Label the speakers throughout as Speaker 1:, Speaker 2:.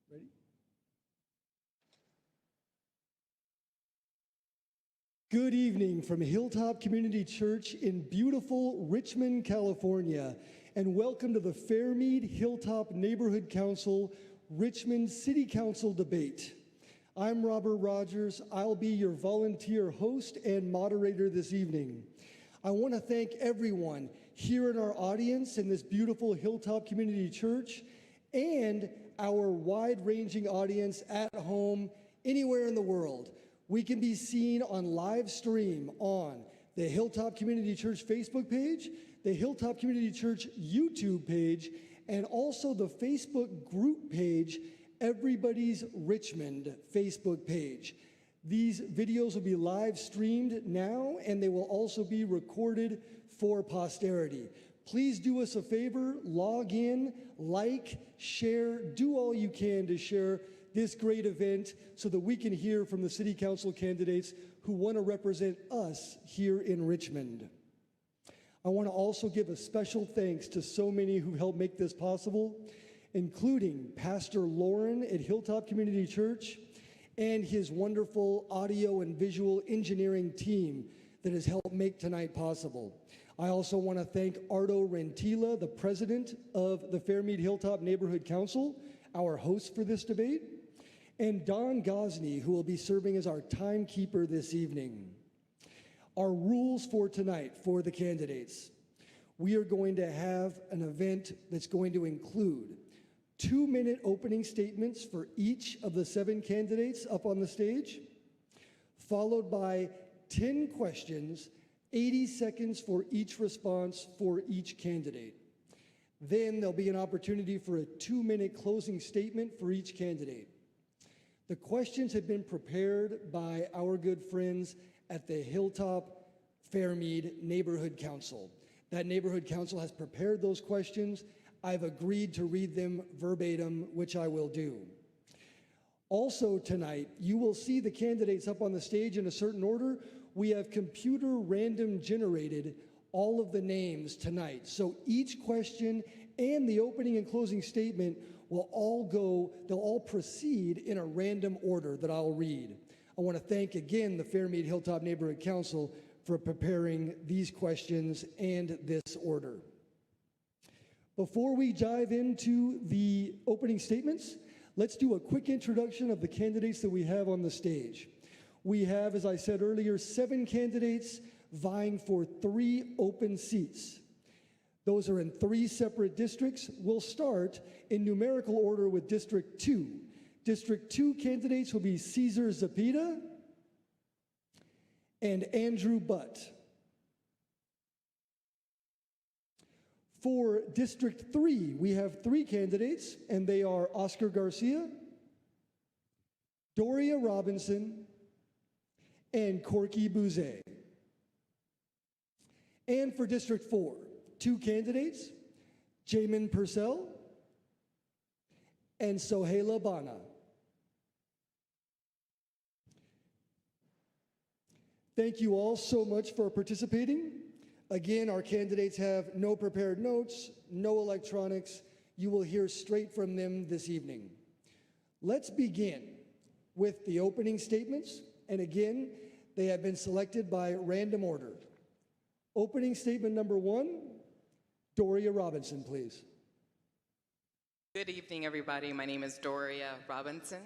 Speaker 1: Ready? Good evening from Hilltop Community Church in beautiful Richmond, California, and welcome to the Fairmead Hilltop Neighborhood Council Richmond City Council debate. I'm Robert Rogers. I'll be your volunteer host and moderator this evening. I want to thank everyone here in our audience in this beautiful Hilltop Community Church and our wide-ranging audience at home, anywhere in the world. We can be seen on live stream on the Hilltop Community Church Facebook page, the Hilltop Community Church YouTube page, and also the Facebook group page, Everybody's Richmond Facebook page. These videos will be live streamed now, and they will also be recorded for posterity. Please do us a favor, log in, like, share, do all you can to share this great event so that we can hear from the city council candidates who want to represent us here in Richmond. I want to also give a special thanks to so many who helped make this possible, including Pastor Lauren at Hilltop Community Church and his wonderful audio and visual engineering team that has helped make tonight possible. I also want to thank Ardo Rentila, the president of the Fairmead Hilltop Neighborhood Council, our host for this debate, and Don Gosney, who will be serving as our timekeeper this evening. Our rules for tonight for the candidates. We are going to have an event that's going to include 2-minute opening statements for each of the 7 candidates up on the stage, followed by 10 questions, 80 seconds for each response for each candidate. Then there'll be an opportunity for a 2-minute closing statement for each candidate. The questions have been prepared by our good friends at the Hilltop Fairmead Neighborhood Council. That Neighborhood Council has prepared those questions. I've agreed to read them verbatim, which I will do. Also tonight, you will see the candidates up on the stage in a certain order. We have computer random generated all of the names tonight. So each question and the opening and closing statement will they'll all proceed in a random order that I'll read. I want to thank again the Fairmead Hilltop Neighborhood Council for preparing these questions and this order. Before we dive into the opening statements, let's do a quick introduction of the candidates that we have on the stage. We have, as I said earlier, 7 candidates vying for 3 open seats. Those are in 3 separate districts. We'll start in numerical order with District 2. District 2 candidates will be Cesar Zapita and Andrew Butt. For District 3, we have 3 candidates, and they are Oscar Garcia, Doria Robinson, and Corky Bouzet. And for District 4, 2 candidates, Jamin Purcell and Sohaila Bana. Thank you all so much for participating. Again, our candidates have no prepared notes, no electronics. You will hear straight from them this evening. Let's begin with the opening statements. And again, they have been selected by random order. Opening statement number 1, Doria Robinson, please.
Speaker 2: Good evening, everybody. My name is Doria Robinson.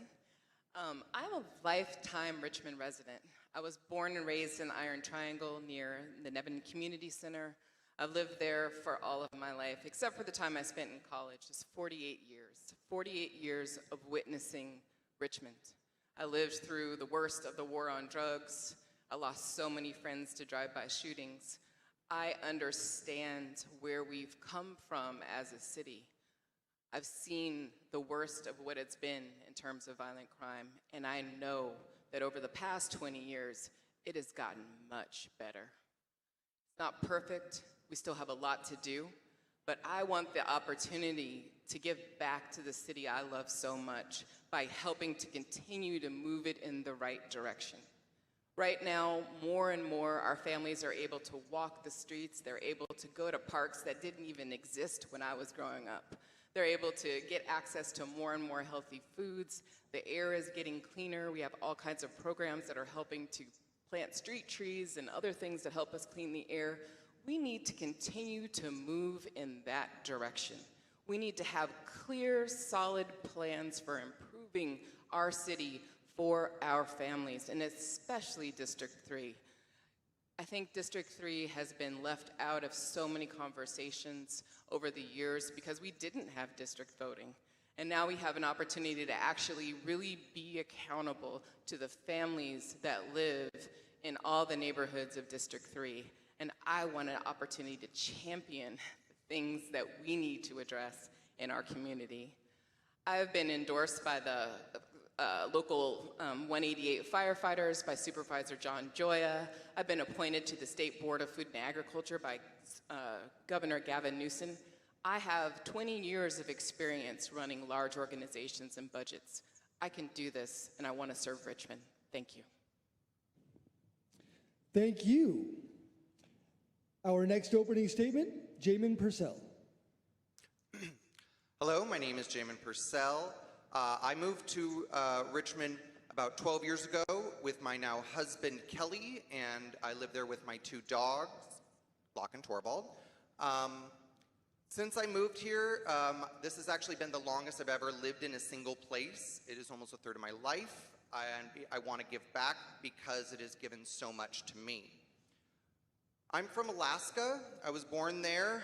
Speaker 2: I'm a lifetime Richmond resident. I was born and raised in Iron Triangle near the Nevin Community Center. I've lived there for all of my life, except for the time I spent in college. It's 48 years. 48 years of witnessing Richmond. I lived through the worst of the war on drugs. I lost so many friends to drive-by shootings. I understand where we've come from as a city. I've seen the worst of what it's been in terms of violent crime, and I know that over the past 20 years, it has gotten much better. It's not perfect. We still have a lot to do, but I want the opportunity to give back to the city I love so much by helping to continue to move it in the right direction. Right now, more and more, our families are able to walk the streets. They're able to go to parks that didn't even exist when I was growing up. They're able to get access to more and more healthy foods. The air is getting cleaner. We have all kinds of programs that are helping to plant street trees and other things that help us clean the air. We need to continue to move in that direction. We need to have clear, solid plans for improving our city for our families, and especially District 3. I think District 3 has been left out of so many conversations over the years because we didn't have district voting. And now we have an opportunity to actually really be accountable to the families that live in all the neighborhoods of District 3. And I want an opportunity to champion the things that we need to address in our community. I have been endorsed by the local 188 firefighters, by Supervisor John Joya. I've been appointed to the State Board of Food and Agriculture by Governor Gavin Newsom. I have 20 years of experience running large organizations and budgets. I can do this, and I want to serve Richmond. Thank you.
Speaker 1: Thank you. Our next opening statement, Jamin Purcell.
Speaker 3: Hello, my name is Jamin Purcell. I moved to Richmond about 12 years ago with my now husband, Kelly, and I live there with my 2 dogs, Locke and Torvald. Since I moved here, this has actually been the longest I've ever lived in a single place. It is almost a third of my life, and I want to give back because it has given so much to me. I'm from Alaska. I was born there.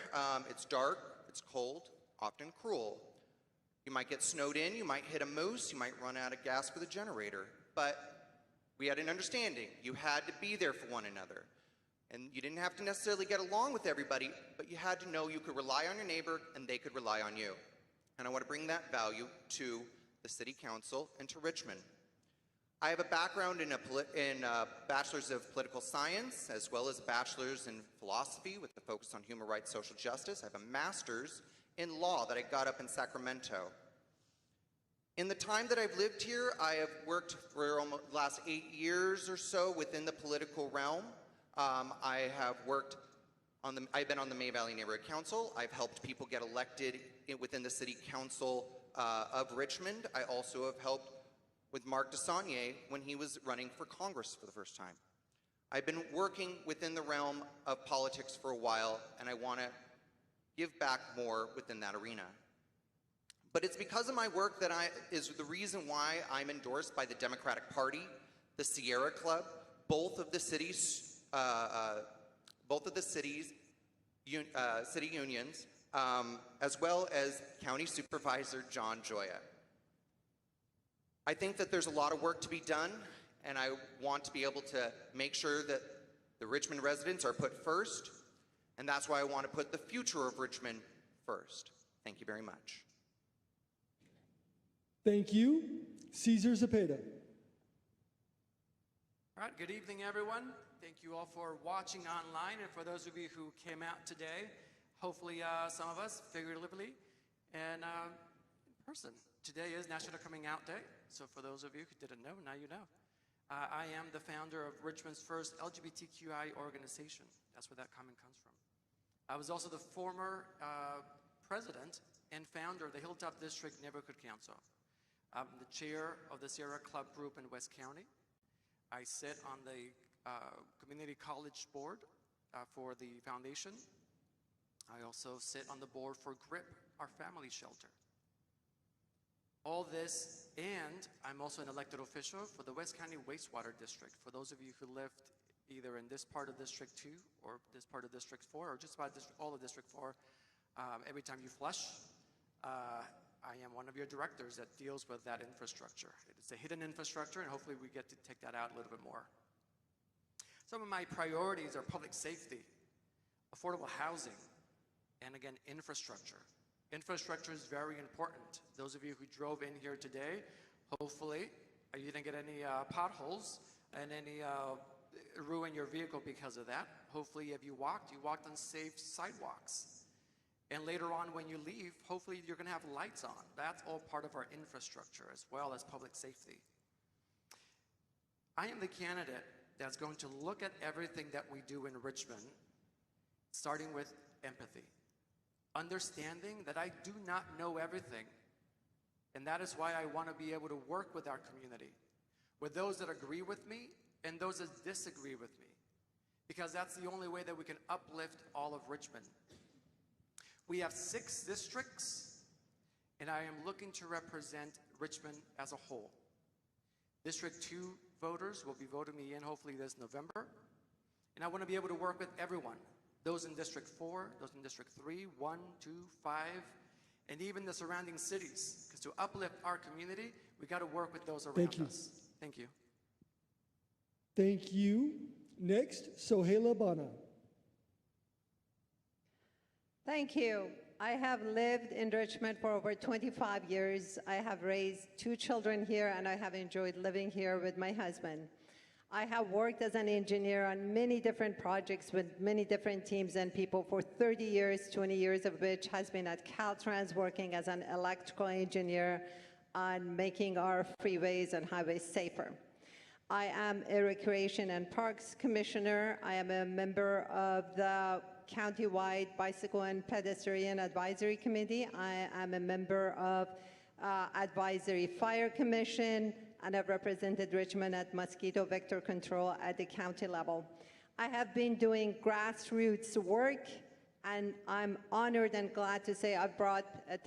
Speaker 3: It's dark, it's cold, often cruel. You might get snowed in, you might hit a moose, you might run out of gas for the generator. But we had an understanding. You had to be there for one another. And you didn't have to necessarily get along with everybody, but you had to know you could rely on your neighbor and they could rely on you. And I want to bring that value to the City Council and to Richmond. I have a background in a Bachelor's of Political Science, as well as a Bachelor's in Philosophy with a focus on human rights, social justice. I have a Master's in Law that I got up in Sacramento. In the time that I've lived here, I have worked for almost the last 8 years or so within the political realm. I've been on the May Valley Neighborhood Council. I've helped people get elected within the City Council of Richmond. I also have helped with Mark DeSaulnier when he was running for Congress for the first time. I've been working within the realm of politics for a while, and I want to give back more within that arena. But it's because of my work that is the reason why I'm endorsed by the Democratic Party, the Sierra Club, both of the cities' city unions, as well as County Supervisor John Joya. I think that there's a lot of work to be done, and I want to be able to make sure that the Richmond residents are put first, and that's why I want to put the future of Richmond first. Thank you very much.
Speaker 1: Thank you. Cesar Zepeda.
Speaker 4: All right, good evening, everyone. Thank you all for watching online, and for those of you who came out today, hopefully some of us figuratively and in person. Today is National Coming Out Day, so for those of you who didn't know, now you know. I am the founder of Richmond's first LGBTQI organization. That's where that comment comes from. I was also the former president and founder of the Hilltop District Neighborhood Council. I'm the chair of the Sierra Club Group in West County. I sit on the Community College Board for the foundation. I also sit on the board for GRIP, our family shelter. All this, and I'm also an elected official for the West County Wastewater District. For those of you who lived either in this part of District 2 or this part of District 4, or just about all of District 4, every time you flush, I am one of your directors that deals with that infrastructure. It's a hidden infrastructure, and hopefully we get to take that out a little bit more. Some of my priorities are public safety, affordable housing, and again, infrastructure. Infrastructure is very important. Those of you who drove in here today, hopefully, you didn't get any potholes and any ruin your vehicle because of that. Hopefully, if you walked on safe sidewalks. And later on when you leave, hopefully you're gonna have lights on. That's all part of our infrastructure as well as public safety. I am the candidate that's going to look at everything that we do in Richmond, starting with empathy. understanding that I do not know everything. And that is why I want to be able to work with our community, with those that agree with me and those that disagree with me, because that's the only way that we can uplift all of Richmond. We have 6 districts, and I am looking to represent Richmond as a whole. District 2 voters will be voting me in hopefully this November, and I want to be able to work with everyone, those in District 4, those in District 3, 1, 2, 5, and even the surrounding cities, because to uplift our community, we got to work with those around us. Thank you.
Speaker 1: Thank you. Next, Sohaila Bana.
Speaker 5: Thank you. I have lived in Richmond for over 25 years. I have raised 2 children here, and I have enjoyed living here with my husband. I have worked as an engineer on many different projects with many different teams and people for 30 years, 20 years of which has been at Caltrans working as an electrical engineer on making our freeways and highways safer. I am a Recreation and Parks Commissioner. I am a member of the Countywide Bicycle and Pedestrian Advisory Committee. I am a member of Advisory Fire Commission, and I've represented Richmond at mosquito vector control at the county level. I have been doing grassroots work, and I'm honored and glad to say I've brought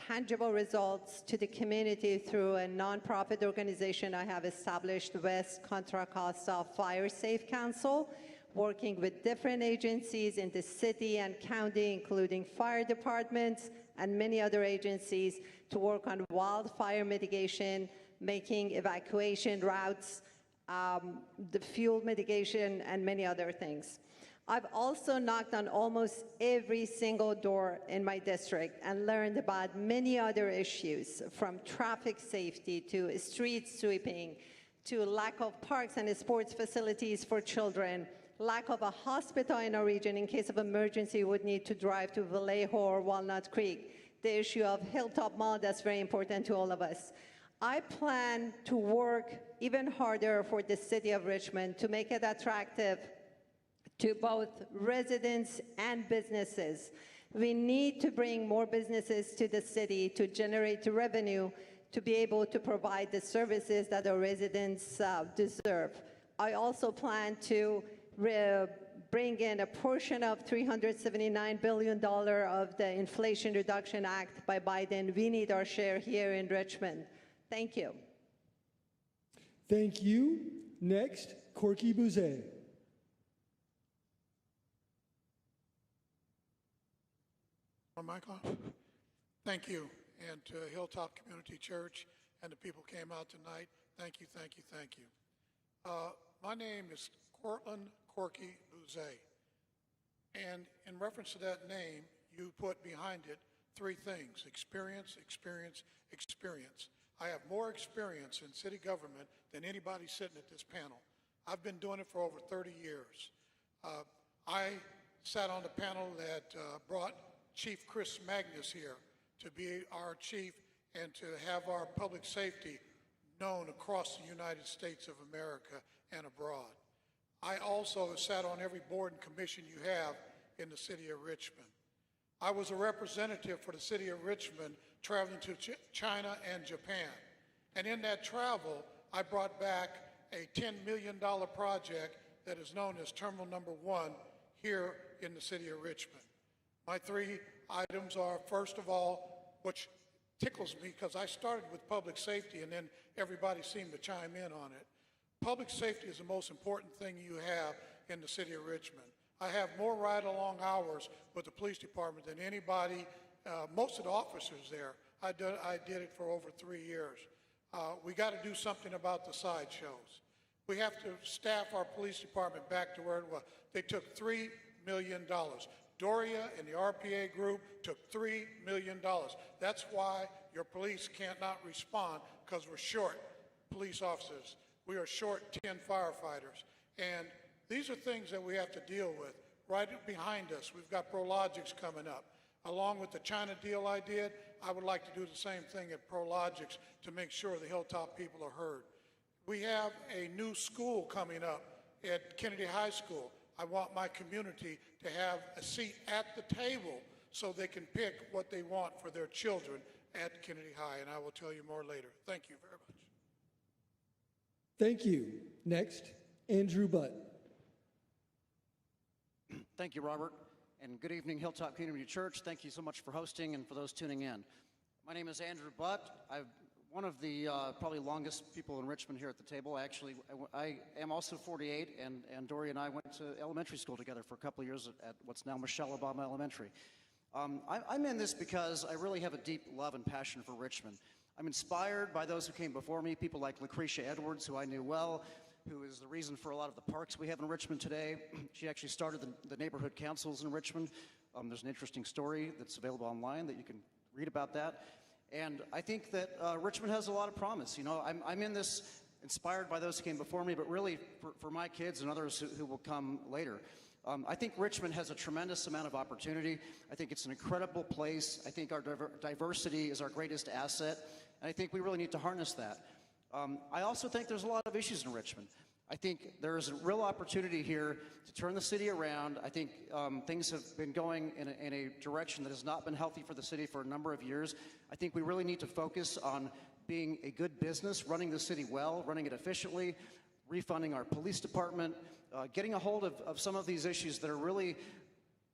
Speaker 5: tangible results to the community through a nonprofit organization I have established, West Contra Costa Fire Safe Council, working with different agencies in the city and county, including fire departments and many other agencies, to work on wildfire mitigation, making evacuation routes, the fuel mitigation, and many other things. I've also knocked on almost every single door in my district and learned about many other issues, from traffic safety to street sweeping, to lack of parks and sports facilities for children, lack of a hospital in our region in case of emergency would need to drive to Vallejo or Walnut Creek, the issue of Hilltop Mall that's very important to all of us. I plan to work even harder for the city of Richmond to make it attractive to both residents and businesses. We need to bring more businesses to the city to generate revenue to be able to provide the services that our residents deserve. I also plan to bring in a portion of $379 billion of the Inflation Reduction Act by Biden. We need our share here in Richmond. Thank you.
Speaker 1: Thank you. Next, Corky Bouzet.
Speaker 6: Michael, thank you, and to Hilltop Community Church and the people who came out tonight, thank you, thank you, thank you. My name is Cortland Corky Bouzet, and in reference to that name, you put behind it 3 things: experience, experience, experience. I have more experience in city government than anybody sitting at this panel. I've been doing it for over 30 years. I sat on the panel that brought Chief Chris Magnus here to be our chief and to have our public safety known across the United States of America and abroad. I also sat on every board and commission you have in the city of Richmond. I was a representative for the city of Richmond traveling to China and Japan. And in that travel, I brought back a $10 million project that is known as Terminal Number 1 here in the city of Richmond. My 3 items are, first of all, which tickles me because I started with public safety and then everybody seemed to chime in on it. Public safety is the most important thing you have in the city of Richmond. I have more ride-along hours with the police department than anybody, most of the officers there. I did it for over 3 years. We got to do something about the sideshows. We have to staff our police department back to where it was. They took $3 million. Doria and the RPA group took $3 million. That's why your police cannot respond, because we're short police officers. We are short 10 firefighters. And these are things that we have to deal with. Right behind us, we've got Prologix coming up. Along with the China deal I did, I would like to do the same thing at Prologix to make sure the Hilltop people are heard. We have a new school coming up at Kennedy High School. I want my community to have a seat at the table so they can pick what they want for their children at Kennedy High, and I will tell you more later. Thank you very much.
Speaker 1: Thank you. Next, Andrew Butt.
Speaker 7: Thank you, Robert, and good evening, Hilltop Community Church. Thank you so much for hosting and for those tuning in. My name is Andrew Butt. I'm one of the probably longest people in Richmond here at the table. I am also 48, and Dory and I went to elementary school together for a couple of years at what's now Michelle Obama Elementary. I'm in this because I really have a deep love and passion for Richmond. I'm inspired by those who came before me, people like Lucretia Edwards, who I knew well, who is the reason for a lot of the parks we have in Richmond today. She actually started the neighborhood councils in Richmond. There's an interesting story that's available online that you can read about that. And I think that Richmond has a lot of promise. You know, I'm in this inspired by those who came before me, but really for my kids and others who will come later. I think Richmond has a tremendous amount of opportunity. I think it's an incredible place. I think our diversity is our greatest asset, and I think we really need to harness that. I also think there's a lot of issues in Richmond. I think there is a real opportunity here to turn the city around. I think things have been going in a direction that has not been healthy for the city for a number of years. I think we really need to focus on being a good business, running the city well, running it efficiently, refunding our police department, getting a hold of some of these issues that are really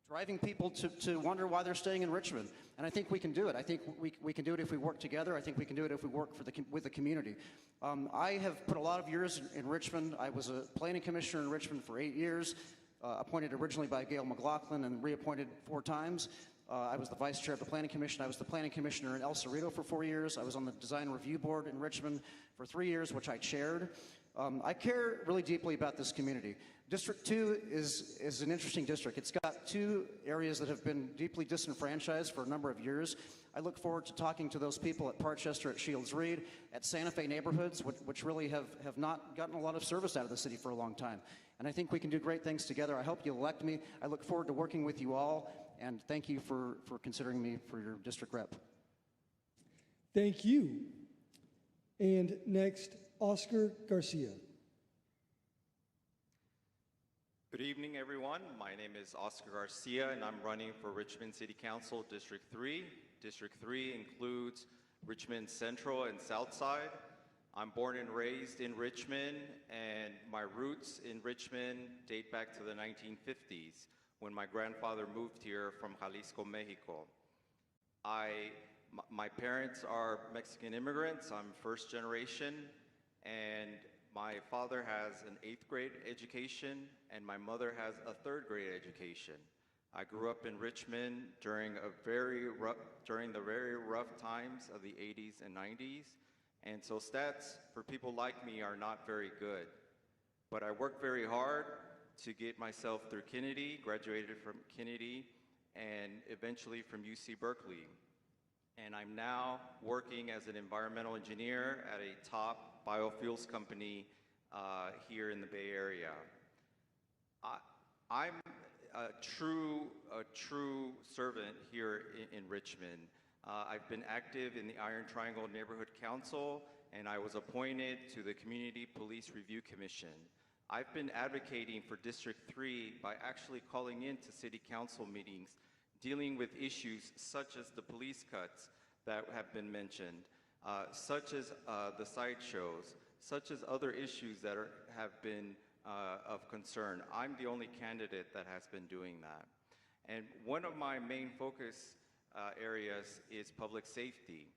Speaker 7: driving people to wonder why they're staying in Richmond. And I think we can do it. I think we can do it if we work together. I think we can do it if we work with the community. I have put a lot of years in Richmond. I was a planning commissioner in Richmond for 8 years, appointed originally by Gail McLaughlin and reappointed 4 times. I was the vice chair of the planning commission. I was the planning commissioner in El Cerrito for 4 years. I was on the design review board in Richmond for 3 years, which I chaired. I care really deeply about this community. District 2 is an interesting district. It's got 2 areas that have been deeply disenfranchised for a number of years. I look forward to talking to those people at Parkchester, at Shields Reed, at Santa Fe neighborhoods, which really have not gotten a lot of service out of the city for a long time. And I think we can do great things together. I hope you elect me. I look forward to working with you all, and thank you for considering me for your district rep.
Speaker 1: Thank you. And next, Oscar Garcia.
Speaker 8: Good evening, everyone. My name is Oscar Garcia, and I'm running for Richmond City Council District 3. District 3 includes Richmond Central and South Side. I'm born and raised in Richmond, and my roots in Richmond date back to the 1950s when my grandfather moved here from Jalisco, Mexico. My parents are Mexican immigrants. I'm first generation, and my father has an 8th grade education, and my mother has a 3rd grade education. I grew up in Richmond during the very rough times of the 80s and 90s, and so stats for people like me are not very good. But I worked very hard to get myself through Kennedy, graduated from Kennedy, and eventually from UC Berkeley. And I'm now working as an environmental engineer at a top biofuels company here in the Bay Area. I'm a true servant here in Richmond. I've been active in the Iron Triangle Neighborhood Council, and I was appointed to the Community Police Review Commission. I've been advocating for District 3 by actually calling into city council meetings, dealing with issues such as the police cuts that have been mentioned, such as the sideshows, such as other issues that have been of concern. I'm the only candidate that has been doing that. And one of my main focus areas is public safety.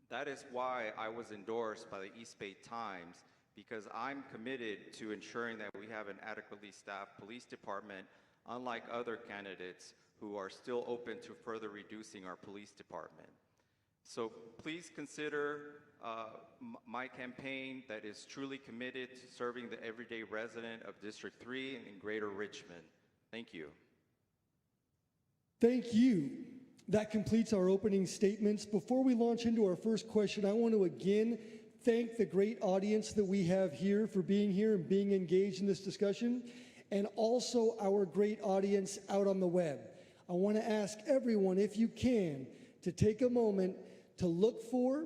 Speaker 8: That is why I was endorsed by the East Bay Times, because I'm committed to ensuring that we have an adequately staffed police department, unlike other candidates who are still open to further reducing our police department. So please consider my campaign that is truly committed to serving the everyday resident of District 3 in Greater Richmond. Thank you.
Speaker 1: Thank you. That completes our opening statements. Before we launch into our first question, I want to again thank the great audience that we have here for being here and being engaged in this discussion, and also our great audience out on the web. I want to ask everyone, if you can, to take a moment to look for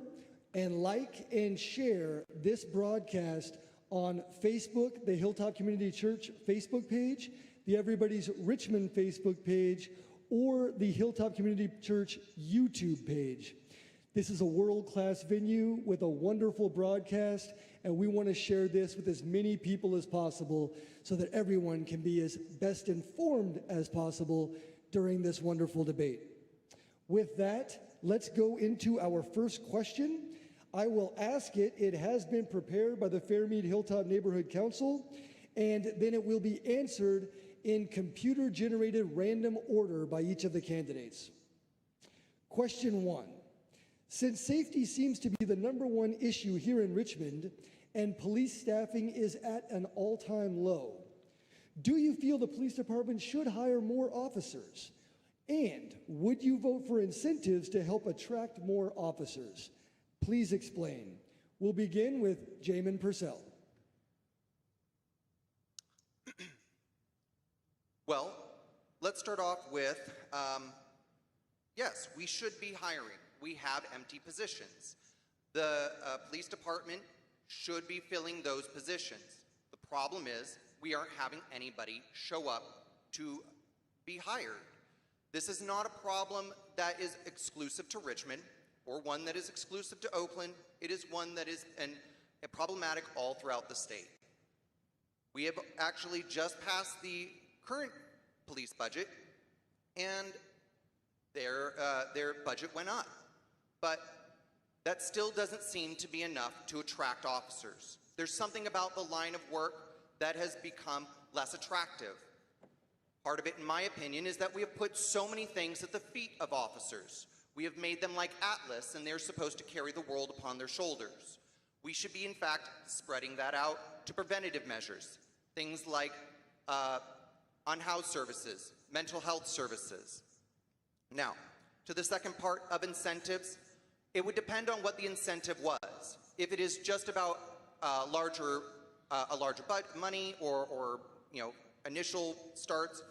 Speaker 1: and like and share this broadcast on Facebook, the Hilltop Community Church Facebook page, the Everybody's Richmond Facebook page, or the Hilltop Community Church YouTube page. This is a world-class venue with a wonderful broadcast, and we want to share this with as many people as possible so that everyone can be as best informed as possible during this wonderful debate. With that, let's go into our first question. I will ask it. It has been prepared by the Fairmead Hilltop Neighborhood Council, and then it will be answered in computer-generated random order by each of the candidates. Question 1. Since safety seems to be the #1 issue here in Richmond and police staffing is at an all-time low, do you feel the police department should hire more officers? And would you vote for incentives to help attract more officers? Please explain. We'll begin with Jamin Purcell.
Speaker 3: Well, let's start off with, yes, we should be hiring. We have empty positions. The police department should be filling those positions. The problem is we aren't having anybody show up to be hired. This is not a problem that is exclusive to Richmond or one that is exclusive to Oakland. It is one that is problematic all throughout the state. We have actually just passed the current police budget, and their budget went up. But that still doesn't seem to be enough to attract officers. There's something about the line of work that has become less attractive. Part of it, in my opinion, is that we have put so many things at the feet of officers. We have made them like Atlas, and they're supposed to carry the world upon their shoulders. We should be, in fact, spreading that out to preventative measures. Things like unhoused services, mental health services. Now, to the second part of incentives, it would depend on what the incentive was. If it is just about larger money or initial starts,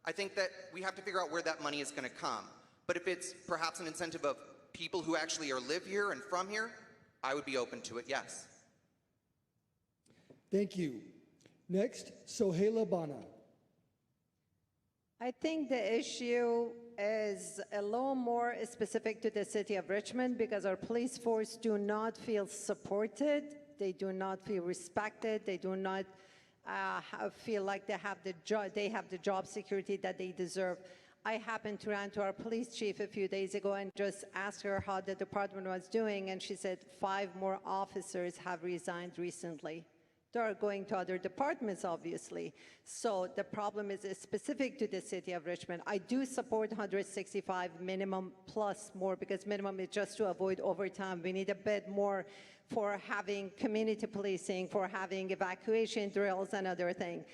Speaker 3: I think that we have to figure out where that money is going to come. But if it's perhaps an incentive of people who actually live here and from here, I would be open to it, yes.
Speaker 1: Thank you. Next, Sohaila Bana.
Speaker 5: I think the issue is a little more specific to the city of Richmond because our police force do not feel supported, they do not feel respected, they do not feel like they have the job security that they deserve. I happened to run to our police chief a few days ago and just asked her how the department was doing, and she said 5 more officers have resigned recently. They are going to other departments, obviously. So the problem is specific to the city of Richmond. I do support 165 minimum plus more because minimum is just to avoid overtime. We need a bit more for having community policing, for having evacuation drills and other things.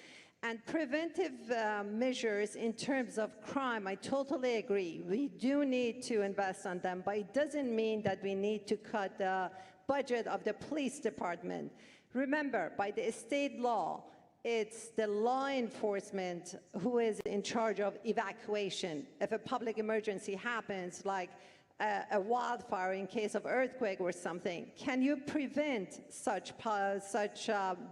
Speaker 5: And preventive measures in terms of crime, I totally agree. We do need to invest on them, but it doesn't mean that we need to cut the budget of the police department. Remember, by the state law, it's the law enforcement who is in charge of evacuation. If a public emergency happens, like a wildfire in case of earthquake or something, can you prevent such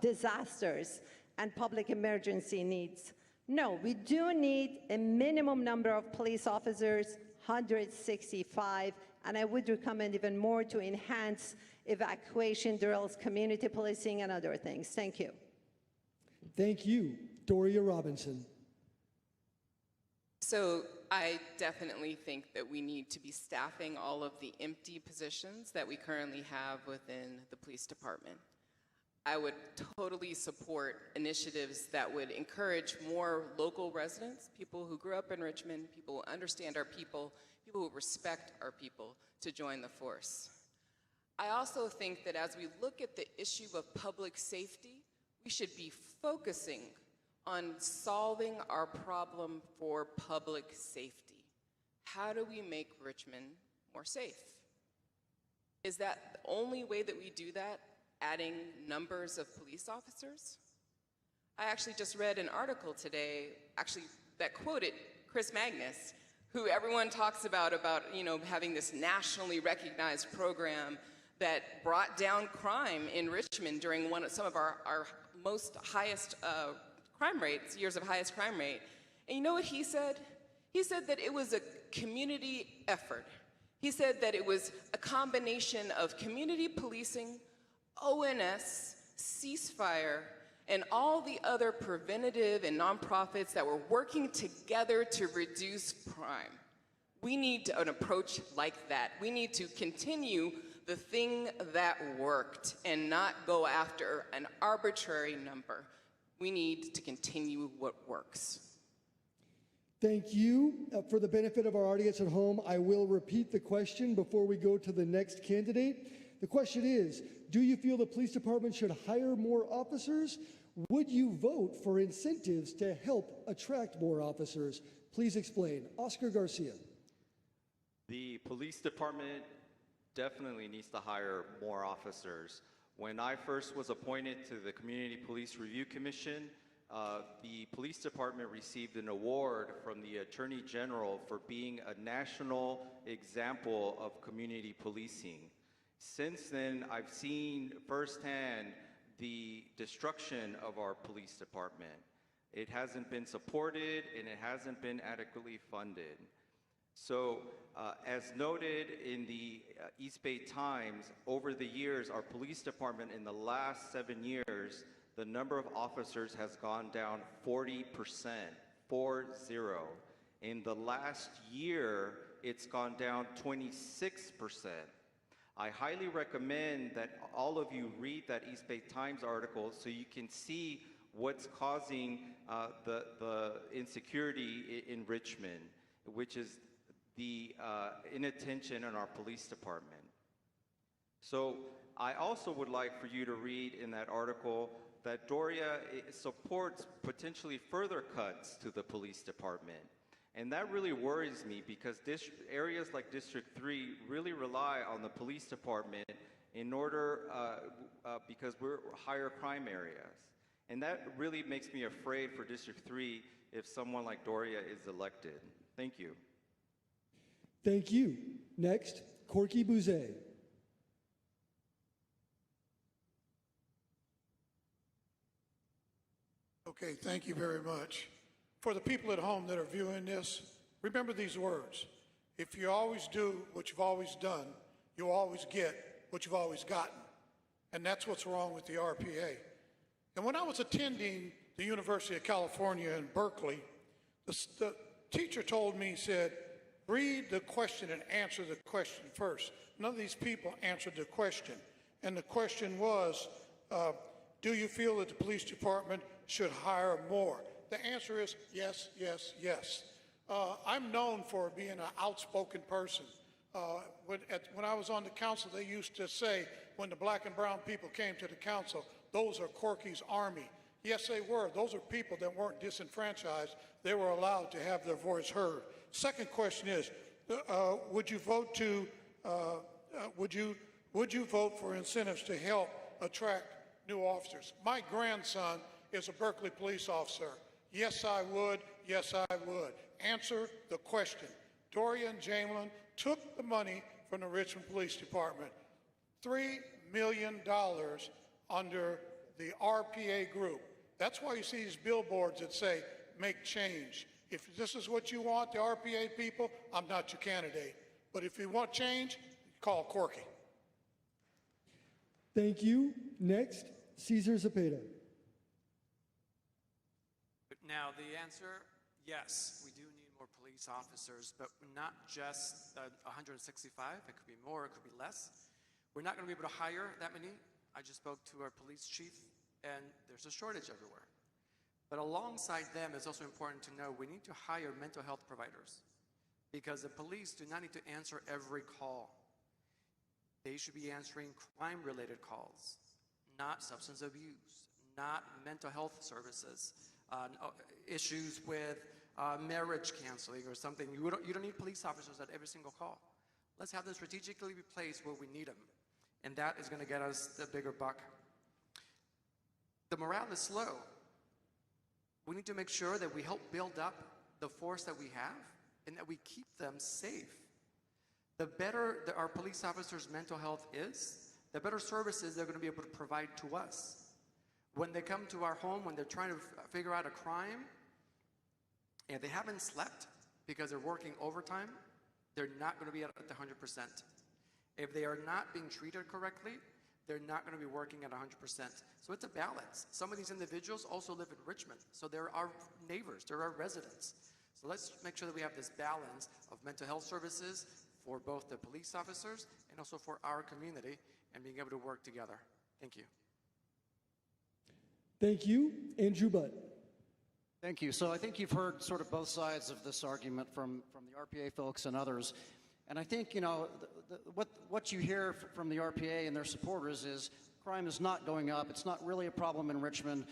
Speaker 5: disasters and public emergency needs? No, we do need a minimum number of police officers, 165, and I would recommend even more to enhance evacuation drills, community policing, and other things. Thank you.
Speaker 1: Thank you. Doria Robinson.
Speaker 2: So I definitely think that we need to be staffing all of the empty positions that we currently have within the police department. I would totally support initiatives that would encourage more local residents, people who grew up in Richmond, people who understand our people who respect our people, to join the force. I also think that as we look at the issue of public safety, we should be focusing on solving our problem for public safety. How do we make Richmond more safe? Is that the only way that we do that, adding numbers of police officers? I actually just read an article today, that quoted Chris Magnus, who everyone talks about having this nationally recognized program that brought down crime in Richmond during some of our most highest crime rates, years of highest crime rate. And you know what he said? He He said that it was a community effort. He said that it was a combination of community policing, ONS, ceasefire, and all the other preventative and nonprofits that were working together to reduce crime. We need an approach like that. We need to continue the thing that worked and not go after an arbitrary number. We need to continue what works.
Speaker 1: Thank you. For the benefit of our audience at home, I will repeat the question before we go to the next candidate. The question is, do you feel the police department should hire more officers? Would you vote for incentives to help attract more officers? Please explain. Oscar Garcia.
Speaker 8: The police department definitely needs to hire more officers. When I first was appointed to the Community Police Review Commission, the police department received an award from the Attorney General for being a national example of community policing. Since then, I've seen firsthand the destruction of our police department. It hasn't been supported and it hasn't been adequately funded. So, as noted in the East Bay Times, over the years, our police department in the last 7 years, the number of officers has gone down 40%, 40. In the last year, it's gone down 26%. I highly recommend that all of you read that East Bay Times article so you can see what's causing the insecurity in Richmond, which is the inattention in our police department. So I also would like for you to read in that article that Doria supports potentially further cuts to the police department. And that really worries me because areas like District 3 really rely on the police department in order, because we're higher crime areas. And that really makes me afraid for District 3 if someone like Doria is elected. Thank you.
Speaker 1: Thank you. Next, Corky Bouzet.
Speaker 6: Okay, thank you very much. For the people at home that are viewing this, remember these words. If you always do what you've always done, you'll always get what you've always gotten. And that's what's wrong with the RPA. And when I was attending the University of California in Berkeley, the teacher told me, he said, read the question and answer the question first. None of these people answered the question. And the question was, do you feel that the police department should hire more? The answer is yes, yes, yes. I'm known for being an outspoken person. When I was on the council, they used to say, when the black and brown people came to the council, those are Corky's army. Yes, they were. Those are people that weren't disenfranchised. They were allowed to have their voice heard. Second question is, would you vote for incentives to help attract new officers? My grandson is a Berkeley police officer. Yes, I would. Yes, I would. Answer the question. Doria and Jamelin took the money from the Richmond Police Department, $3 million under the RPA group. That's why you see these billboards that say, make change. If this is what you want, the RPA people, I'm not your candidate. But if you want change, call Corky.
Speaker 1: Thank you. Next, Cesar Zepeda.
Speaker 4: Now, the answer, yes, we do need more police officers, but not just 165. It could be more, it could be less. We're not going to be able to hire that many. I just spoke to our police chief, and there's a shortage everywhere. But alongside them, it's also important to know we need to hire mental health providers because the police do not need to answer every call. They should be answering crime-related calls, not substance abuse, not mental health services, issues with marriage counseling or something. You don't need police officers at every single call. Let's have them strategically be placed where we need them, and that is going to get us the bigger buck. The morale is low. We need to make sure that we help build up the force that we have and that we keep them safe. The better that our police officers' mental health is, the better services they're going to be able to provide to us. When they come to our home, when they're trying to figure out a crime, and they haven't slept because they're working overtime, they're not going to be at the 100%. If they are not being treated correctly, they're not going to be working at 100%. So it's a balance. Some of these individuals also live in Richmond, so they're our neighbors, they're our residents. So let's make sure that we have this balance of mental health services for both the police officers and also for our community and being able to work together. Thank you.
Speaker 1: Thank you. Andrew Butt.
Speaker 7: Thank you. So I think you've heard sort of both sides of this argument from the RPA folks and others. And I think, you know, what you hear from the RPA and their supporters is crime is not going up. It's not really a problem in Richmond.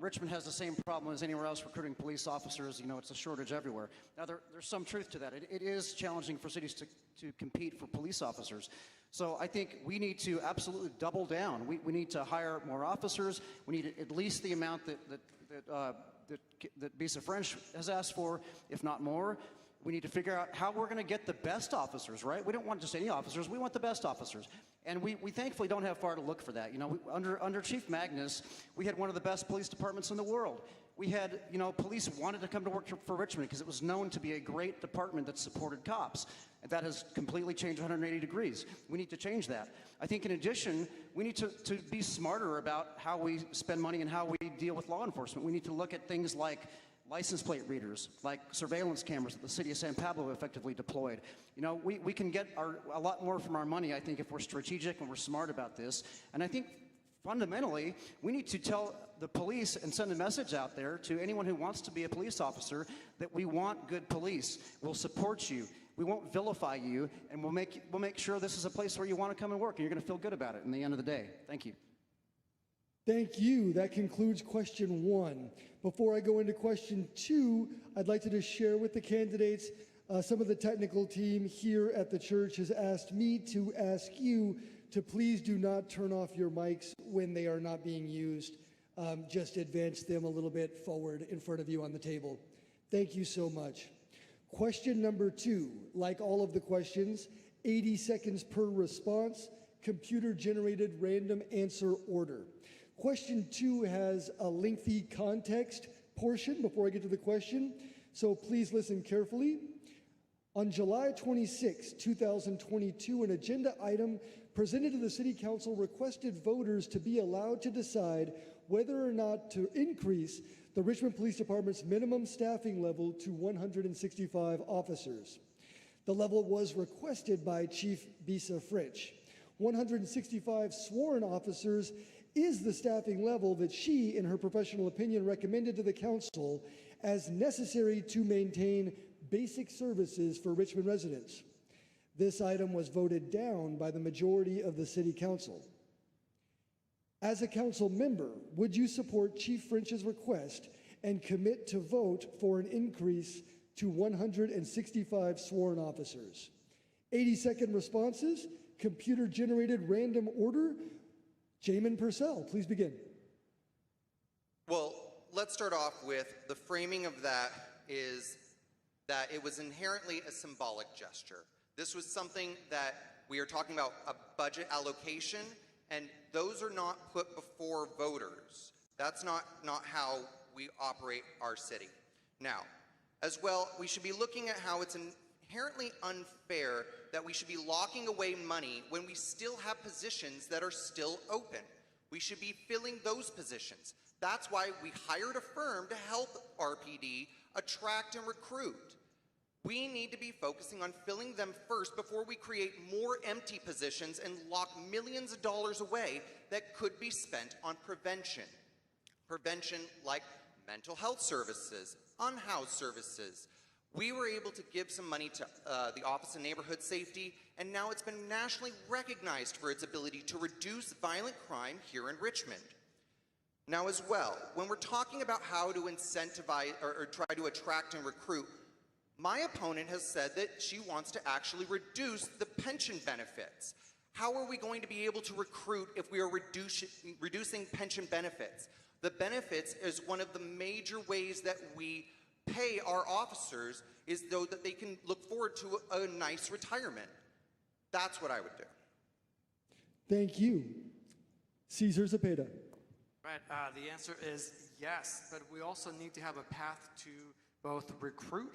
Speaker 7: Richmond has the same problem as anywhere else recruiting police officers. You know, it's a shortage everywhere. Now, there's some truth to that. It is challenging for cities to compete for police officers. So I think we need to absolutely double down. We need to hire more officers. We need at least the amount that Bisa French has asked for, if not more. We need to figure out how we're going to get the best officers, right? We don't want just any officers. We want the best officers. And we thankfully don't have far to look for that. You know, under Chief Magnus, we had one of the best police departments in the world. We had, you know, police wanted to come to work for Richmond because it was known to be a great department that supported cops. And that has completely changed 180 degrees. We need to change that. I think in addition, we need to be smarter about how we spend money and how we deal with law enforcement. We need to look at things like license plate readers, like surveillance cameras that the city of San Pablo effectively deployed. You know, we can get a lot more from our money, I think, if we're strategic and we're smart about this. And I think fundamentally, we need to tell the police and send a message out there to anyone who wants to be a police officer that we want good police. We'll support you. We won't vilify you, and we'll make sure this is a place where you want to come and work, and you're going to feel good about it in the end of the day. Thank you.
Speaker 1: Thank you. That concludes question 1. Before I go into question 2, I'd like to just share with the candidates, some of the technical team here at the church has asked me to ask you to please do not turn off your mics when they are not being used. Just advance them a little bit forward in front of you on the table. Thank you so much. Question number 2, like all of the questions, 80 seconds per response, computer-generated random answer order. Question 2 has a lengthy context portion before I get to the question, so please listen carefully. On July 26, 2022, an agenda item presented to the City Council requested voters to be allowed to decide whether or not to increase the Richmond Police Department's minimum staffing level to 165 officers. The level was requested by Chief Bisa French. 165 sworn officers is the staffing level that she, in her professional opinion, recommended to the council as necessary to maintain basic services for Richmond residents. This item was voted down by the majority of the City Council. As a council member, would you support Chief French's request and commit to vote for an increase to 165 sworn officers? 80-second responses, computer-generated random order. Jamin Purcell, please begin.
Speaker 3: Well, let's start off with the framing of that is that it was inherently a symbolic gesture. This was something that we are talking about a budget allocation, and those are not put before voters. That's not how we operate our city. Now, as well, we should be looking at how it's inherently unfair that we should be locking away money when we still have positions that are still open. We should be filling those positions. That's why we hired a firm to help RPD attract and recruit. We need to be focusing on filling them first before we create more empty positions and lock millions of dollars away that could be spent on prevention. Prevention like mental health services, unhoused services. We were able to give some money to the Office of Neighborhood Safety, and now it's been nationally recognized for its ability to reduce violent crime here in Richmond. Now as well, when we're talking about how to incentivize or try to attract and recruit, my opponent has said that she wants to actually reduce the pension benefits. How are we going to be able to recruit if we are reducing pension benefits? The benefits is one of the major ways that we pay our officers is so that they can look forward to a nice retirement. That's what I would do.
Speaker 1: Thank you. Cesar Zepeda.
Speaker 4: Right, the answer is yes, but we also need to have a path to both recruit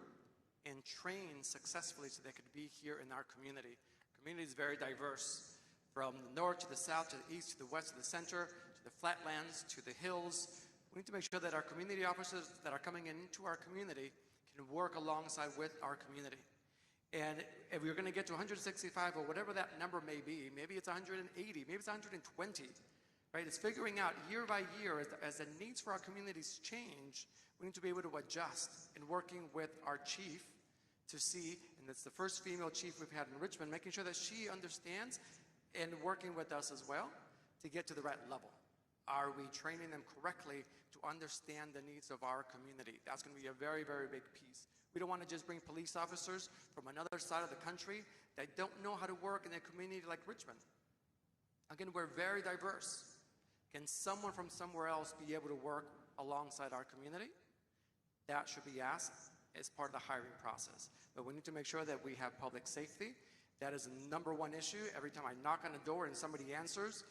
Speaker 4: and trained successfully so they could be here in our community. Community is very diverse, from the north to the south, to the east, to the west, to the center, to the flatlands, to the hills. We need to make sure that our community officers that are coming into our community can work alongside with our community. And if we're going to get to 165 or whatever that number may be, maybe it's 180, maybe it's 120, right? It's figuring out year by year as the needs for our communities change, we need to be able to adjust and working with our chief to see, and it's the first female chief we've had in Richmond, making sure that she understands and working with us as well to get to the right level. Are we training them correctly to understand the needs of our community? That's going to be a very, very big piece. We don't want to just bring police officers from another side of the country that don't know how to work in a community like Richmond. Again, we're very diverse. Can someone from somewhere else be able to work alongside our community? That should be asked as part of the hiring process. But we need to make sure that we have public safety. That is the #1 issue. Every time I knock on a door and somebody answers,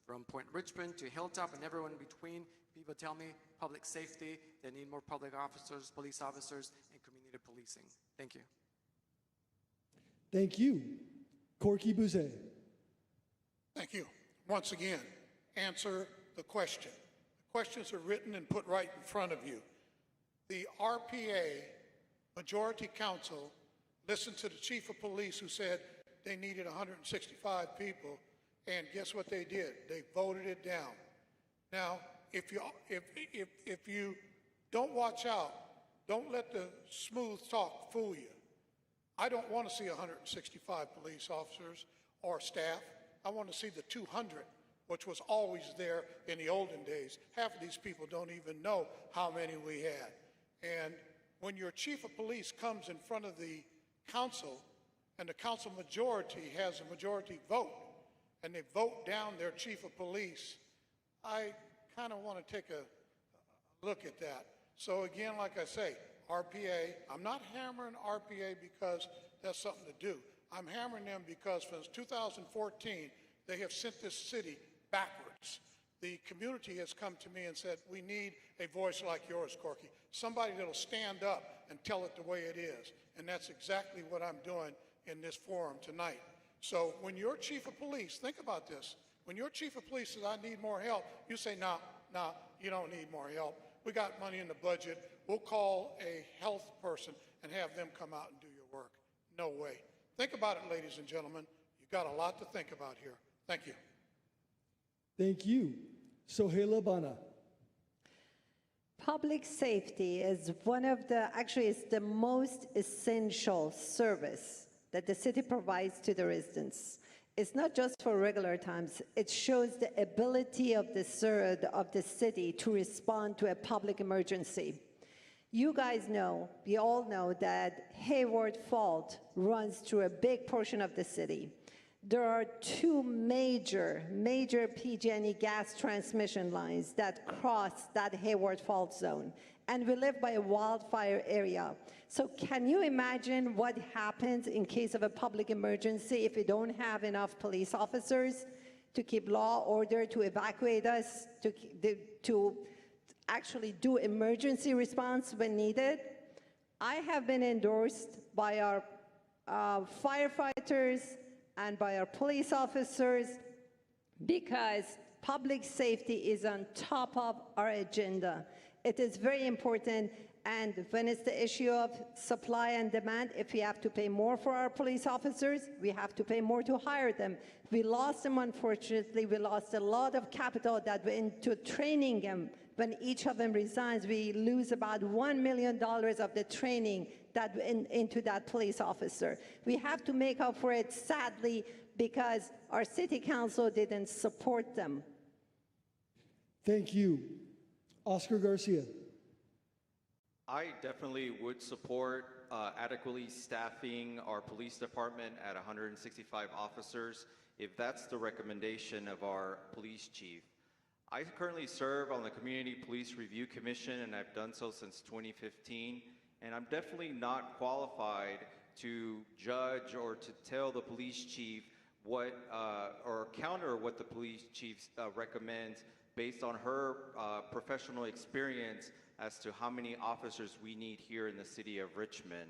Speaker 4: from Point Richmond to Hilltop and everyone in between, people tell me public safety, they need more public officers, police officers, and community policing. Thank you.
Speaker 1: Thank you. Corky Bouzet.
Speaker 6: Thank you. Once again, answer the question. The questions are written and put right in front of you. The RPA Majority Council listened to the Chief of Police who said they needed 165 people, and guess what they did? They voted it down. Now, if you don't watch out, don't let the smooth talk fool you. I don't want to see 165 police officers or staff. I want to see the 200, which was always there in the olden days. Half of these people don't even know how many we had. And when your chief of police comes in front of the council and the council majority has a majority vote and they vote down their chief of police, I kind of want to take a look at that. So again, like I say, RPA, I'm not hammering RPA because that's something to do. I'm hammering them because since 2014, they have sent this city backwards. The community has come to me and said, we need a voice like yours, Corky. Somebody that'll stand up and tell it the way it is. And that's exactly what I'm doing in this forum tonight. So when your chief of police, think about this. When your chief of police says, I need more help, you say, no, you don't need more help. We got money in the budget. We'll call a health person and have them come out and do your work. No way. Think about it, ladies and gentlemen. You've got a lot to think about here. Thank you.
Speaker 1: Thank you. Sohaila Bana.
Speaker 5: Public safety is actually it's the most essential service that the city provides to the residents. It's not just for regular times. It shows the ability of the city to respond to a public emergency. You guys know, we all know that Hayward Fault runs through a big portion of the city. There are two major PG&E gas transmission lines that cross that Hayward Fault zone. And we live by a wildfire area. So can you imagine what happens in case of a public emergency if we don't have enough police officers to keep law, order, to evacuate us, to actually do emergency response when needed? I have been endorsed by our firefighters and by our police officers because public safety is on top of our agenda. It is very important, and when it's the issue of supply and demand, if we have to pay more for our police officers, we have to pay more to hire them. We lost them, unfortunately. We lost a lot of capital that went into training them. When each of them resigns, we lose about $1 million of the training that went into that police officer. We have to make up for it, sadly, because our city council didn't support them.
Speaker 1: Thank you. Oscar Garcia.
Speaker 8: I definitely would support adequately staffing our police department at 165 officers if that's the recommendation of our police chief. I currently serve on the Community Police Review Commission, and I've done so since 2015, and I'm definitely not qualified to judge or to tell the police chief what, or counter what the police chief recommends based on her professional experience as to how many officers we need here in the city of Richmond.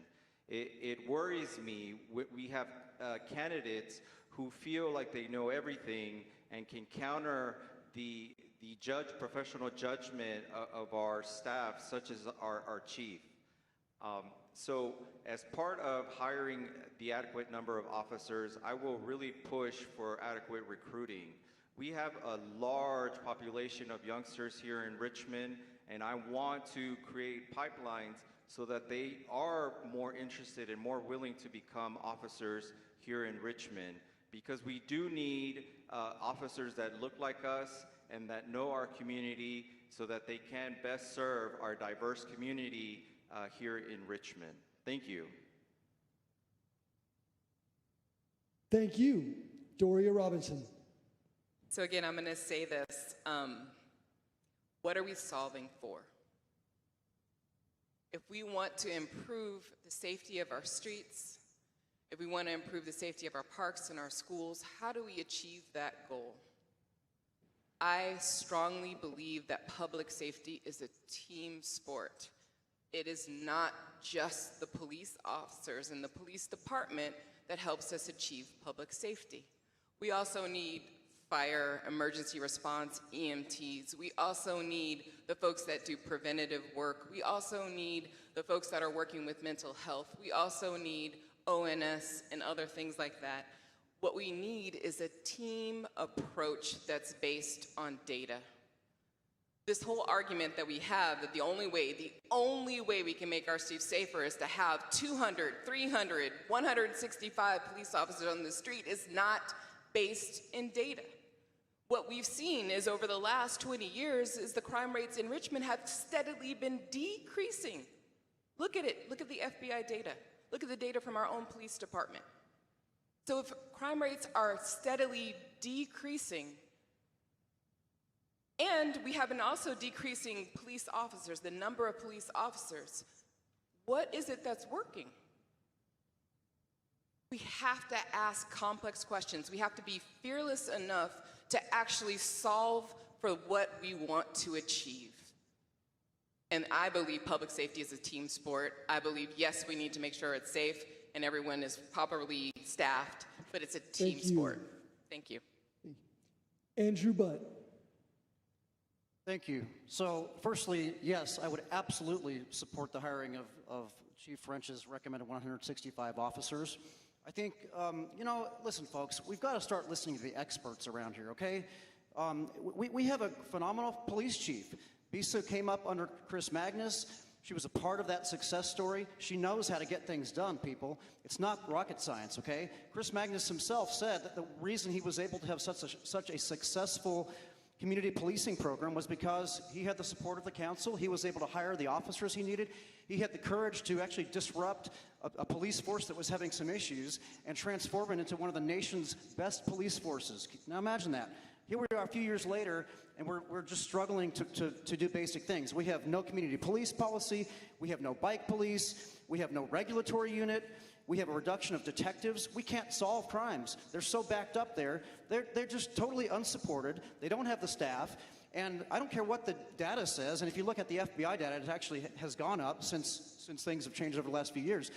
Speaker 8: It worries me. We have candidates who feel like they know everything and can counter the professional judgment of our staff, such as our chief. So as part of hiring the adequate number of officers, I will really push for adequate recruiting. We have a large population of youngsters here in Richmond, and I want to create pipelines so that they are more interested and more willing to become officers here in Richmond, because we do need officers that look like us and that know our community so that they can best serve our diverse community here in Richmond. Thank you.
Speaker 1: Thank you. Doria Robinson.
Speaker 2: So again, I'm going to say this. What are we solving for? If we want to improve the safety of our streets, if we want to improve the safety of our parks and our schools, how do we achieve that goal? I strongly believe that public safety is a team sport. It is not just the police officers and the police department that helps us achieve public safety. We also need fire, emergency response, EMTs. We also need the folks that do preventative work. We also need the folks that are working with mental health. We also need ONS and other things like that. What we need is a team approach that's based on data. This whole argument that we have that the only way we can make our streets safer is to have 200, 300, 165 police officers on the street is not based in data. What we've seen is over the last 20 years is the crime rates in Richmond have steadily been decreasing. Look at it, look at the FBI data. Look at the data from our own police department. So if crime rates are steadily decreasing, and we have an also decreasing police officers, the number of police officers, what is it that's working? We have to ask complex questions. We have to be fearless enough to actually solve for what we want to achieve. And I believe public safety is a team sport. I believe, yes, we need to make sure it's safe and everyone is properly staffed, but it's a team sport. Thank you.
Speaker 1: Andrew Butt.
Speaker 7: Thank you. So firstly, yes, I would absolutely support the hiring of Chief French's recommended 165 officers. I think, listen, folks, we've got to start listening to the experts around here, okay? We have a phenomenal police chief. Bisa came up under Chris Magnus. She was a part of that success story. She knows how to get things done, people. It's not rocket science, okay? Chris Magnus himself said that the reason he was able to have such a successful community policing program was because he had the support of the council. He was able to hire the officers he needed. He had the courage to actually disrupt a police force that was having some issues and transform it into one of the nation's best police forces. Now imagine that. Here we are a few years later, and we're just struggling to do basic things. We have no community police policy. We have no bike police. We have no regulatory unit. We have a reduction of detectives. We can't solve crimes. They're so backed up there. They're just totally unsupported. They don't have the staff. And I don't care what the data says, and if you look at the FBI data, it actually has gone up since things have changed over the last few years.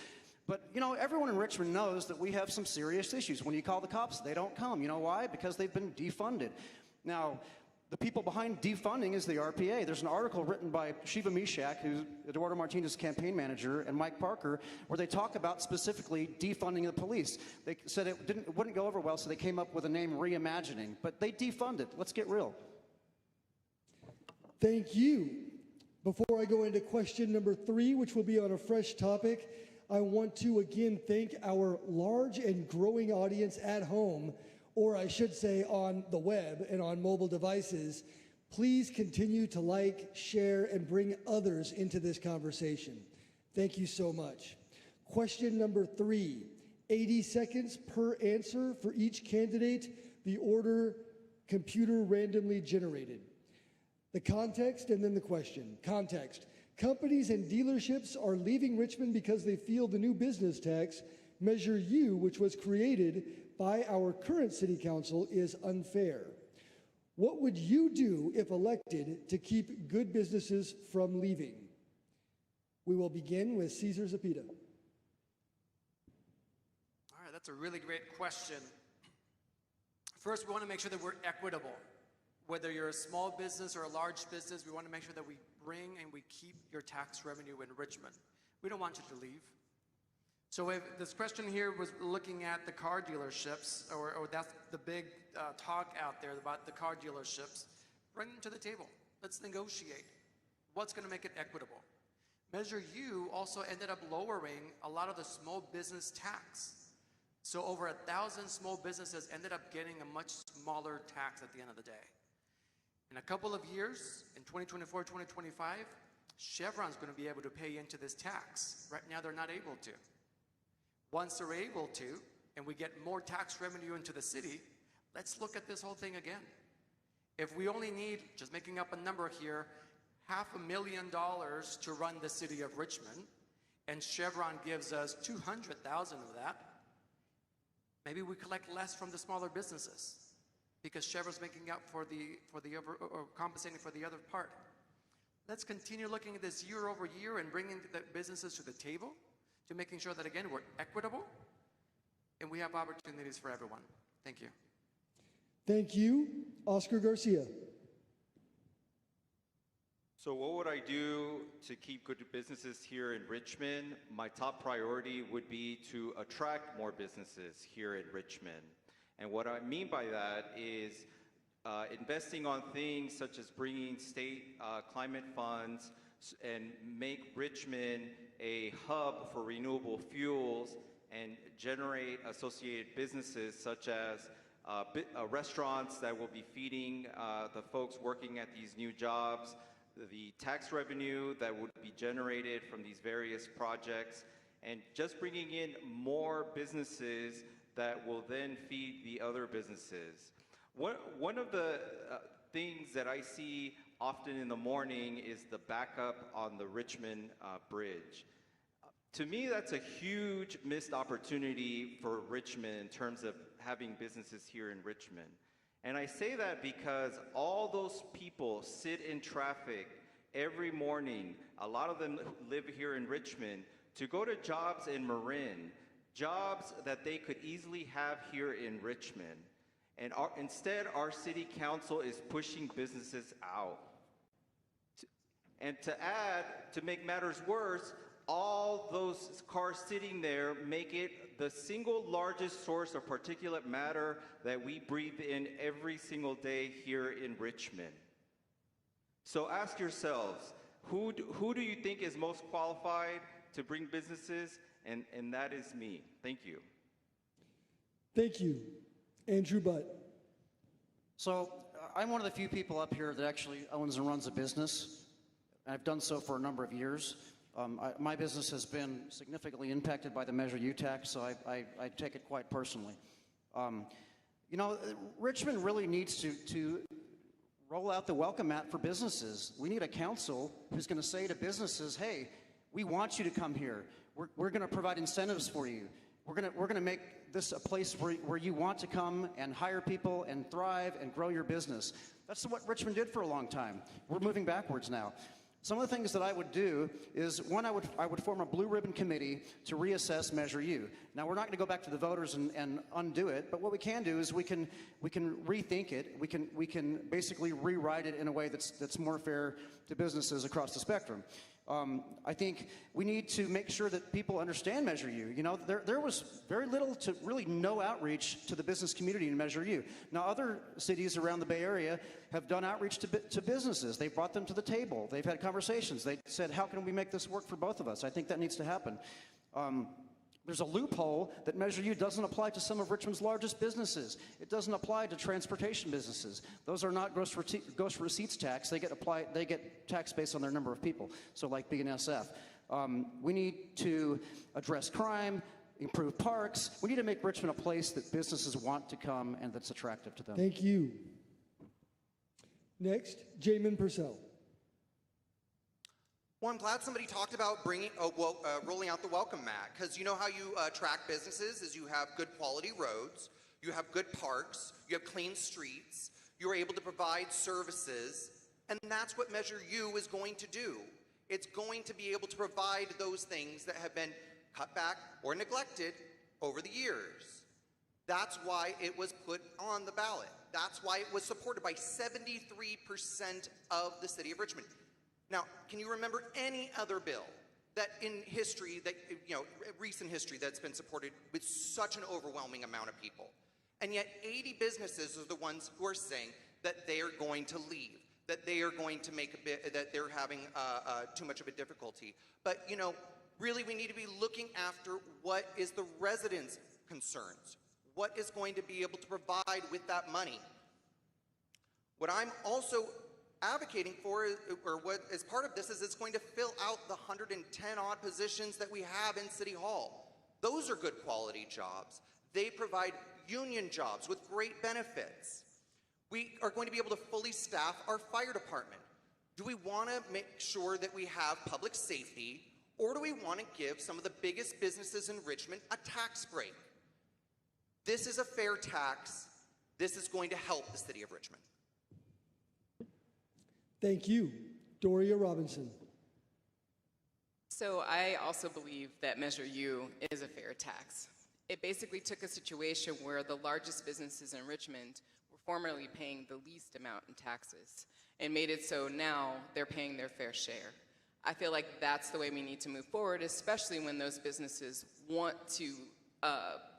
Speaker 7: But, everyone in Richmond knows that we have some serious issues. When you call the cops, they don't come. You know why? Because they've been defunded. Now, the people behind defunding is the RPA. There's an article written by Shiva Mishak, who's Eduardo Martinez's campaign manager, and Mike Parker, where they talk about specifically defunding the police. They said it wouldn't go over well, so they came up with the name reimagining. But they defunded. Let's get real.
Speaker 1: Thank you. Before I go into question number 3, which will be on a fresh topic, I want to again thank our large and growing audience at home, or I should say on the web and on mobile devices. Please continue to like, share, and bring others into this conversation. Thank you so much. Question number 3, 80 seconds per answer for each candidate, the order computer randomly generated. The context and then the question. Context. Companies and dealerships are leaving Richmond because they feel the new business tax, Measure U, which was created by our current city council, is unfair. What would you do if elected to keep good businesses from leaving? We will begin with Cesar Zepeda.
Speaker 4: That's a really great question. First, we want to make sure that we're equitable. Whether you're a small business or a large business, we want to make sure that we bring and we keep your tax revenue in Richmond. We don't want you to leave. So if this question here was looking at the car dealerships, or that's the big talk out there about the car dealerships, bring them to the table. Let's negotiate. What's going to make it equitable? Measure U also ended up lowering a lot of the small business tax. So over 1,000 small businesses ended up getting a much smaller tax at the end of the day. In a couple of years, in 2024, 2025, Chevron's going to be able to pay into this tax. Right now, they're not able to. Once they're able to, and we get more tax revenue into the city, let's look at this whole thing again. If we only need, just making up a number here, $500,000 to run the city of Richmond, and Chevron gives us $200,000 of that, maybe we collect less from the smaller businesses because Chevron's making up for or compensating for the other part. Let's continue looking at this year over year and bringing the businesses to the table to making sure that, again, we're equitable and we have opportunities for everyone. Thank you.
Speaker 1: Thank you. Oscar Garcia.
Speaker 8: So what would I do to keep good businesses here in Richmond? My top priority would be to attract more businesses here in Richmond. And what I mean by that is investing on things such as bringing state climate funds and make Richmond a hub for renewable fuels and generate associated businesses such as restaurants that will be feeding the folks working at these new jobs, the tax revenue that would be generated from these various projects, and just bringing in more businesses that will then feed the other businesses. One of the things that I see often in the morning is the backup on the Richmond Bridge. To me, that's a huge missed opportunity for Richmond in terms of having businesses here in Richmond. And I say that because all those people sit in traffic every morning, a lot of them live here in Richmond, to go to jobs in Marin, jobs that they could easily have here in Richmond. And instead, our city council is pushing businesses out. And to make matters worse, all those cars sitting there make it the single largest source of particulate matter that we breathe in every single day here in Richmond. So ask yourselves, who do you think is most qualified to bring businesses? And that is me. Thank you.
Speaker 1: Thank you. Andrew Butt.
Speaker 7: So I'm one of the few people up here that actually owns and runs a business. I've done so for a number of years. My business has been significantly impacted by the Measure U tax, so I take it quite personally. You know, Richmond really needs to roll out the welcome mat for businesses. We need a council who's going to say to businesses, hey, we want you to come here. We're going to provide incentives for you. We're going to make this a place where you want to come and hire people and thrive and grow your business. That's what Richmond did for a long time. We're moving backwards now. Some of the things that I would do is, one, I would form a blue ribbon committee to reassess Measure U. Now, we're not going to go back to the voters and undo it, but what we can do is we can rethink it. We can basically rewrite it in a way that's more fair to businesses across the spectrum. I think we need to make sure that people understand Measure U. You know, there was very little to really no outreach to the business community in Measure U. Now, other cities around the Bay Area have done outreach to businesses. They've brought them to the table. They've had conversations. They said, how can we make this work for both of us? I think that needs to happen. There's a loophole that Measure U doesn't apply to some of Richmond's largest businesses. It doesn't apply to transportation businesses. Those are not gross receipts tax. They get tax based on their number of people, so like BNSF. We need to address crime, improve parks. We need to make Richmond a place that businesses want to come and that's attractive to them.
Speaker 1: Thank you. Next, Jamin Purcell.
Speaker 3: Well, I'm glad somebody talked about rolling out the welcome mat, because you know how you attract businesses is you have good quality roads, you have good parks, you have clean streets, you're able to provide services, and that's what Measure U is going to do. It's going to be able to provide those things that have been cut back or neglected over the years. That's why it was put on the ballot. That's why it was supported by 73% of the city of Richmond. Now, can you remember any other bill that in history, that, recent history, that's been supported with such an overwhelming amount of people? And yet 80 businesses are the ones who are saying that they are going to leave, that they are going to make that they're having too much of a difficulty. But, really we need to be looking after what is the residents' concerns. What is going to be able to provide with that money? What I'm also advocating for, or what is part of this, is it's going to fill out the 110 odd positions that we have in City Hall. Those are good quality jobs. They provide union jobs with great benefits. We are going to be able to fully staff our fire department. Do we want to make sure that we have public safety, or do we want to give some of the biggest businesses in Richmond a tax break? This is a fair tax. This is going to help the city of Richmond.
Speaker 1: Thank you. Doria Robinson.
Speaker 2: So I also believe that Measure U is a fair tax. It basically took a situation where the largest businesses in Richmond were formerly paying the least amount in taxes and made it so now they're paying their fair share. I feel like that's the way we need to move forward, especially when those businesses want to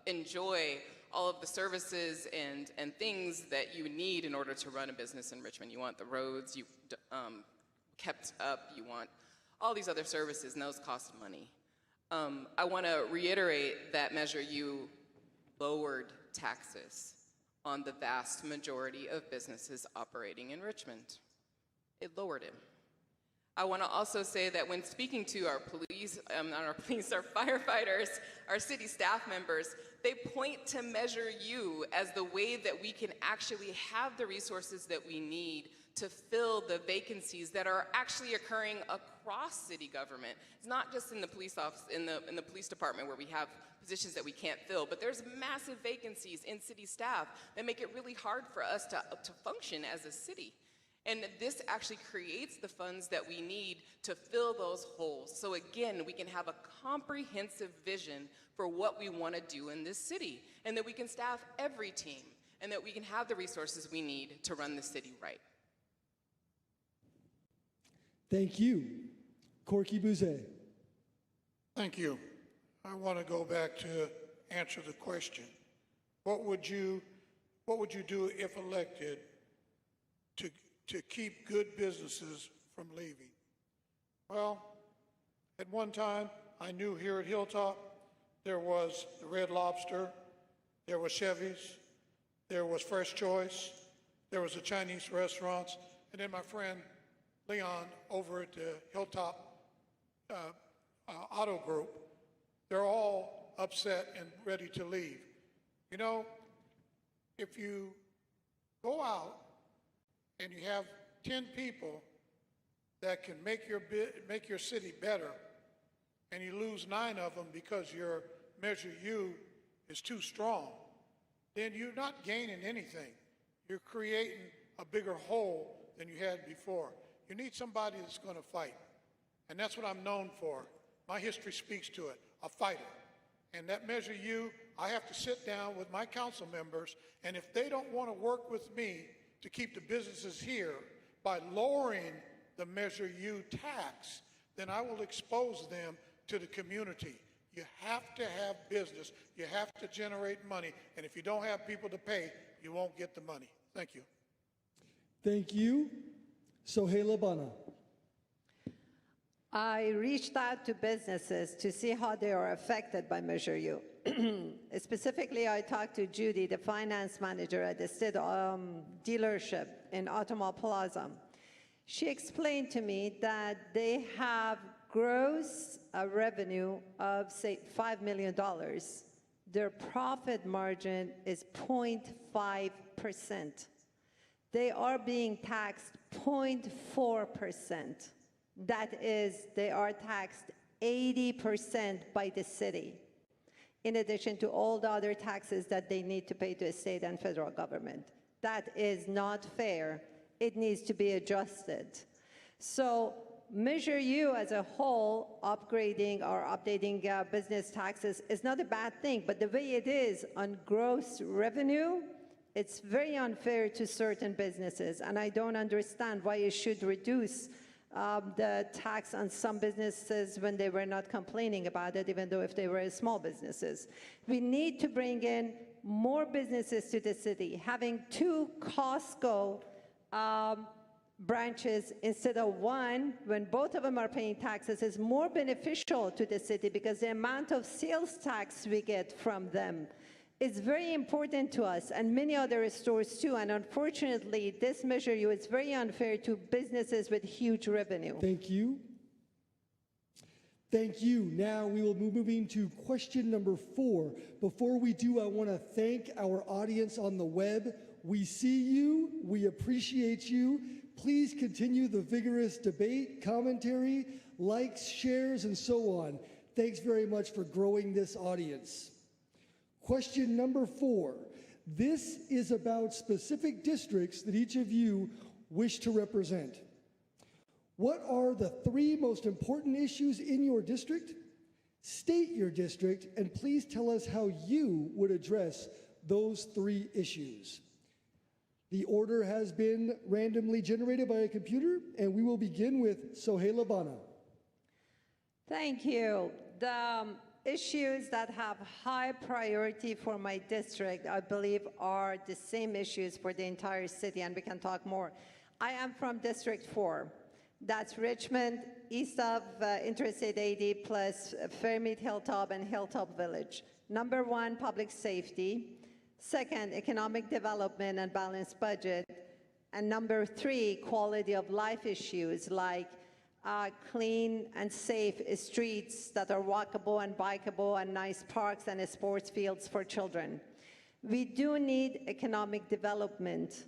Speaker 2: enjoy all of the services and things that you need in order to run a business in Richmond. You want the roads kept up, you want all these other services, and those cost money. I want to reiterate that Measure U lowered taxes on the vast majority of businesses operating in Richmond. It lowered it. I want to also say that when speaking to our police, our firefighters, our city staff members, they point to Measure U as the way that we can actually have the resources that we need to fill the vacancies that are actually occurring across city government. It's not just in the police office, in the police department where we have positions that we can't fill, but there's massive vacancies in city staff that make it really hard for us to function as a city. And this actually creates the funds that we need to fill those holes. So again, we can have a comprehensive vision for what we want to do in this city, and that we can staff every team, and that we can have the resources we need to run the city right.
Speaker 1: Thank you. Corky Bouzet.
Speaker 6: Thank you. I want to go back to answer the question. What would you do if elected to keep good businesses from leaving? Well, at one time, I knew here at Hilltop, there was the Red Lobster, there was Chevy's, there was Fresh Choice, there was the Chinese restaurants, and then my friend Leon over at the Hilltop Auto Group. They're all upset and ready to leave. If you go out and you have 10 people that can make your city better, and you lose 9 of them because your Measure U is too strong, then you're not gaining anything. You're creating a bigger hole than you had before. You need somebody that's going to fight, and that's what I'm known for. My history speaks to it, a fighter. And that Measure U, I have to sit down with my council members, and if they don't want to work with me to keep the businesses here by lowering the Measure U tax, then I will expose them to the community. You have to have business. You have to generate money. And if you don't have people to pay, you won't get the money. Thank you.
Speaker 1: Thank you. Sohaila Bana.
Speaker 5: I reached out to businesses to see how they are affected by Measure U. Specifically, I talked to Judy, the finance manager at the state dealership in Automall Plaza. She explained to me that they have gross revenue of, say, $5 million. Their profit margin is 0.5%. They are being taxed 0.4%. That is, they are taxed 80% by the city, in addition to all the other taxes that they need to pay to the state and federal government. That is not fair. It needs to be adjusted. So Measure U as a whole, upgrading or updating business taxes is not a bad thing, but the way it is on gross revenue, it's very unfair to certain businesses, and I don't understand why it should reduce the tax on some businesses when they were not complaining about it, even though if they were small businesses. We need to bring in more businesses to the city. Having 2 Costco branches instead of 1, when both of them are paying taxes, is more beneficial to the city because the amount of sales tax we get from them is very important to us and many other stores too. And unfortunately, this Measure U is very unfair to businesses with huge revenue.
Speaker 1: Thank you. Thank you. Now we will be moving to question number 4. Before we do, I want to thank our audience on the web. We see you. We appreciate you. Please continue the vigorous debate, commentary, likes, shares, and so on. Thanks very much for growing this audience. Question number 4. This is about specific districts that each of you wish to represent. What are the 3 most important issues in your district? State your district, and please tell us how you would address those 3 issues. The order has been randomly generated by a computer, and we will begin with Sohaila Bana.
Speaker 5: Thank you. The issues that have high priority for my district, I believe, are the same issues for the entire city, and we can talk more. I am from District 4. That's Richmond, east of Interstate 80, plus Fairmead Hilltop and Hilltop Village. Number 1, public safety. Second, economic development and balanced budget. And number 3, quality of life issues like clean and safe streets that are walkable and bikeable and nice parks and sports fields for children. We do need economic development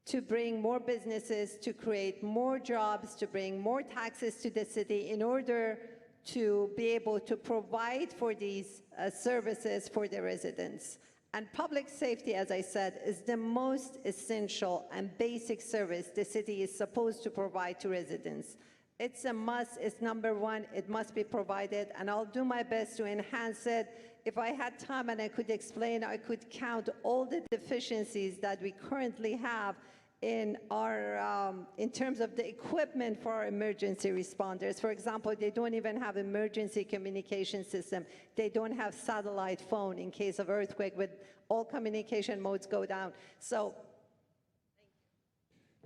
Speaker 5: to bring more businesses, to create more jobs, to bring more taxes to the city in order to be able to provide for these services for the residents. And public safety, as I said, is the most essential and basic service the city is supposed to provide to residents. It's a must, it's number 1, it must be provided, and I'll do my best to enhance it. If I had time and I could explain, I could count all the deficiencies that we currently have in our, in terms of the equipment for our emergency responders. For example, they don't even have emergency communication system. They don't have satellite phone in case of earthquake, with all communication modes go down. So,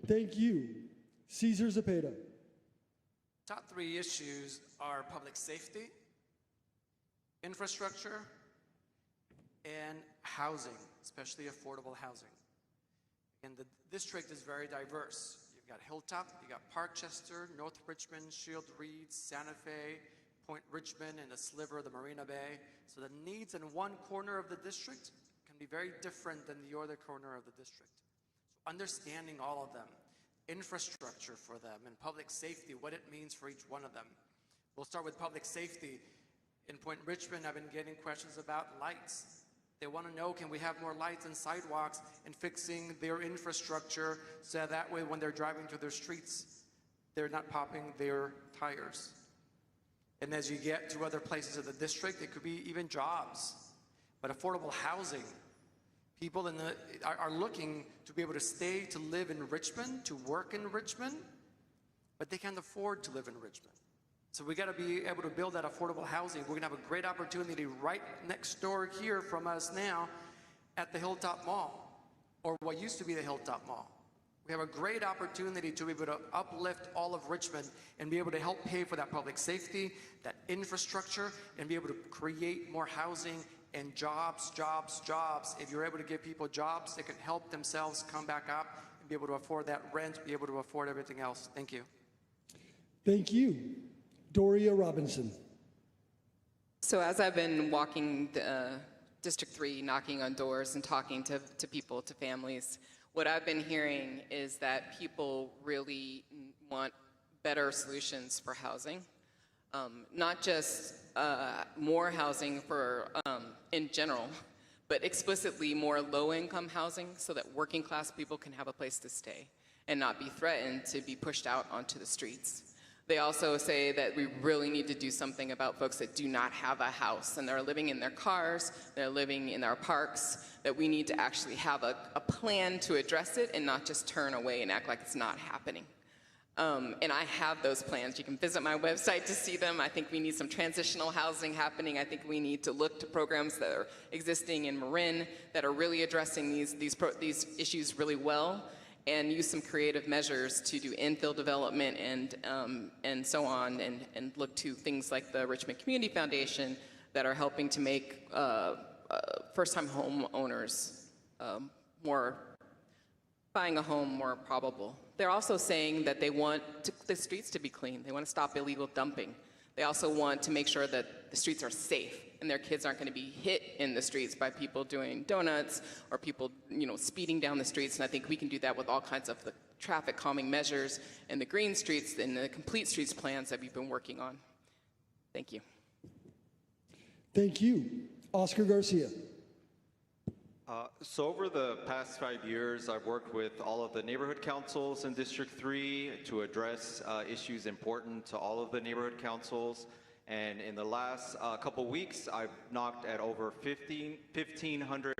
Speaker 1: thank you. Cesar Zepeda.
Speaker 4: Top 3 issues are public safety, infrastructure, and housing, especially affordable housing. And the district is very diverse. You've got Hilltop, you've got Parkchester, North Richmond, Shield Reeds, Santa Fe, Point Richmond, and a sliver of the Marina Bay. So the needs in one corner of the district can be very different than the other corner of the district. So understanding all of them, infrastructure for them, and public safety, what it means for each one of them. We'll start with public safety. In Point Richmond, I've been getting questions about lights. They want to know, can we have more lights and sidewalks, and fixing their infrastructure so that way when they're driving through their streets, they're not popping their tires. And as you get to other places of the district, it could be even jobs, but affordable housing. People are looking to be able to stay to live in Richmond, to work in Richmond, but they can't afford to live in Richmond. So we got to be able to build that affordable housing. We're going to have a great opportunity right next door here from us now at the Hilltop Mall, or what used to be the Hilltop Mall. We have a great opportunity to be able to uplift all of Richmond and be able to help pay for that public safety, that infrastructure, and be able to create more housing and jobs, jobs, jobs. If you're able to give people jobs, they can help themselves come back up and be able to afford that rent, be able to afford everything else. Thank you.
Speaker 1: Thank you. Doria Robinson.
Speaker 2: So as I've been walking District 3, knocking on doors and talking to people, to families, what I've been hearing is that people really want better solutions for housing. Not just more housing for in general, but explicitly more low-income housing so that working class people can have a place to stay and not be threatened to be pushed out onto the streets. They also say that we really need to do something about folks that do not have a house and they're living in their cars, they're living in our parks, that we need to actually have a plan to address it and not just turn away and act like it's not happening. And I have those plans. You can visit my website to see them. I think we need some transitional housing happening. I think we need to look to programs that are existing in Marin that are really addressing these issues really well, and use some creative measures to do infill development and so on, and look to things like the Richmond Community Foundation that are helping to make first-time home owners buying a home more probable. They're also saying that they want the streets to be clean. They want to stop illegal dumping. They also want to make sure that the streets are safe and their kids aren't going to be hit in the streets by people doing donuts or people, speeding down the streets. And I think we can do that with all kinds of the traffic calming measures and the green streets and the complete streets plans that we've been working on. Thank you.
Speaker 1: Thank you. Oscar Garcia.
Speaker 8: So over the past 5 years, I've worked with all of the neighborhood councils in District 3 to address issues important to all of the neighborhood councils. And in the last couple weeks, I've knocked at over 1,500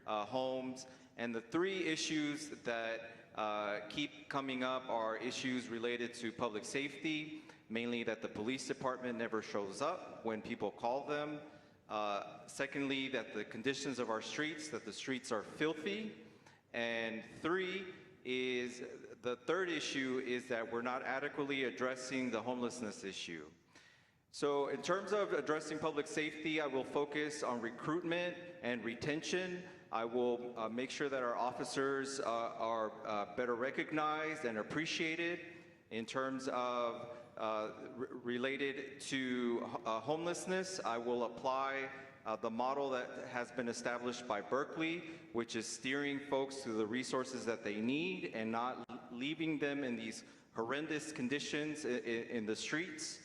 Speaker 8: homes. And the three issues that keep coming up are issues related to public safety, mainly that the police department never shows up when people call them. Secondly, that the conditions of our streets, that the streets are filthy. And the third issue is that we're not adequately addressing the homelessness issue. So in terms of addressing public safety, I will focus on recruitment and retention. I will make sure that our officers are better recognized and appreciated. In terms of related to homelessness, I will apply the model that has been established by Berkeley, which is steering folks to the resources that they need and not leaving them in these horrendous conditions in the streets.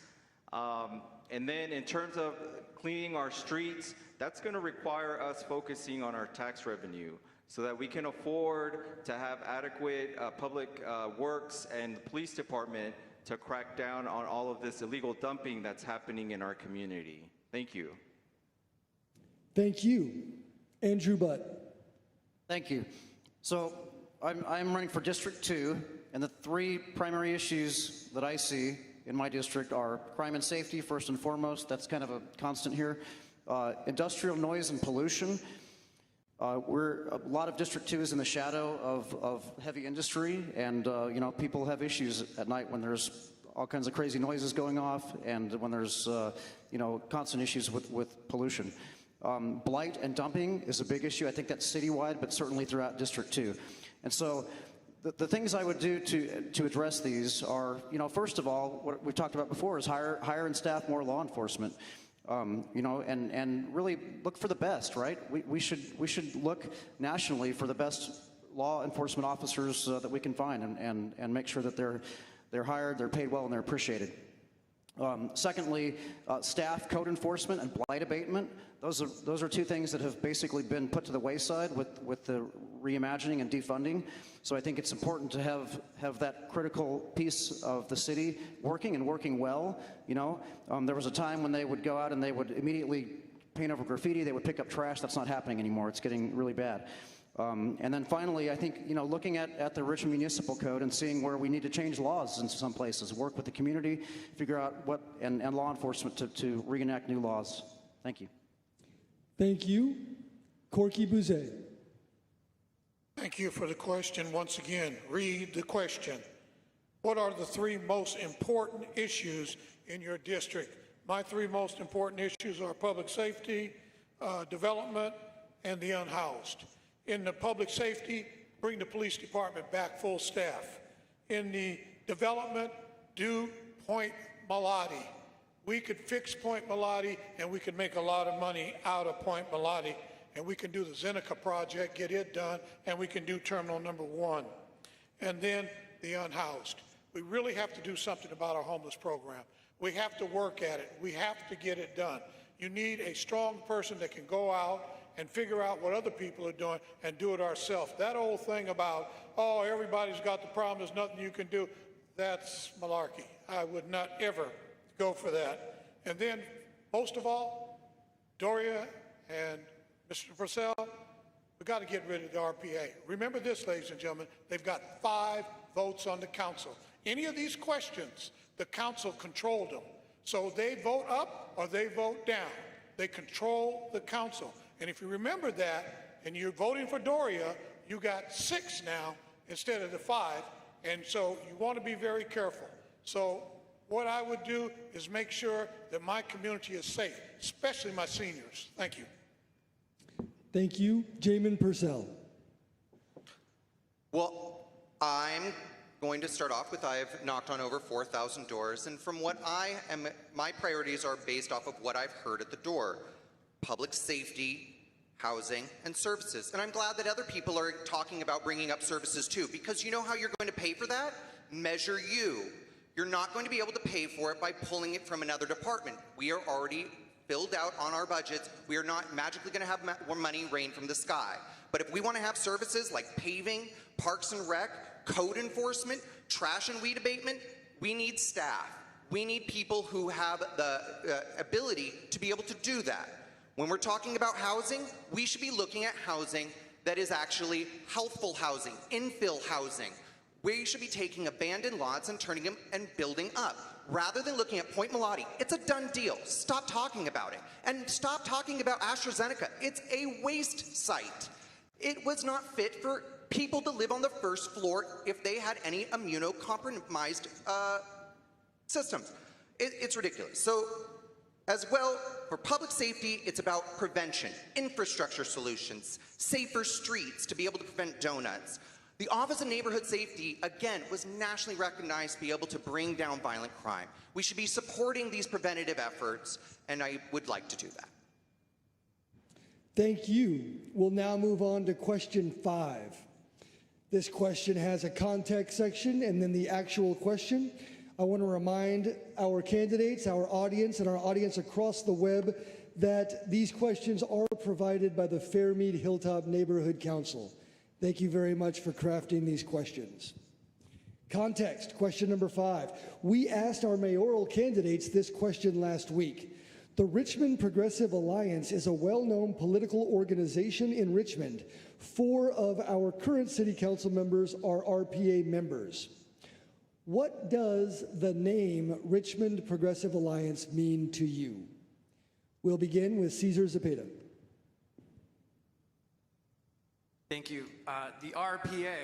Speaker 8: And then in terms of cleaning our streets, that's going to require us focusing on our tax revenue so that we can afford to have adequate public works and the police department to crack down on all of this illegal dumping that's happening in our community. Thank you.
Speaker 1: Thank you. Andrew Butt.
Speaker 7: Thank you. So I'm running for District 2, and the three primary issues that I see in my district are crime and safety, first and foremost. That's kind of a constant here. Industrial noise and pollution. A lot of District 2 is in the shadow of heavy industry, and people have issues at night when there's all kinds of crazy noises going off, and when there's constant issues with pollution. Blight and dumping is a big issue. I think that's citywide, but certainly throughout District 2. And so the things I would do to address these are, first of all, what we've talked about before is hire and staff more law enforcement. And really look for the best, right? We should look nationally for the best law enforcement officers that we can find, and make sure that they're hired, they're paid well, and they're appreciated. Secondly, staff code enforcement and blight abatement. Those are two things that have basically been put to the wayside with the reimagining and defunding. So I think it's important to have that critical piece of the city working and working well. There was a time when they would go out and they would immediately paint over graffiti. They would pick up trash. That's not happening anymore. It's getting really bad. And then finally, I think, looking at the Richmond Municipal Code and seeing where we need to change laws in some places, work with the community, figure out and law enforcement to reenact new laws. Thank you.
Speaker 1: Thank you. Corky Bouzet.
Speaker 6: Thank you for the question. Once again, read the question. What are the three most important issues in your district? My three most important issues are public safety, development, and the unhoused. In the public safety, bring the police department back full staff. In the development, do Point Malati. We could fix Point Malati, and we could make a lot of money out of Point Malati, and we can do the Zeneca project, get it done, and we can do terminal number 1. And then the unhoused. We really have to do something about our homeless program. We have to work at it. We have to get it done. You need a strong person that can go out and figure out what other people are doing and do it ourselves. That old thing about, everybody's got the problem, there's nothing you can do, that's malarkey. I would not ever go for that. And then, most of all, Doria and Mr. Purcell, we got to get rid of the RPA. Remember this, ladies and gentlemen, they've got 5 votes on the council. Any of these questions, the council controlled them. So they vote up or they vote down. They control the council. And if you remember that, and you're voting for Doria, you got 6 now instead of the 5. And so you want to be very careful. So what I would do is make sure that my community is safe, especially my seniors. Thank you.
Speaker 1: Thank you. Jamin Purcell.
Speaker 3: Well, I'm going to start off with I've knocked on over 4,000 doors, and from what my priorities are based off of what I've heard at the door: public safety, housing, and services. And I'm glad that other people are talking about bringing up services too, because you know how you're going to pay for that? Measure U. You're not going to be able to pay for it by pulling it from another department. We are already filled out on our budgets. We are not magically going to have more money rain from the sky. But if we want to have services like paving, parks and rec, code enforcement, trash and weed abatement, we need staff. We need people who have the ability to be able to do that. When we're talking about housing, we should be looking at housing that is actually healthful housing, infill housing. We should be taking abandoned lots and turning them and building up, rather than looking at Point Melati. It's a done deal. Stop talking about it. And stop talking about AstraZeneca. It's a waste site. It was not fit for people to live on the first floor if they had any immunocompromised systems. It's ridiculous. So, as well, for public safety, it's about prevention, infrastructure solutions, safer streets to be able to prevent donuts. The Office of Neighborhood Safety, again, was nationally recognized to be able to bring down violent crime. We should be supporting these preventative efforts, and I would like to do that.
Speaker 1: Thank you. We'll now move on to question 5. This question has a context section and then the actual question. I want to remind our candidates, our audience, and our audience across the web that these questions are provided by the Fairmead Hilltop Neighborhood Council. Thank you very much for crafting these questions. Context, question number 5. We asked our mayoral candidates this question last week. The Richmond Progressive Alliance is a well-known political organization in Richmond. 4 of our current city council members are RPA members. What does the name Richmond Progressive Alliance mean to you? We'll begin with Cesar Zepeda.
Speaker 4: Thank you. The RPA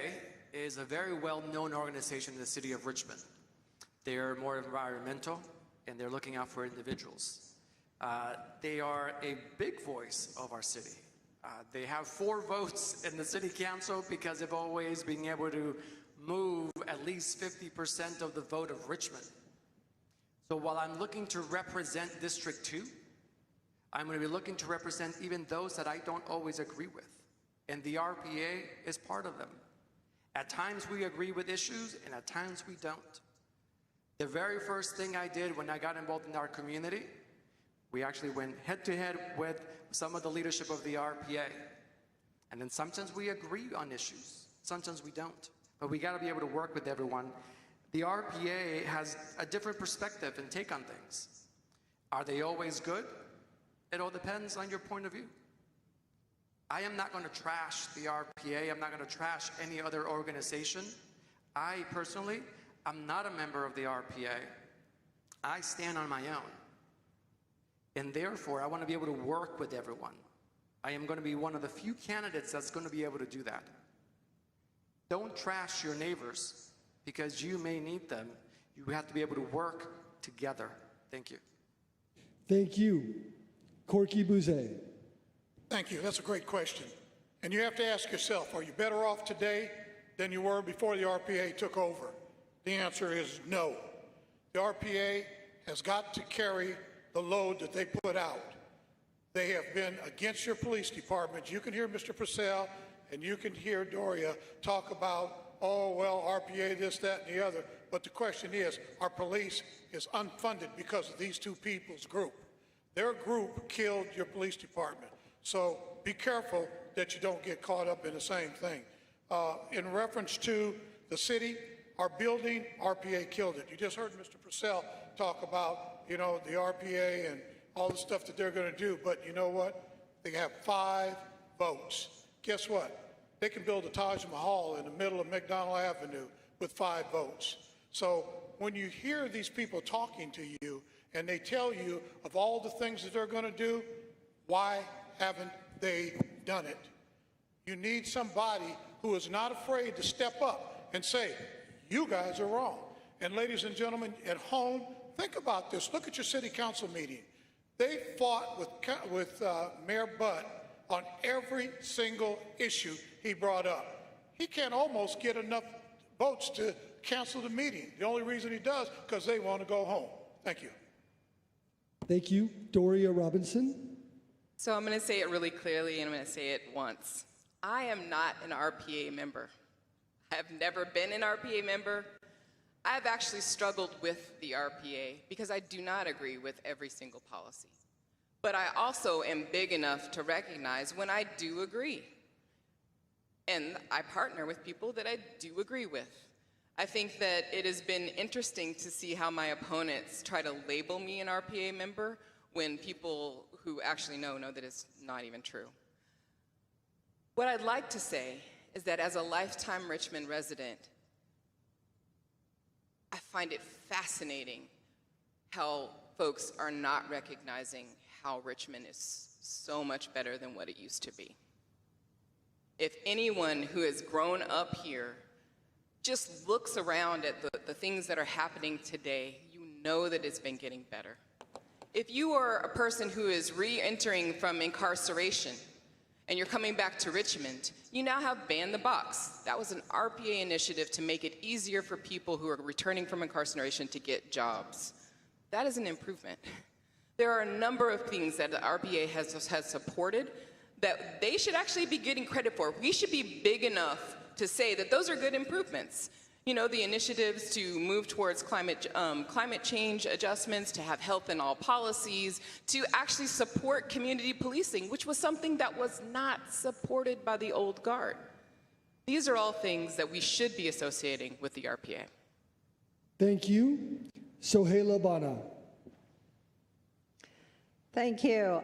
Speaker 4: is a very well-known organization in the city of Richmond. They're more environmental, and they're looking out for individuals. They are a big voice of our city. They have 4 votes in the city council because they've always been able to move at least 50% of the vote of Richmond. So while I'm looking to represent District 2, I'm going to be looking to represent even those that I don't always agree with. And the RPA is part of them. At times we agree with issues, and at times we don't. The very first thing I did when I got involved in our community, we actually went head-to-head with some of the leadership of the RPA. And then sometimes we agree on issues, sometimes we don't. But we got to be able to work with everyone. The RPA has a different perspective and take on things. Are they always good? It all depends on your point of view. I am not going to trash the RPA. I'm not going to trash any other organization. I personally am not a member of the RPA. I stand on my own. And therefore, I want to be able to work with everyone. I am going to be one of the few candidates that's going to be able to do that. Don't trash your neighbors because you may need them. You have to be able to work together. Thank you.
Speaker 1: Thank you. Corky Bouzet.
Speaker 6: Thank you. That's a great question. And you have to ask yourself, are you better off today than you were before the RPA took over? The answer is no. The RPA has got to carry the load that they put out. They have been against your police department. You can hear Mr. Purcell and you can hear Doria talk about, oh, well, RPA, this, that, and the other. But the question is, our police is unfunded because of these 2 people's group. Their group killed your police department. So be careful that you don't get caught up in the same thing. In reference to the city, are building. RPA killed it. You just heard Mr. Purcell talk about, the RPA and all the stuff that they're going to do. But you know what? They have 5 votes. Guess what? They can build a Taj Mahal in the middle of McDonald Avenue with 5 votes. So when you hear these people talking to you and they tell you of all the things that they're going to do, why haven't they done it? You need somebody who is not afraid to step up and say, you guys are wrong. And ladies and gentlemen, at home, think about this. Look at your city council meeting. They fought with Mayor Butt on every single issue he brought up. He can't almost get enough votes to cancel the meeting. The only reason he does, because they want to go home. Thank you.
Speaker 1: Thank you. Doria Robinson.
Speaker 2: So I'm going to say it really clearly, and I'm going to say it once. I am not an RPA member. I have never been an RPA member. I've actually struggled with the RPA because I do not agree with every single policy. But I also am big enough to recognize when I do agree. And I partner with people that I do agree with. I think that it has been interesting to see how my opponents try to label me an RPA member when people who actually know that it's not even true. What I'd like to say is that as a lifetime Richmond resident, I find it fascinating how folks are not recognizing how Richmond is so much better than what it used to be. If anyone who has grown up here just looks around at the things that are happening today, you know that it's been getting better. If you are a person who is re-entering from incarceration and you're coming back to Richmond, you now have Ban the Box. That was an RPA initiative to make it easier for people who are returning from incarceration to get jobs. That is an improvement. There are a number of things that the RPA has supported that they should actually be getting credit for. We should be big enough to say that those are good improvements. You know, the initiatives to move towards climate change adjustments, to have health in all policies, to actually support community policing, which was something that was not supported by the old guard. These are all things that we should be associating with the RPA.
Speaker 1: Thank you. Sohaila Bana.
Speaker 5: Thank you.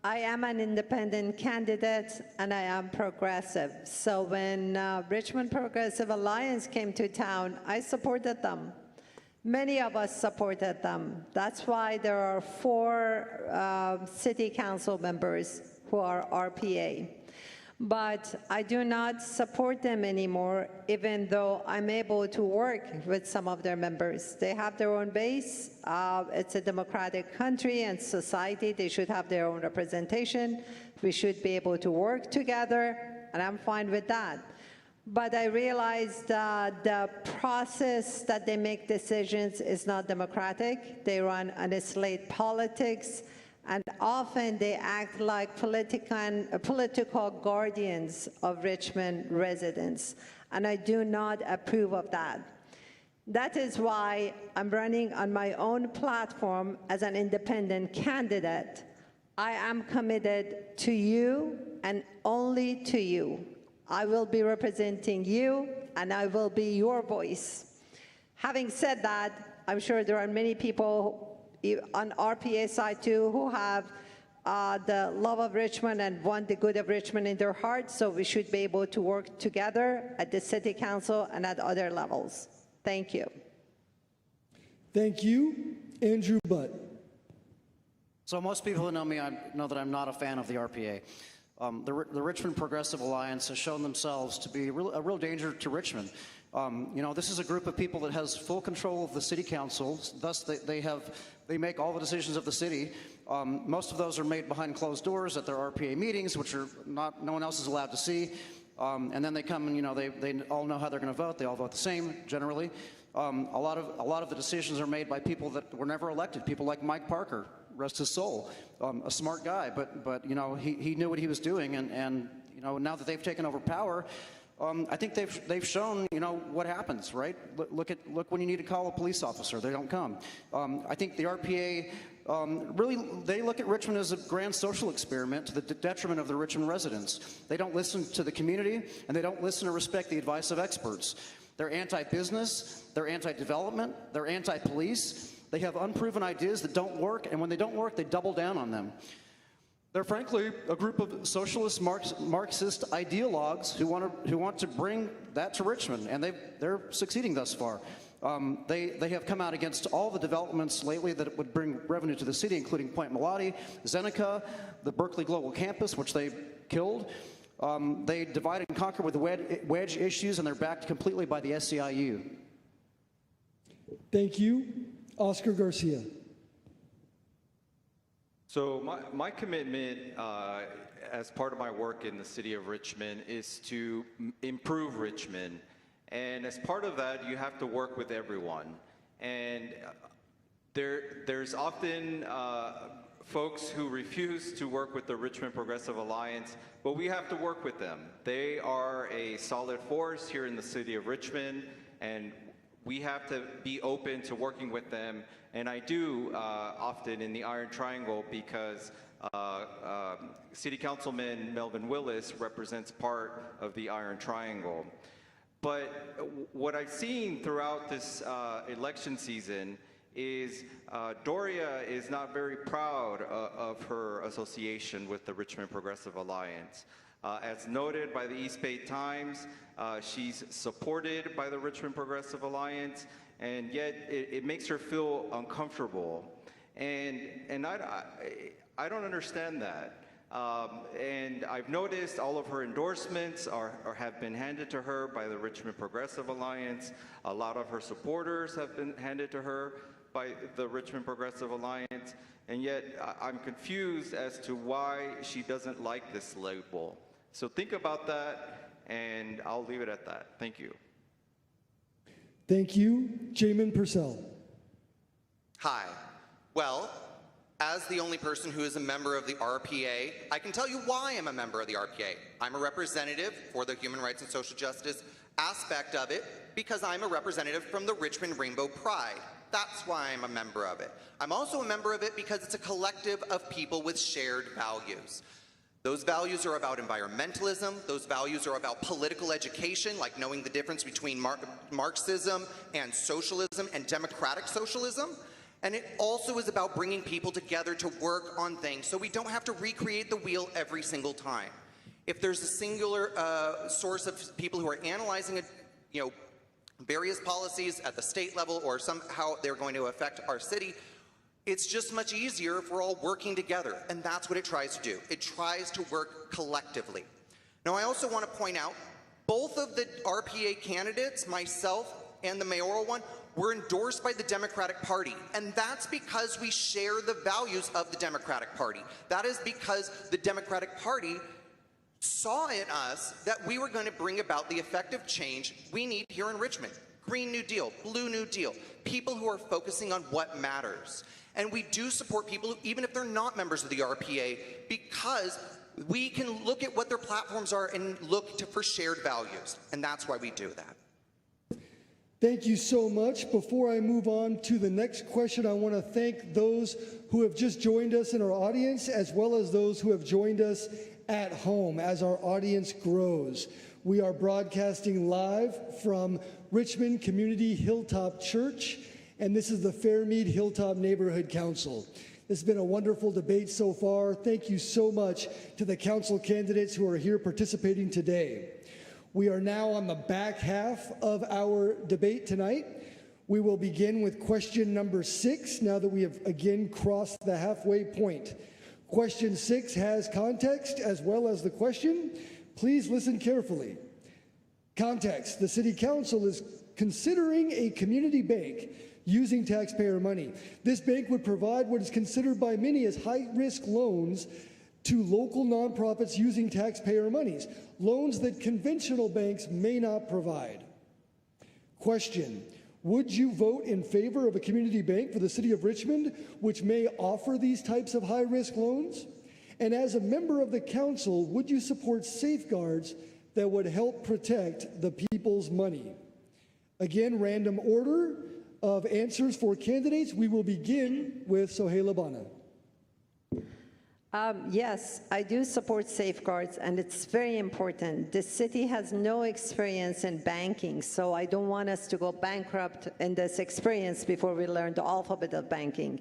Speaker 5: I am an independent candidate and I am progressive. So when Richmond Progressive Alliance came to town, I supported them. Many of us supported them. That's why there are 4 city council members who are RPA. But I do not support them anymore, even though I'm able to work with some of their members. They have their own base. It's a democratic country and society. They should have their own representation. We should be able to work together, and I'm fine with that. But I realized the process that they make decisions is not democratic. They run on a slate politics, and often they act like political guardians of Richmond residents, and I do not approve of that. That is why I'm running on my own platform as an independent candidate. I am committed to you and only to you. I will be representing you, and I will be your voice. Having said that, I'm sure there are many people on RPA side too who have the love of Richmond and want the good of Richmond in their heart, so we should be able to work together at the city council and at other levels. Thank you.
Speaker 1: Thank you. Andrew Butt.
Speaker 7: So most people who know me know that I'm not a fan of the RPA. The Richmond Progressive Alliance has shown themselves to be a real danger to Richmond. This is a group of people that has full control of the city council. Thus, they make all the decisions of the city. Most of those are made behind closed doors at their RPA meetings, which are no one else is allowed to see. And then they come and they all know how they're going to vote. They all vote the same generally. A lot of the decisions are made by people that were never elected. People like Mike Parker, rest his soul, a smart guy, but he knew what he was doing, and now that they've taken over power, I think they've shown what happens, right? Look when you need to call a police officer, they don't come. I think the RPA really they look at Richmond as a grand social experiment to the detriment of the Richmond residents. They don't listen to the community, and they don't listen or respect the advice of experts. They're anti-business, they're anti-development, they're anti-police. They have unproven ideas that don't work, and when they don't work, they double down on them. They're frankly a group of socialist Marxist ideologues who want to bring that to Richmond, and they're succeeding thus far. They have come out against all the developments lately that would bring revenue to the city, including Point Melati, Zeneca, the Berkeley Global Campus, which they killed. They divide and conquer with the wedge issues, and they're backed completely by the SEIU.
Speaker 1: Thank you. Oscar Garcia.
Speaker 8: So my commitment as part of my work in the city of Richmond is to improve Richmond. And as part of that, you have to work with everyone. And there's often folks who refuse to work with the Richmond Progressive Alliance, but we have to work with them. They are a solid force here in the city of Richmond, and we have to be open to working with them. And I do often in the Iron Triangle because City Councilman Melvin Willis represents part of the Iron Triangle. But what I've seen throughout this election season is Doria is not very proud of her association with the Richmond Progressive Alliance. As noted by the East Bay Times, she's supported by the Richmond Progressive Alliance, and yet it makes her feel uncomfortable. And I don't understand that. And I've noticed all of her endorsements have been handed to her by the Richmond Progressive Alliance. A lot of her supporters have been handed to her by the Richmond Progressive Alliance. And yet I'm confused as to why she doesn't like this label. So think about that, and I'll leave it at that. Thank you.
Speaker 1: Thank you. Jamin Purcell.
Speaker 3: Hi. Well, as the only person who is a member of the RPA, I can tell you why I'm a member of the RPA. I'm a representative for the human rights and social justice aspect of it because I'm a representative from the Richmond Rainbow Pride. That's why I'm a member of it. I'm also a member of it because it's a collective of people with shared values. Those values are about environmentalism. Those values are about political education, like knowing the difference between Marxism and socialism and democratic socialism. And it also is about bringing people together to work on things so we don't have to recreate the wheel every single time. If there's a singular source of people who are analyzing various policies at the state level or somehow they're going to affect our city, it's just much easier if we're all working together, and that's what it tries to do. It tries to work collectively. Now, I also want to point out, both of the RPA candidates, myself and the mayoral one, were endorsed by the Democratic Party, and that's because we share the values of the Democratic Party. That is because the Democratic Party saw in us that we were going to bring about the effective change we need here in Richmond. Green New Deal, Blue New Deal, people who are focusing on what matters. And we do support people, even if they're not members of the RPA, because we can look at what their platforms are and look for shared values. And that's why we do that.
Speaker 1: Thank you so much. Before I move on to the next question, I want to thank those who have just joined us in our audience, as well as those who have joined us at home as our audience grows. We are broadcasting live from Richmond Community Hilltop Church, and this is the Fairmead Hilltop Neighborhood Council. This has been a wonderful debate so far. Thank you so much to the council candidates who are here participating today. We are now on the back half of our debate tonight. We will begin with question number 6, now that we have again crossed the halfway point. Question 6 has context as well as the question. Please listen carefully. Context: the City Council is considering a community bank using taxpayer money. This bank would provide what is considered by many as high-risk loans to local nonprofits using taxpayer monies, loans that conventional banks may not provide. Question: would you vote in favor of a community bank for the City of Richmond, which may offer these types of high-risk loans? And as a member of the council, would you support safeguards that would help protect the people's money? Again, random order of answers for candidates. We will begin with Sohaila Bana.
Speaker 5: Yes, I do support safeguards, and it's very important. The city has no experience in banking, so I don't want us to go bankrupt in this experience before we learn the alphabet of banking.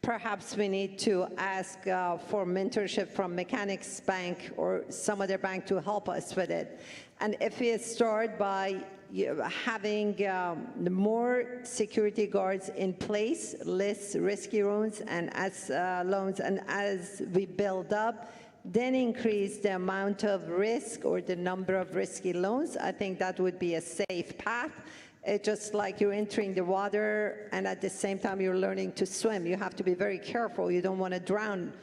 Speaker 5: Perhaps we need to ask for mentorship from Mechanics Bank or some other bank to help us with it. And if we start by having more security guards in place, less risky loans, and as we build up, then increase the amount of risk or the number of risky loans, I think that would be a safe path. It's just like you're entering the water and at the same time you're learning to swim. You have to be very careful. You don't want to drown.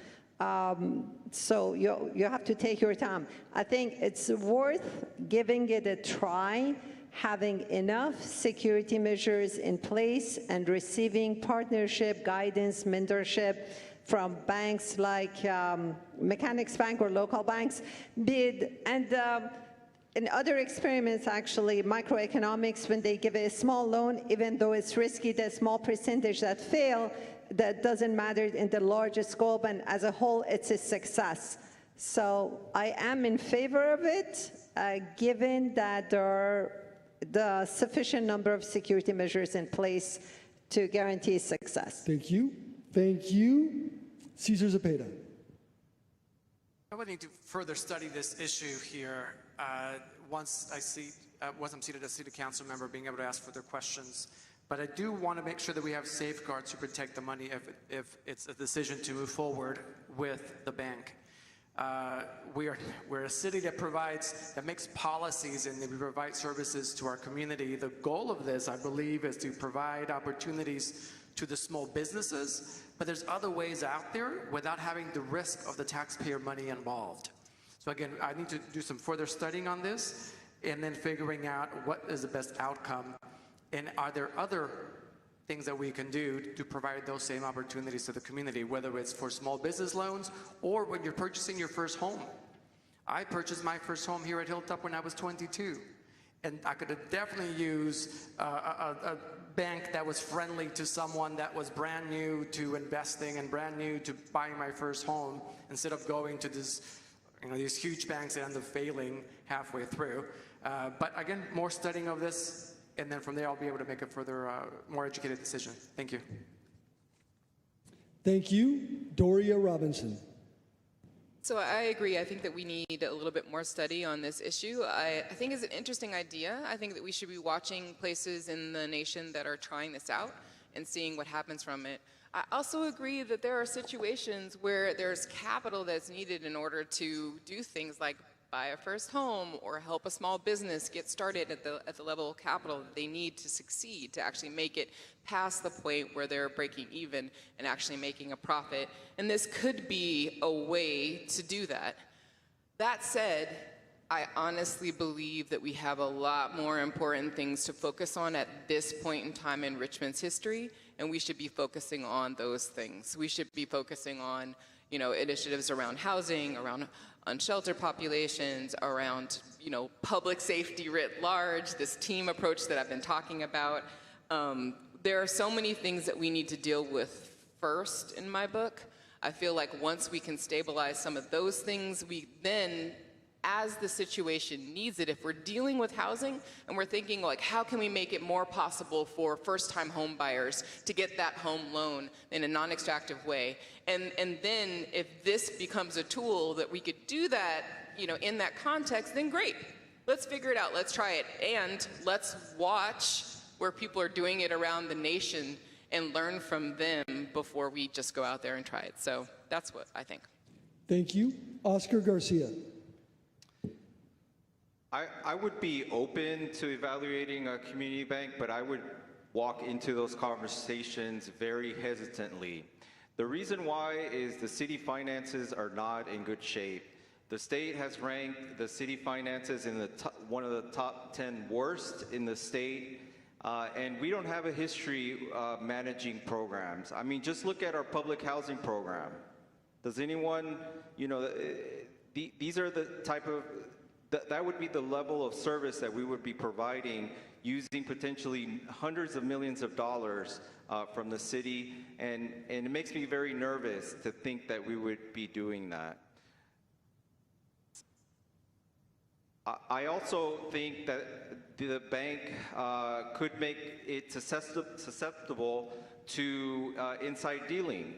Speaker 5: So you have to take your time. I think it's worth giving it a try, having enough security measures in place and receiving partnership, guidance, mentorship from banks like Mechanics Bank or local banks. In other experiments, actually, microeconomics, when they give a small loan, even though it's risky, the small percentage that fail, that doesn't matter in the larger scope, and as a whole, it's a success. So I am in favor of it, given that there are the sufficient number of security measures in place to guarantee success.
Speaker 1: Thank you. Thank you. Cesar Zepeda.
Speaker 4: I would need to further study this issue here once I'm seated as city council member, being able to ask further questions. But I do want to make sure that we have safeguards to protect the money if it's a decision to move forward with the bank. We're a city that makes policies and that we provide services to our community. The goal of this, I believe, is to provide opportunities to the small businesses, but there's other ways out there without having the risk of the taxpayer money involved. So again, I need to do some further studying on this and then figuring out what is the best outcome, and are there other things that we can do to provide those same opportunities to the community, whether it's for small business loans or when you're purchasing your first home. I purchased my first home here at Hilltop when I was 22, and I could have definitely used a bank that was friendly to someone that was brand new to investing and brand new to buying my first home, instead of going to these huge banks that end up failing halfway through. But again, more studying of this, and then from there I'll be able to make a further, more educated decision. Thank you.
Speaker 1: Thank you. Doria Robinson.
Speaker 2: So I agree. I think that we need a little bit more study on this issue. I think it's an interesting idea. I think that we should be watching places in the nation that are trying this out and seeing what happens from it. I also agree that there are situations where there's capital that's needed in order to do things like buy a first home or help a small business get started at the level of capital that they need to succeed, to actually make it past the point where they're breaking even and actually making a profit. And this could be a way to do that. That said, I honestly believe that we have a lot more important things to focus on at this point in time in Richmond's history, and we should be focusing on those things. We should be focusing on, initiatives around housing, around unsheltered populations, around, public safety writ large, this team approach that I've been talking about. There are so many things that we need to deal with first in my book. I feel like once we can stabilize some of those things, we then, as the situation needs it, if we're dealing with housing and we're thinking like, how can we make it more possible for first-time home buyers to get that home loan in a non-extractive way? And then if this becomes a tool that we could do that, in that context, then great. Let's figure it out, let's try it. And let's watch where people are doing it around the nation and learn from them before we just go out there and try it. So that's what I think.
Speaker 1: Thank you. Oscar Garcia.
Speaker 8: I would be open to evaluating a community bank, but I would walk into those conversations very hesitantly. The reason why is the city finances are not in good shape. The state has ranked the city finances in the one of the top 10 worst in the state, and we don't have a history of managing programs. I mean, just look at our public housing program. Does anyone, these are the type of, that would be the level of service that we would be providing using potentially hundreds of millions of dollars from the city, and it makes me very nervous to think that we would be doing that. I also think that the bank could make it susceptible to inside dealing.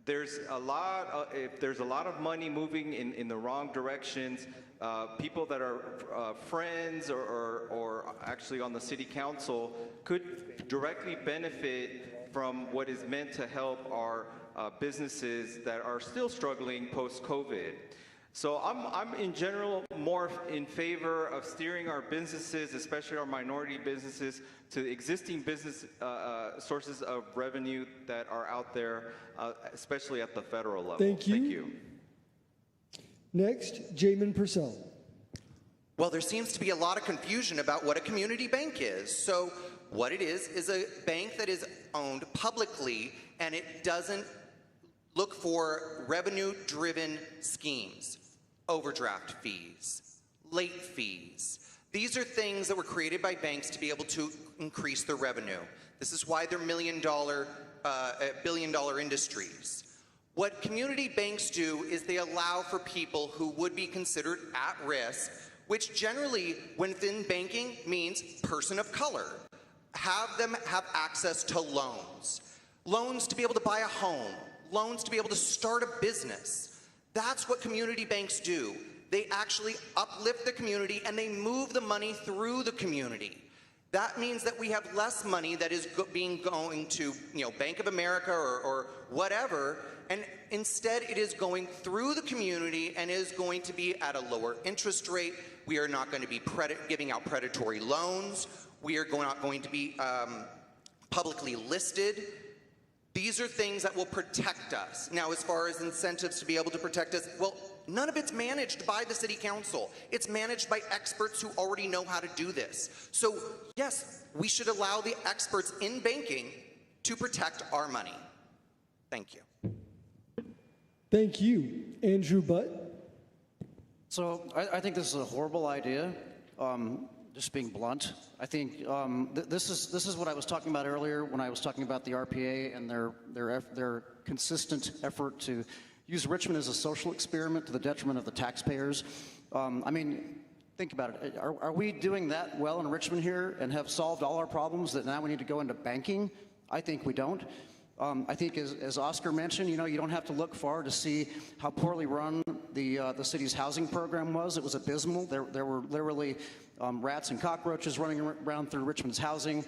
Speaker 8: There's a lot. If there's a lot of money moving in the wrong directions, people that are friends or actually on the city council could directly benefit from what is meant to help our businesses that are still struggling post-COVID. So I'm in general more in favor of steering our businesses, especially our minority businesses, to existing business sources of revenue that are out there, especially at the federal level.
Speaker 1: Thank you.
Speaker 8: Thank you.
Speaker 1: Next, Jamin Purcell.
Speaker 3: Well, there seems to be a lot of confusion about what a community bank is. So what it is a bank that is owned publicly, and it doesn't look for revenue-driven schemes, overdraft fees, late fees. These are things that were created by banks to be able to increase their revenue. This is why they're billion-dollar industries. What community banks do is they allow for people who would be considered at risk, which generally, within banking, means person of color. Have them have access to loans. Loans to be able to buy a home. Loans to be able to start a business. That's what community banks do. They actually uplift the community and they move the money through the community. That means that we have less money that is going to, Bank of America or whatever, and instead it is going through the community and is going to be at a lower interest rate. We are not going to be giving out predatory loans. We are not going to be publicly listed. These are things that will protect us. Now, as far as incentives to be able to protect us, well, none of it's managed by the city council. It's managed by experts who already know how to do this. So, yes, we should allow the experts in banking to protect our money. Thank you.
Speaker 1: Thank you. Andrew Butt.
Speaker 7: So I think this is a horrible idea. Just being blunt, I think this is what I was talking about earlier when I was talking about the RPA and their consistent effort to use Richmond as a social experiment to the detriment of the taxpayers. I mean, think about it. Are we doing that well in Richmond here and have solved all our problems that now we need to go into banking? I think we don't. I think, as Oscar mentioned, you don't have to look far to see how poorly run the city's housing program was. It was abysmal. There were literally rats and cockroaches running around through Richmond's housing.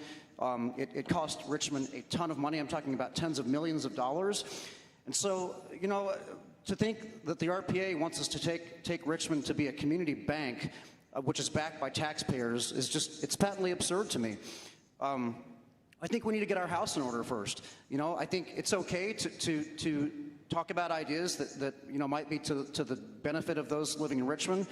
Speaker 7: It cost Richmond a ton of money. I'm talking about tens of millions of dollars. And so, to think that the RPA wants us to take Richmond to be a community bank, which is backed by taxpayers, it's patently absurd to me. I think we need to get our house in order first. I think it's okay to talk about ideas that might be to the benefit of those living in Richmond.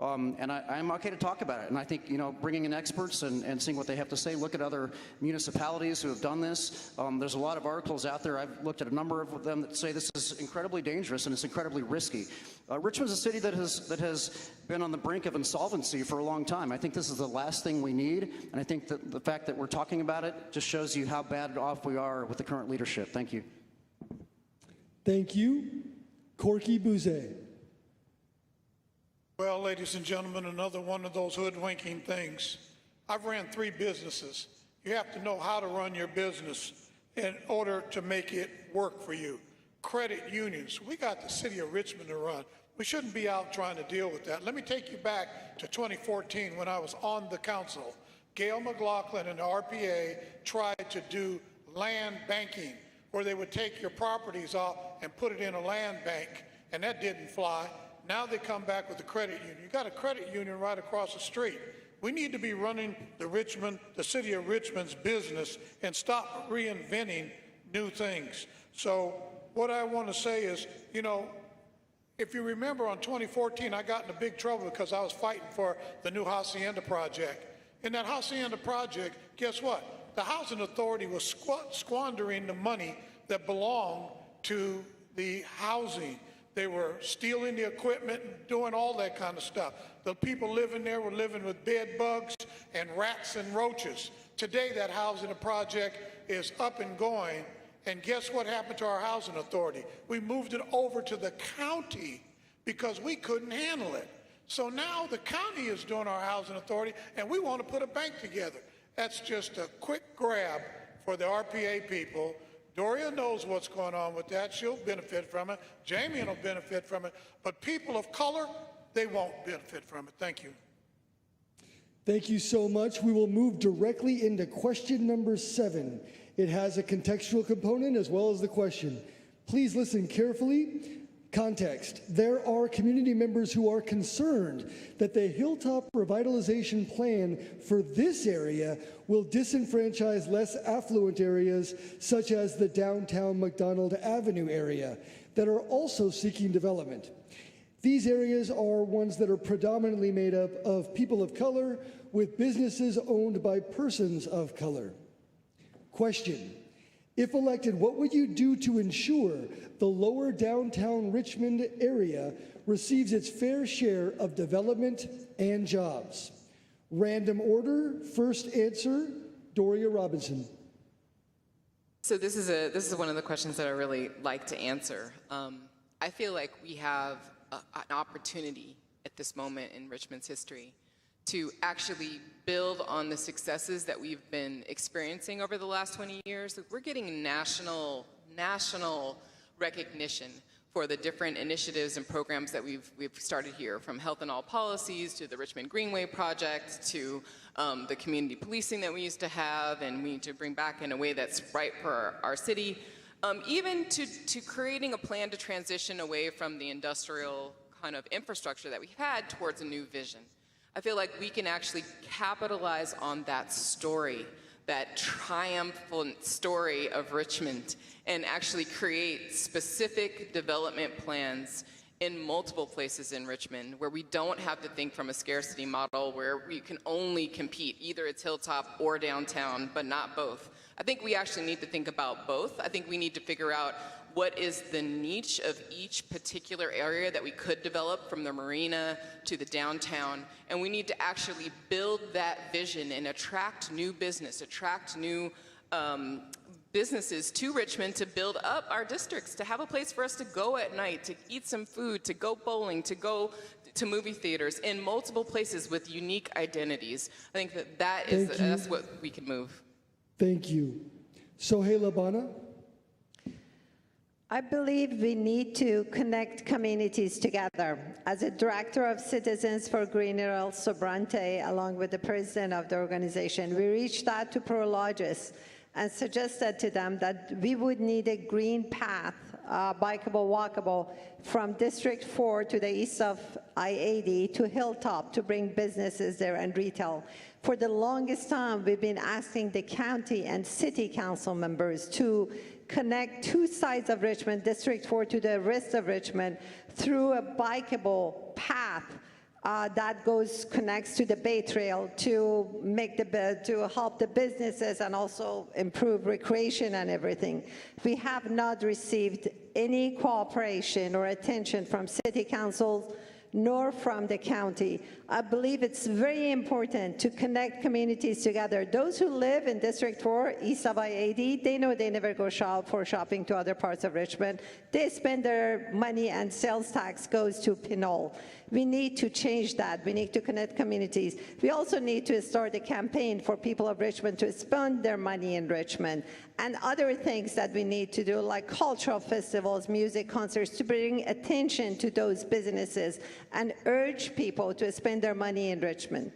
Speaker 7: And I'm okay to talk about it. And I think, bringing in experts and seeing what they have to say, look at other municipalities who have done this. There's a lot of articles out there. I've looked at a number of them that say this is incredibly dangerous and it's incredibly risky. Richmond's a city that has been on the brink of insolvency for a long time. I think this is the last thing we need. And I think that the fact that we're talking about it just shows you how bad off we are with the current leadership. Thank you.
Speaker 1: Thank you. Corky Bouzet.
Speaker 6: Well, ladies and gentlemen, another one of those hoodwinking things. I've ran 3 businesses. You have to know how to run your business in order to make it work for you. Credit unions. We got the city of Richmond to run. We shouldn't be out trying to deal with that. Let me take you back to 2014 when I was on the council. Gail McLaughlin and the RPA tried to do land banking, where they would take your properties off and put it in a land bank, and that didn't fly. Now they come back with a credit union. You got a credit union right across the street. We need to be running the city of Richmond's business and stop reinventing new things. So what I want to say is, if you remember on 2014, I got into big trouble because I was fighting for the new Hacienda project. In that Hacienda project, guess what? The Housing Authority was squandering the money that belonged to the housing. They were stealing the equipment and doing all that kind of stuff. The people living there were living with bed bugs and rats and roaches. Today, that housing project is up and going, and guess what happened to our housing authority? We moved it over to the county because we couldn't handle it. So now the county is doing our housing authority, and we want to put a bank together. That's just a quick grab for the RPA people. Doria knows what's going on with that. She'll benefit from it. Jamie will benefit from it. But people of color, they won't benefit from it. Thank you.
Speaker 1: Thank you so much. We will move directly into question number 7. It has a contextual component as well as the question. Please listen carefully. Context: there are community members who are concerned that the Hilltop Revitalization Plan for this area will disenfranchise less affluent areas, such as the downtown McDonald Avenue area, that are also seeking development. These areas are ones that are predominantly made up of people of color, with businesses owned by persons of color. Question: if elected, what would you do to ensure the lower downtown Richmond area receives its fair share of development and jobs? Random order, first answer, Doria Robinson.
Speaker 2: So this is one of the questions that I really like to answer. I feel like we have an opportunity at this moment in Richmond's history to actually build on the successes that we've been experiencing over the last 20 years. We're getting national recognition for the different initiatives and programs that we've started here, from health and all policies to the Richmond Greenway project to the community policing that we used to have and we need to bring back in a way that's right for our city, even to creating a plan to transition away from the industrial kind of infrastructure that we've had towards a new vision. I feel like we can actually capitalize on that story, that triumphant story of Richmond, and actually create specific development plans in multiple places in Richmond where we don't have to think from a scarcity model where we can only compete. Either it's Hilltop or downtown, but not both. I think we actually need to think about both. I think we need to figure out what is the niche of each particular area that we could develop, from the marina to the downtown, and we need to actually build that vision and attract new business, attract new businesses to Richmond to build up our districts, to have a place for us to go at night, to eat some food, to go bowling, to go to movie theaters in multiple places with unique identities. I think that's what we can move.
Speaker 1: Thank you. Sohail Labana.
Speaker 5: I believe we need to connect communities together. As a director of Citizens for Greener El Sobrante, along with the president of the organization, we reached out to Prologis and suggested to them that we would need a green path, bikeable, walkable, from District 4 to the east of I-80 to Hilltop to bring businesses there and retail. For the longest time, we've been asking the county and city council members to connect two sides of Richmond, District 4 to the rest of Richmond, through a bikeable path that connects to the Bay Trail to help the businesses and also improve recreation and everything. We have not received any cooperation or attention from city councils nor from the county. I believe it's very important to connect communities together. Those who live in District 4, east of I-80, they know they never go shopping to other parts of Richmond. They spend their money and sales tax goes to Pinole. We need to change that. We need to connect communities. We also need to start a campaign for people of Richmond to spend their money in Richmond, and other things that we need to do, like cultural festivals, music concerts, to bring attention to those businesses and urge people to spend their money in Richmond.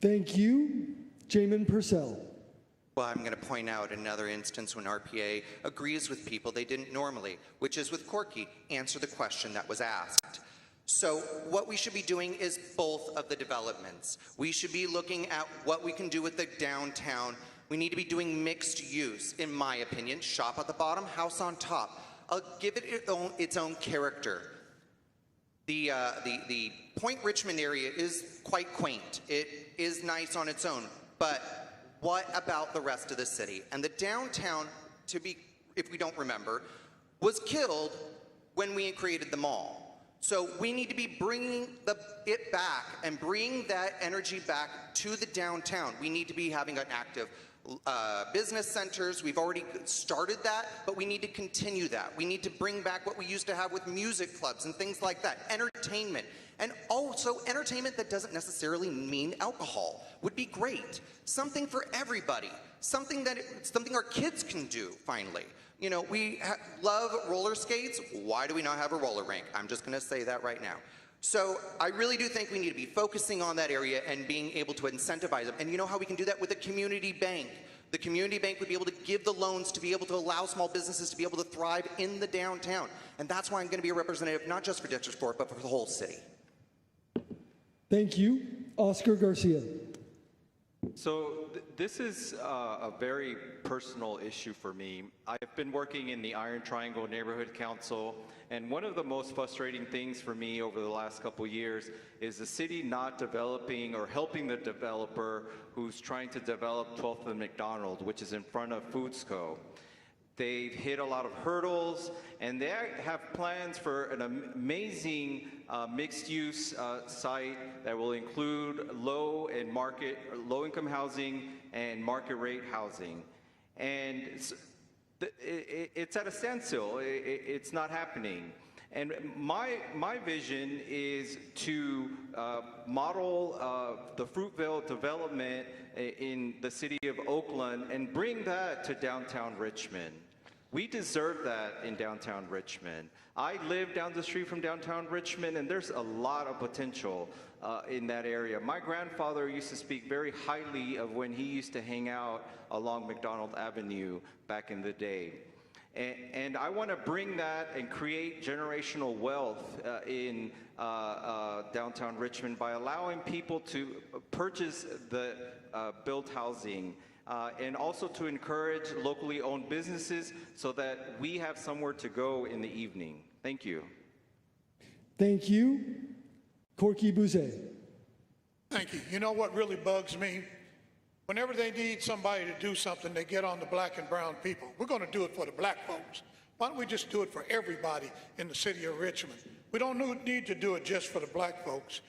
Speaker 1: Thank you. Jamin Purcell.
Speaker 3: Well, I'm going to point out another instance when RPA agrees with people they didn't normally, which is with Corky, answer the question that was asked. So what we should be doing is both of the developments. We should be looking at what we can do with the downtown. We need to be doing mixed use, in my opinion. Shop at the bottom, house on top. I'll give it its own character. The Point Richmond area is quite quaint. It is nice on its own, but what about the rest of the city? And the downtown, if we don't remember, was killed when we created the mall. So we need to be bringing it back and bring that energy back to the downtown. We need to be having an active business centers. We've already started that, but we need to continue that. We need to bring back what we used to have with music clubs and things like that. Entertainment. And also entertainment that doesn't necessarily mean alcohol would be great. Something for everybody. Something our kids can do, finally. You know, we love roller skates. Why do we not have a roller rink? I'm just going to say that right now. So I really do think we need to be focusing on that area and being able to incentivize them. And you know how we can do that? With a community bank. The community bank would be able to give the loans to be able to allow small businesses to be able to thrive in the downtown. And that's why I'm going to be a representative, not just for District 4, but for the whole city.
Speaker 1: Thank you. Oscar Garcia.
Speaker 8: So this is a very personal issue for me. I've been working in the Iron Triangle Neighborhood Council, and one of the most frustrating things for me over the last couple years is the city not developing or helping the developer who's trying to develop 12th and McDonald, which is in front of Foodsco. They've hit a lot of hurdles, and they have plans for an amazing mixed-use site that will include low-income housing and market-rate housing. And it's at a standstill. It's not happening. And my vision is to model the Fruitvale development in the city of Oakland and bring that to downtown Richmond. We deserve that in downtown Richmond. I live down the street from downtown Richmond, and there's a lot of potential in that area. My grandfather used to speak very highly of when he used to hang out along McDonald Avenue back in the day. And I want to bring that and create generational wealth in downtown Richmond by allowing people to purchase the built housing and also to encourage locally owned businesses so that we have somewhere to go in the evening. Thank you.
Speaker 1: Thank you. Corky Bouze.
Speaker 6: Thank you. You know what really bugs me? Whenever they need somebody to do something, they get on the black and brown people. We're going to do it for the black folks. Why don't we just do it for everybody in the city of Richmond? We don't need to do it just for the black folks.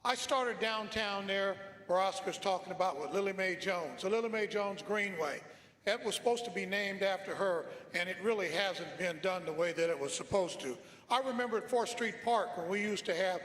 Speaker 6: I started downtown there where Oscar's talking about with Lily Mae Jones, the Lily Mae Jones Greenway. That was supposed to be named after her, and it really hasn't been done the way that it was supposed to. I remember at 4th Street Park when we used to have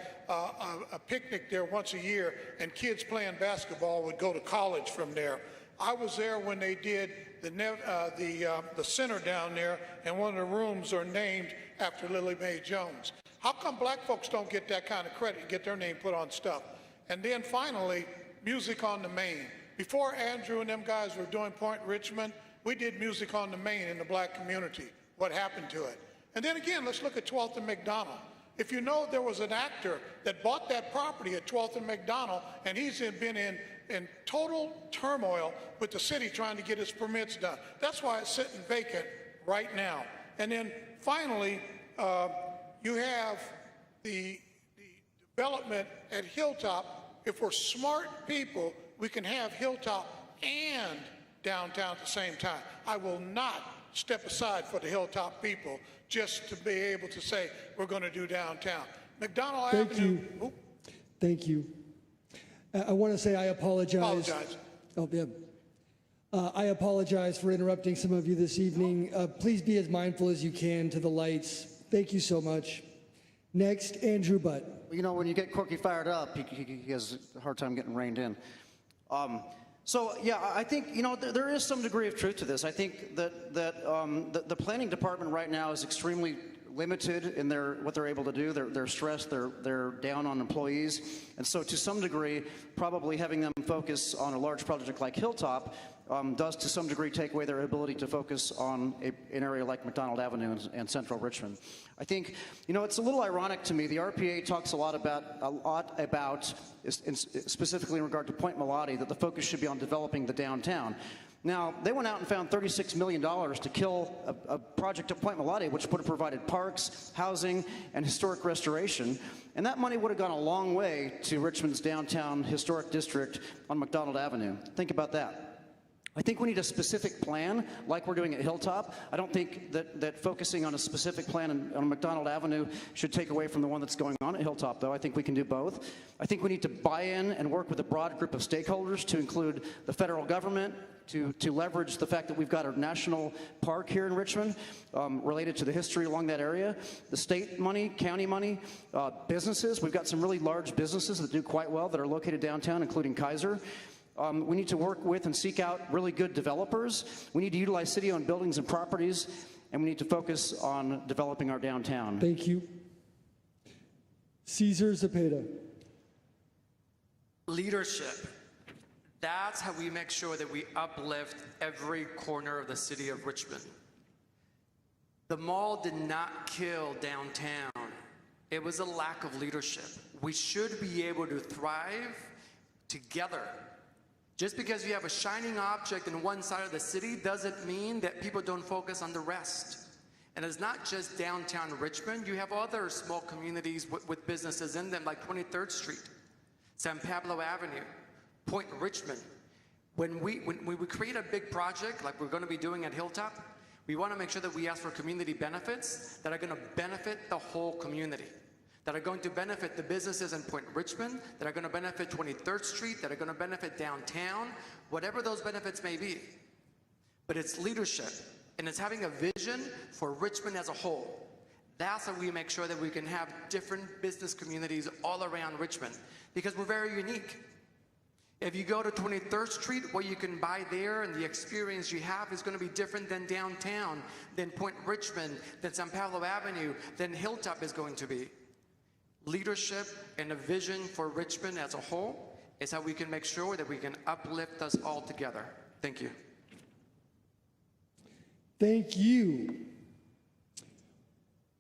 Speaker 6: a picnic there once a year, and kids playing basketball would go to college from there. I was there when they did the center down there, and one of the rooms are named after Lily Mae Jones. How come black folks don't get that kind of credit and get their name put on stuff? And then finally, Music on the Main. Before Andrew and them guys were doing Point Richmond, we did Music on the Main in the black community. What happened to it? And then again, let's look at 12th and McDonald. If you know, there was an actor that bought that property at 12th and McDonald, and he's been in total turmoil with the city trying to get his permits done. That's why it's sitting vacant right now. And then finally, you have the development at Hilltop. If we're smart people, we can have Hilltop and downtown at the same time. I will not step aside for the Hilltop people just to be able to say we're going to do downtown. McDonald Avenue.
Speaker 1: You. Thank you. I want to say I apologize. Oh, yeah. I apologize for interrupting some of you this evening. Please be as mindful as you can to the lights. Thank you so much. Next, Andrew Butt.
Speaker 7: You know, when you get Corky fired up, he has a hard time getting reined in. So, yeah, I think, you know, there is some degree of truth to this. I think that the planning department right now is extremely limited in what they're able to do. They're stressed, they're down on employees. And so to some degree, probably having them focus on a large project like Hilltop does to some degree take away their ability to focus on an area like McDonald Avenue and Central Richmond. I think, you know, it's a little ironic to me. The RPA talks a lot about, specifically in regard to Point Melody, that the focus should be on developing the downtown. Now, they went out and found $36 million to kill a project at Point Melody, which would have provided parks, housing, and historic restoration. And that money would have gone a long way to Richmond's downtown historic district on McDonald Avenue. Think about that. I think we need a specific plan like we're doing at Hilltop. I don't think that focusing on a specific plan on McDonald Avenue should take away from the one that's going on at Hilltop, though. I think we can do both. I think we need to buy in and work with a broad group of stakeholders to include the federal government, to leverage the fact that we've got a national park here in Richmond related to the history along that area, the state money, county money, businesses. We've got some really large businesses that do quite well that are located downtown, including Kaiser. We need to work with and seek out really good developers. We need to utilize city-owned buildings and properties, and we need to focus on developing our downtown.
Speaker 1: Thank you. Cesar Zepeda.
Speaker 4: Leadership. That's how we make sure that we uplift every corner of the city of Richmond. The mall did not kill downtown. It was a lack of leadership. We should be able to thrive together. Just because you have a shining object in one side of the city doesn't mean that people don't focus on the rest. And it's not just downtown Richmond. You have other small communities with businesses in them, like 23rd Street, San Pablo Avenue, Point Richmond. When we create a big project like we're going to be doing at Hilltop, we want to make sure that we ask for community benefits that are going to benefit the whole community, that are going to benefit the businesses in Point Richmond, that are going to benefit 23rd Street, that are going to benefit downtown, whatever those benefits may be. But it's leadership, and it's having a vision for Richmond as a whole. That's how we make sure that we can have different business communities all around Richmond, because we're very unique. If you go to 23rd Street, what you can buy there and the experience you have is going to be different than downtown, than Point Richmond, than San Pablo Avenue, than Hilltop is going to be. Leadership and a vision for Richmond as a whole is how we can make sure that we can uplift us all together. Thank you.
Speaker 1: Thank you.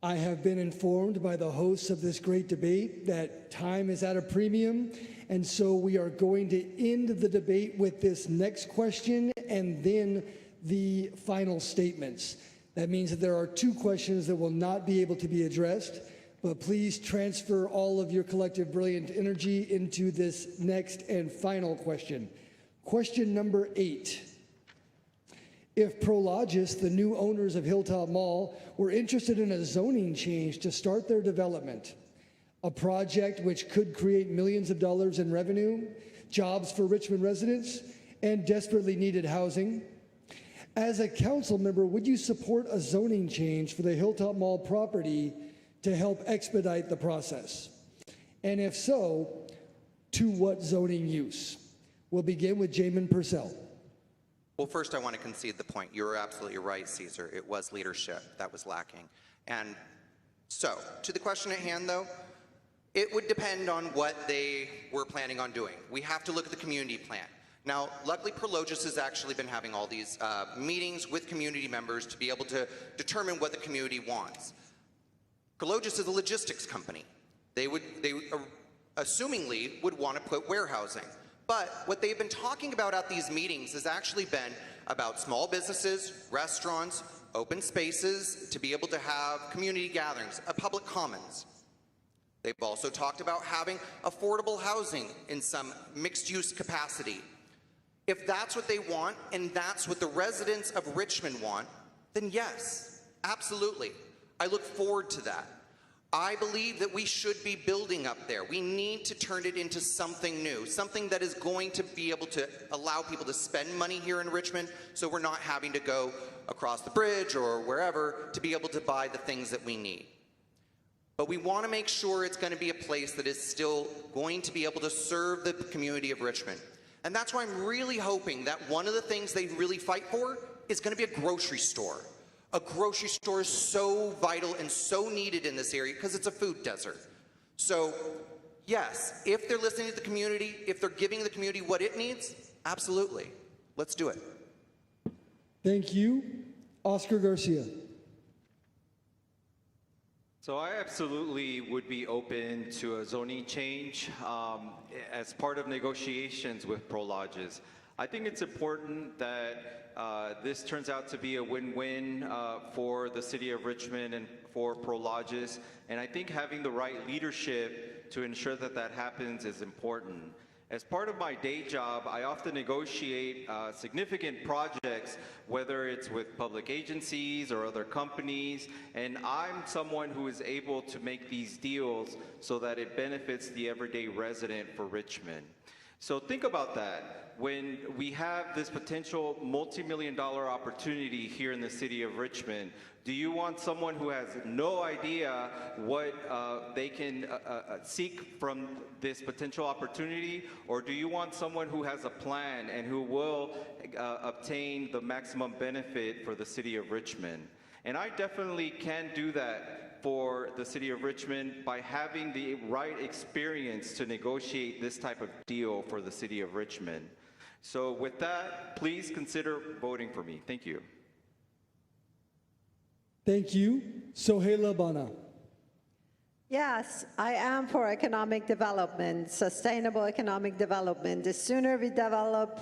Speaker 1: I have been informed by the hosts of this great debate that time is at a premium, and so we are going to end the debate with this next question and then the final statements. That means that there are two questions that will not be able to be addressed, but please transfer all of your collective brilliant energy into this next and final question. Question number 8. If Prologis, the new owners of Hilltop Mall, were interested in a zoning change to start their development, a project which could create millions of dollars in revenue, jobs for Richmond residents, and desperately needed housing, as a council member, would you support a zoning change for the Hilltop Mall property to help expedite the process? And if so, to what zoning use? We'll begin with Jamin Purcell.
Speaker 3: Well, first I want to concede the point. You're absolutely right, Caesar. It was leadership that was lacking. And so, to the question at hand, though, it would depend on what they were planning on doing. We have to look at the community plan. Now, luckily, Prologis has actually been having all these meetings with community members to be able to determine what the community wants. Prologis is a logistics company. They assumingly would want to put warehousing. But what they've been talking about at these meetings has actually been about small businesses, restaurants, open spaces, to be able to have community gatherings, a public commons. They've also talked about having affordable housing in some mixed-use capacity. If that's what they want, and that's what the residents of Richmond want, then yes, absolutely. I look forward to that. I believe that we should be building up there. We need to turn it into something new, something that is going to be able to allow people to spend money here in Richmond, so we're not having to go across the bridge or wherever to be able to buy the things that we need. But we want to make sure it's going to be a place that is still going to be able to serve the community of Richmond. And that's why I'm really hoping that one of the things they really fight for is going to be a grocery store. A grocery store is so vital and so needed in this area because it's a food desert. So, yes, if they're listening to the community, if they're giving the community what it needs, absolutely. Let's do it.
Speaker 1: Thank you. Oscar Garcia.
Speaker 8: So I absolutely would be open to a zoning change as part of negotiations with Prologis. I think it's important that this turns out to be a win-win for the city of Richmond and for Prologis, and I think having the right leadership to ensure that that happens is important. As part of my day job, I often negotiate significant projects, whether it's with public agencies or other companies, and I'm someone who is able to make these deals so that it benefits the everyday resident for Richmond. So think about that. When we have this potential multi-million-dollar opportunity here in the city of Richmond, do you want someone who has no idea what they can seek from this potential opportunity, or do you want someone who has a plan and who will obtain the maximum benefit for the city of Richmond? And I definitely can do that for the city of Richmond by having the right experience to negotiate this type of deal for the city of Richmond. So with that, please consider voting for me. Thank you.
Speaker 1: Thank you. Sohaila Bana.
Speaker 5: Yes, I am for economic development, sustainable economic development. The sooner we develop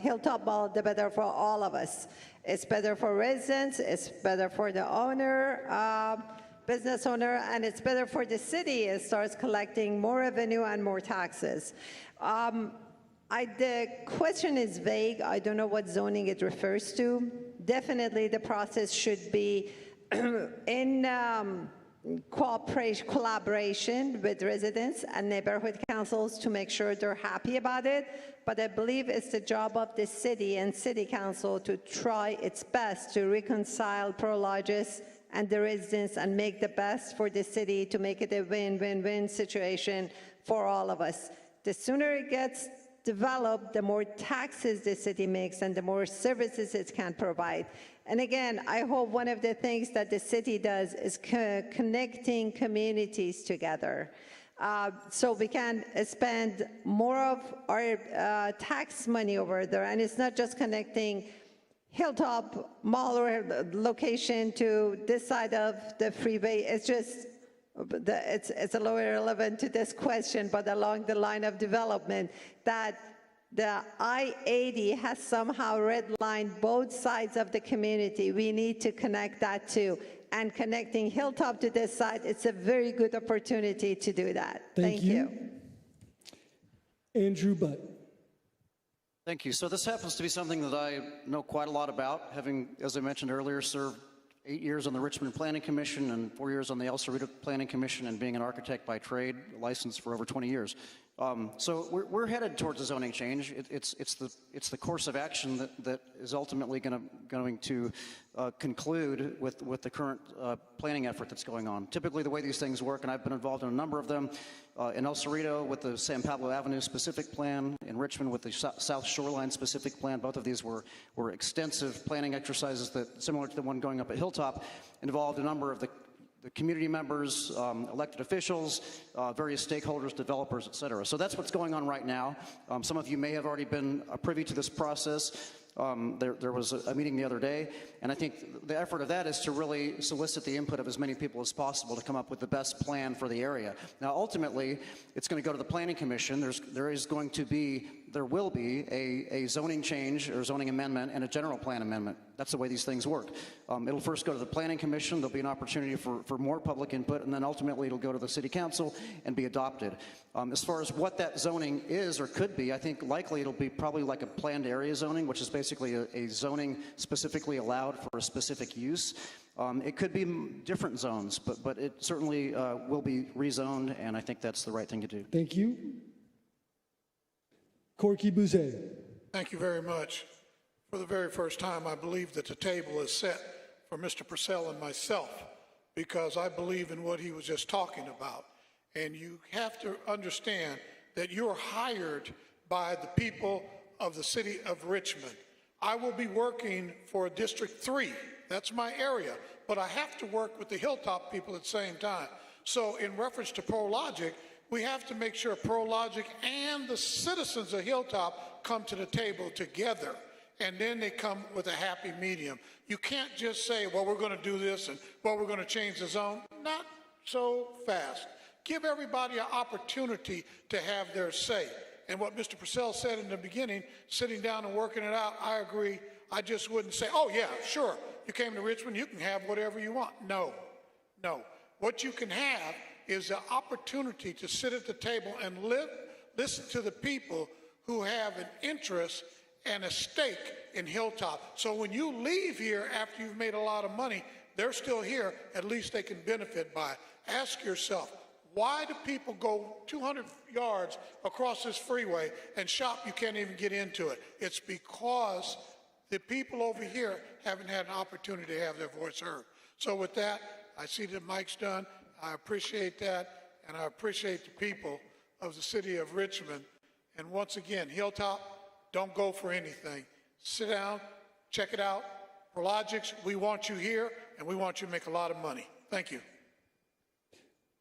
Speaker 5: Hilltop Mall, the better for all of us. It's better for residents, it's better for the owner, business owner, and it's better for the city. It starts collecting more revenue and more taxes. The question is vague. I don't know what zoning it refers to. Definitely the process should be in collaboration with residents and neighborhood councils to make sure they're happy about it. But I believe it's the job of the city and city council to try its best to reconcile Prologis and the residents and make the best for the city to make it a win-win-win situation for all of us. The sooner it gets developed, the more taxes the city makes and the more services it can provide. And again, I hope one of the things that the city does is connecting communities together. So we can spend more of our tax money over there, and it's not just connecting Hilltop Mall or location to this side of the freeway. It's just, it's a little irrelevant to this question, but along the line of development, that the I-80 has somehow redlined both sides of the community. We need to connect that too. And connecting Hilltop to this side, it's a very good opportunity to do that. Thank you.
Speaker 1: Andrew Butt.
Speaker 7: Thank you. So this happens to be something that I know quite a lot about, having, as I mentioned earlier, served 8 years on the Richmond Planning Commission and 4 years on the El Cerrito Planning Commission, and being an architect by trade, licensed for over 20 years. So we're headed towards a zoning change. It's the course of action that is ultimately going to conclude with the current planning effort that's going on. Typically, the way these things work, and I've been involved in a number of them, in El Cerrito with the San Pablo Avenue specific plan, in Richmond with the South Shoreline specific plan. Both of these were extensive planning exercises that, similar to the one going up at Hilltop, involved a number of the community members, elected officials, various stakeholders, developers, et cetera. So that's what's going on right now. Some of you may have already been privy to this process. There was a meeting the other day, and I think the effort of that is to really solicit the input of as many people as possible to come up with the best plan for the area. Now, ultimately, it's going to go to the Planning Commission. There will be a zoning change or zoning amendment and a general plan amendment. That's the way these things work. It'll first go to the Planning Commission. There'll be an opportunity for more public input, and then ultimately it'll go to the City Council and be adopted. As far as what that zoning is or could be, I think likely it'll be probably like a planned area zoning, which is basically a zoning specifically allowed for a specific use. It could be different zones, but it certainly will be rezoned, and I think that's the right thing to do.
Speaker 1: Thank you. Corky Bouzet.
Speaker 6: Thank you very much. For the very first time, I believe that the table is set for Mr. Purcell and myself, because I believe in what he was just talking about. And you have to understand that you're hired by the people of the city of Richmond. I will be working for District 3. That's my area. But I have to work with the Hilltop people at the same time. So in reference to Prologic, we have to make sure Prologic and the citizens of Hilltop come to the table together, and then they come with a happy medium. You can't just say, well, we're going to do this, and well, we're going to change the zone. Not so fast. Give everybody an opportunity to have their say. And what Mr. Purcell said in the beginning, sitting down and working it out, I agree. I just wouldn't say, oh yeah, sure, you came to Richmond, you can have whatever you want. No. What you can have is the opportunity to sit at the table and listen to the people who have an interest and a stake in Hilltop. So when you leave here after you've made a lot of money, they're still here, at least they can benefit by it. Ask yourself, why do people go 200 yards across this freeway and shop you can't even get into it? It's because the people over here haven't had an opportunity to have their voice heard. So with that, I see the mic's done. I appreciate that, and I appreciate the people of the city of Richmond. And once again, Hilltop, don't go for anything. Sit down, check it out. Prologix, we want you here, and we want you to make a lot of money. Thank you.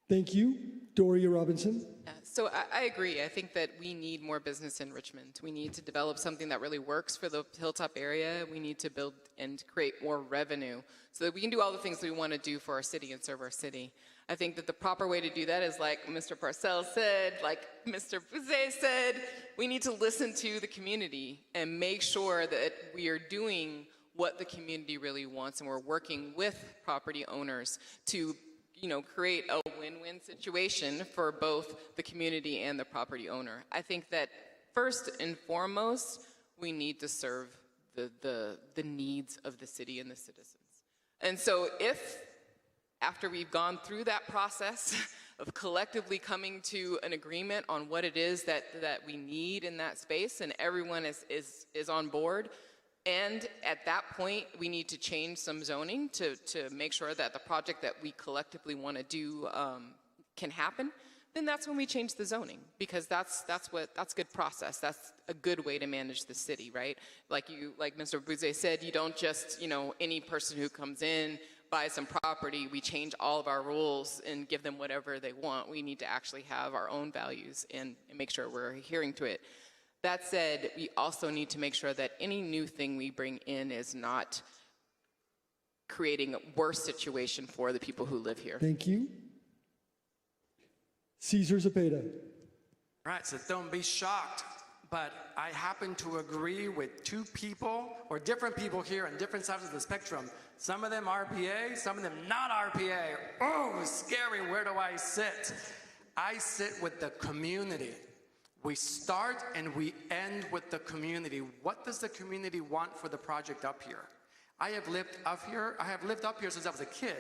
Speaker 1: Thank you. Doria Robinson.
Speaker 2: Yeah, so I agree. I think that we need more business in Richmond. We need to develop something that really works for the Hilltop area. We need to build and create more revenue so that we can do all the things we want to do for our city and serve our city. I think that the proper way to do that is like Mr. Parcells said, like Mr. Bouzet said, we need to listen to the community and make sure that we are doing what the community really wants, and we're working with property owners to create a win-win situation for both the community and the property owner. I think that first and foremost, we need to serve the needs of the city and the citizens. And so if, after we've gone through that process of collectively coming to an agreement on what it is that we need in that space, and everyone is on board, and at that point, we need to change some zoning to make sure that the project that we collectively want to do can happen, then that's when we change the zoning, because that's good process. That's a good way to manage the city, right? Like Mr. Bouzet said, you don't just, any person who comes in, buys some property, we change all of our rules and give them whatever they want. We need to actually have our own values and make sure we're adhering to it. That said, we also need to make sure that any new thing we bring in is not creating a worse situation for the people who live here.
Speaker 1: Thank you. Cesar Zepeda.
Speaker 4: All right, so don't be shocked, but I happen to agree with two people, or different people here on different sides of the spectrum. Some of them RPA, some of them not RPA. Oh, scary, where do I sit? I sit with the community. We start and we end with the community. What does the community want for the project up here? I have lived up here since I was a kid,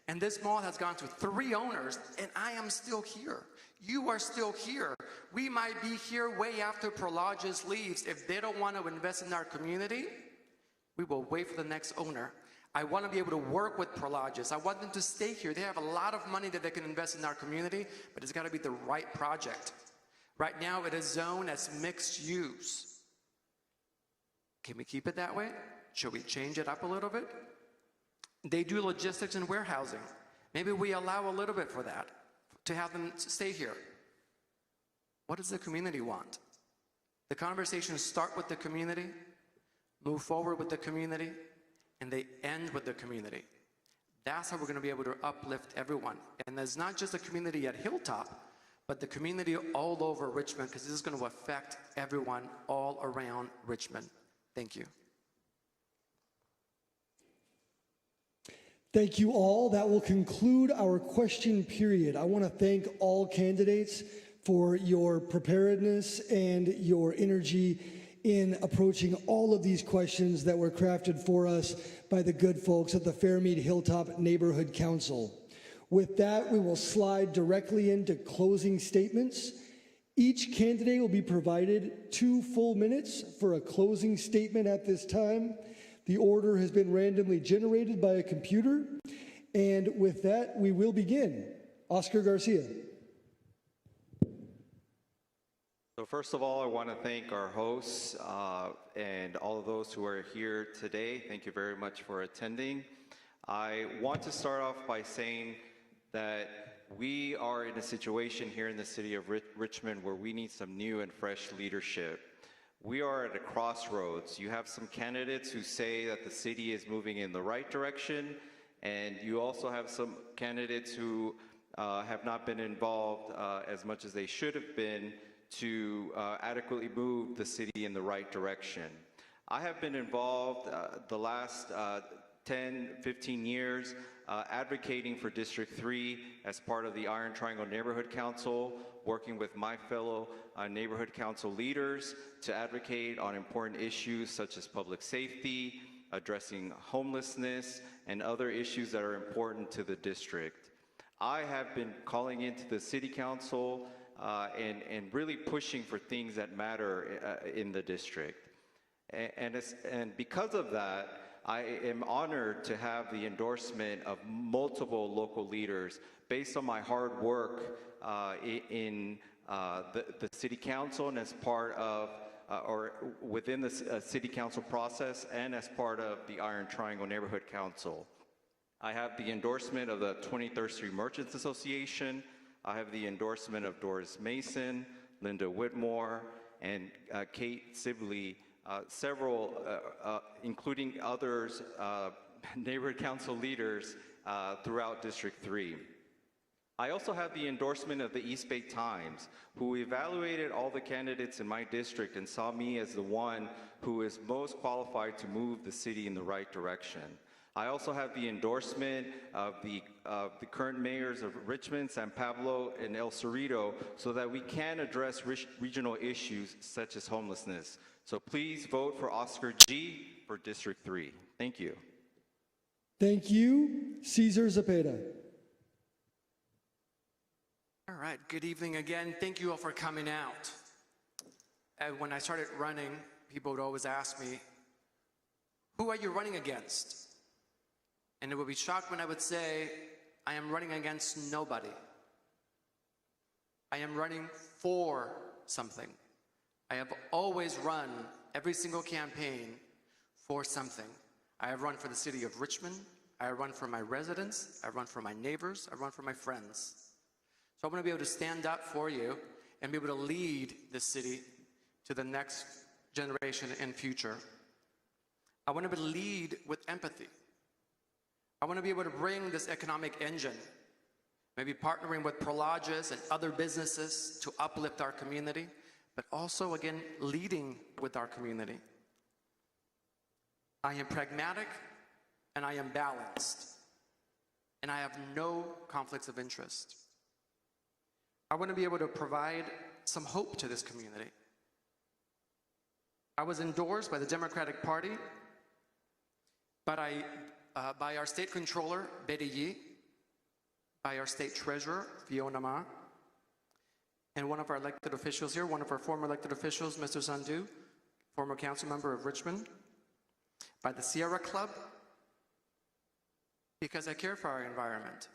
Speaker 4: and this mall has gone through 3 owners, and I am still here. You are still here. We might be here way after Prologis leaves. If they don't want to invest in our community, we will wait for the next owner. I want to be able to work with Prologis. I want them to stay here. They have a lot of money that they can invest in our community, but it's got to be the right project. Right now, it is zoned as mixed use. Can we keep it that way? Should we change it up a little bit? They do logistics and warehousing. Maybe we allow a little bit for that, to have them stay here. What does the community want? The conversations start with the community, move forward with the community, and they end with the community. That's how we're going to be able to uplift everyone. And there's not just a community at Hilltop, but the community all over Richmond, because this is going to affect everyone all around Richmond. Thank you.
Speaker 1: Thank you all. That will conclude our question period. I want to thank all candidates for your preparedness and your energy in approaching all of these questions that were crafted for us by the good folks at the Fairmead Hilltop Neighborhood Council. With that, we will slide directly into closing statements. Each candidate will be provided 2 full minutes for a closing statement at this time. The order has been randomly generated by a computer. And with that, we will begin. Oscar Garcia.
Speaker 8: So first of all, I want to thank our hosts and all of those who are here today. Thank you very much for attending. I want to start off by saying that we are in a situation here in the city of Richmond where we need some new and fresh leadership. We are at a crossroads. You have some candidates who say that the city is moving in the right direction, and you also have some candidates who have not been involved as much as they should have been to adequately move the city in the right direction. I have been involved the last 10, 15 years advocating for District 3 as part of the Iron Triangle Neighborhood Council, working with my fellow neighborhood council leaders to advocate on important issues such as public safety, addressing homelessness, and other issues that are important to the district. I have been calling into the City Council and really pushing for things that matter in the district. And because of that, I am honored to have the endorsement of multiple local leaders based on my hard work in the City Council and as part of, or within the City Council process and as part of the Iron Triangle Neighborhood Council. I have the endorsement of the 23rd Street Merchants Association. I have the endorsement of Doris Mason, Linda Whitmore, and Kate Sibley, several, including others, neighborhood council leaders throughout District 3. I also have the endorsement of the East Bay Times, who evaluated all the candidates in my district and saw me as the one who is most qualified to move the city in the right direction. I also have the endorsement of the current mayors of Richmond, San Pablo, and El Cerrito so that we can address regional issues such as homelessness. So please vote for Oscar G. for District 3. Thank you.
Speaker 1: Thank you. Cesar Zepeda.
Speaker 4: All right, good evening again. Thank you all for coming out. When I started running, people would always ask me, who are you running against? And they would be shocked when I would say, I am running against nobody. I am running for something. I have always run every single campaign for something. I have run for the city of Richmond. I have run for my residents. I have run for my neighbors. I have run for my friends. So I want to be able to stand up for you and be able to lead this city to the next generation and future. I want to lead with empathy. I want to be able to bring this economic engine, maybe partnering with Prologis and other businesses to uplift our community, but also, again, leading with our community. I am pragmatic and I am balanced, and I have no conflicts of interest. I want to be able to provide some hope to this community. I was endorsed by the Democratic Party, but by our state controller, Betty Yee, by our state treasurer, Fiona Ma, and one of our elected officials here, one of our former elected officials, Mr. Sandu, former council member of Richmond, by the Sierra Club, because I care for our environment,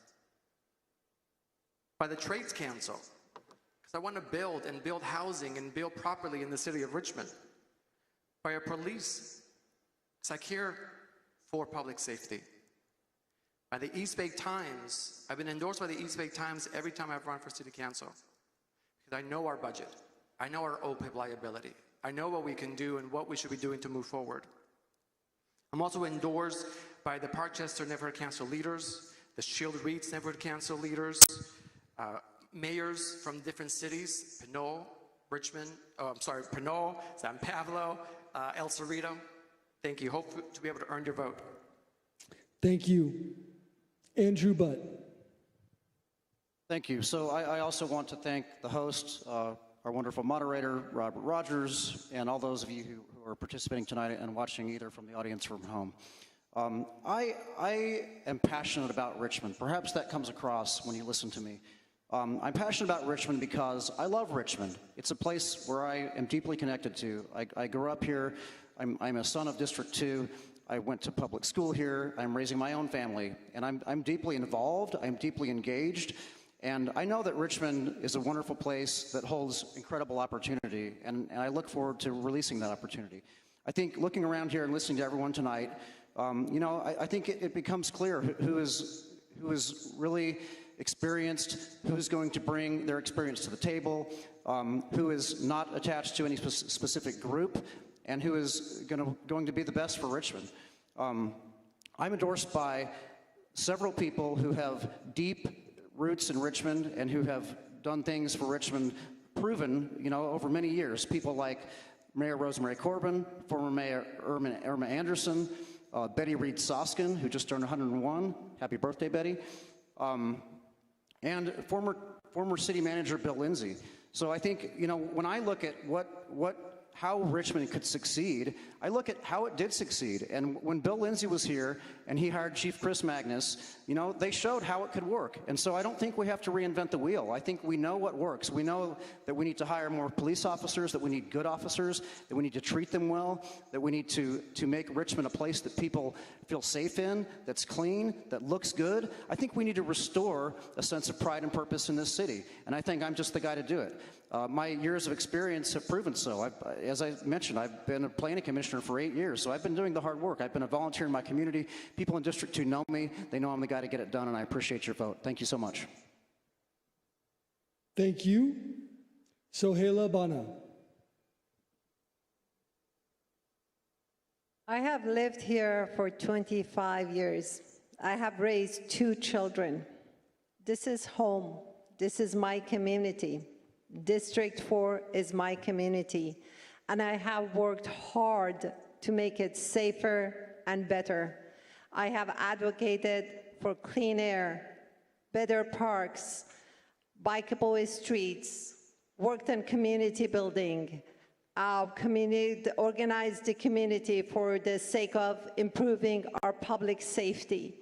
Speaker 4: by the Trades Council, because I want to build housing and build properly in the city of Richmond, by our police, because I care for public safety, by the East Bay Times. I've been endorsed by the East Bay Times every time I've run for city council, because I know our budget, I know our OPEB liability, I know what we can do and what we should be doing to move forward. I'm also endorsed by the Parkchester Neighborhood Council leaders, the Shield Reeds Neighborhood Council leaders, mayors from different cities, Pinole, Richmond, Pinole, San Pablo, El Cerrito. Thank you. Hope to be able to earn your vote.
Speaker 1: Thank you. Andrew Butt.
Speaker 7: Thank you. So I also want to thank the host, our wonderful moderator, Robert Rogers, and all those of you who are participating tonight and watching either from the audience or from home. I am passionate about Richmond. Perhaps that comes across when you listen to me. I'm passionate about Richmond because I love Richmond. It's a place where I am deeply connected to. I grew up here. I'm a son of District 2. I went to public school here. I'm raising my own family, and I'm deeply involved. I'm deeply engaged, and I know that Richmond is a wonderful place that holds incredible opportunity, and I look forward to releasing that opportunity. I think looking around here and listening to everyone tonight, you know, I think it becomes clear who is really experienced, who's going to bring their experience to the table, who is not attached to any specific group, and who is going to be the best for Richmond. I'm endorsed by several people who have deep roots in Richmond and who have done things for Richmond, proven, you know, over many years. People like Mayor Rosemary Corbin, former Mayor Irma Anderson, Betty Reed Soskin, who just turned 101. Happy birthday, Betty. And former city manager Bill Lindsay. So I think, you know, when I look at how Richmond could succeed, I look at how it did succeed. And when Bill Lindsay was here and he hired Chief Chris Magnus, you know, they showed how it could work. And so I don't think we have to reinvent the wheel. I think we know what works. We know that we need to hire more police officers, that we need good officers, that we need to treat them well, that we need to make Richmond a place that people feel safe in, that's clean, that looks good. I think we need to restore a sense of pride and purpose in this city. And I think I'm just the guy to do it. My years of experience have proven so. As I mentioned, I've been a planning commissioner for 8 years, so I've been doing the hard work. I've been a volunteer in my community. People in District 2 know me. They know I'm the guy to get it done, and I appreciate your vote. Thank you so much.
Speaker 1: Thank you. Sohaila Bana.
Speaker 5: I have lived here for 25 years. I have raised 2 children. This is home. This is my community. District 4 is my community. And I have worked hard to make it safer and better. I have advocated for clean air, better parks, bikeable streets, worked on community building, organized the community for the sake of improving our public safety.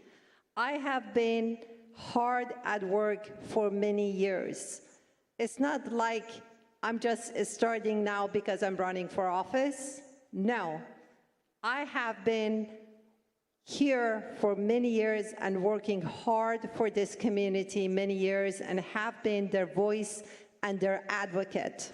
Speaker 5: I have been hard at work for many years. It's not like I'm just starting now because I'm running for office. No, I have been here for many years and working hard for this community many years and have been their voice and their advocate.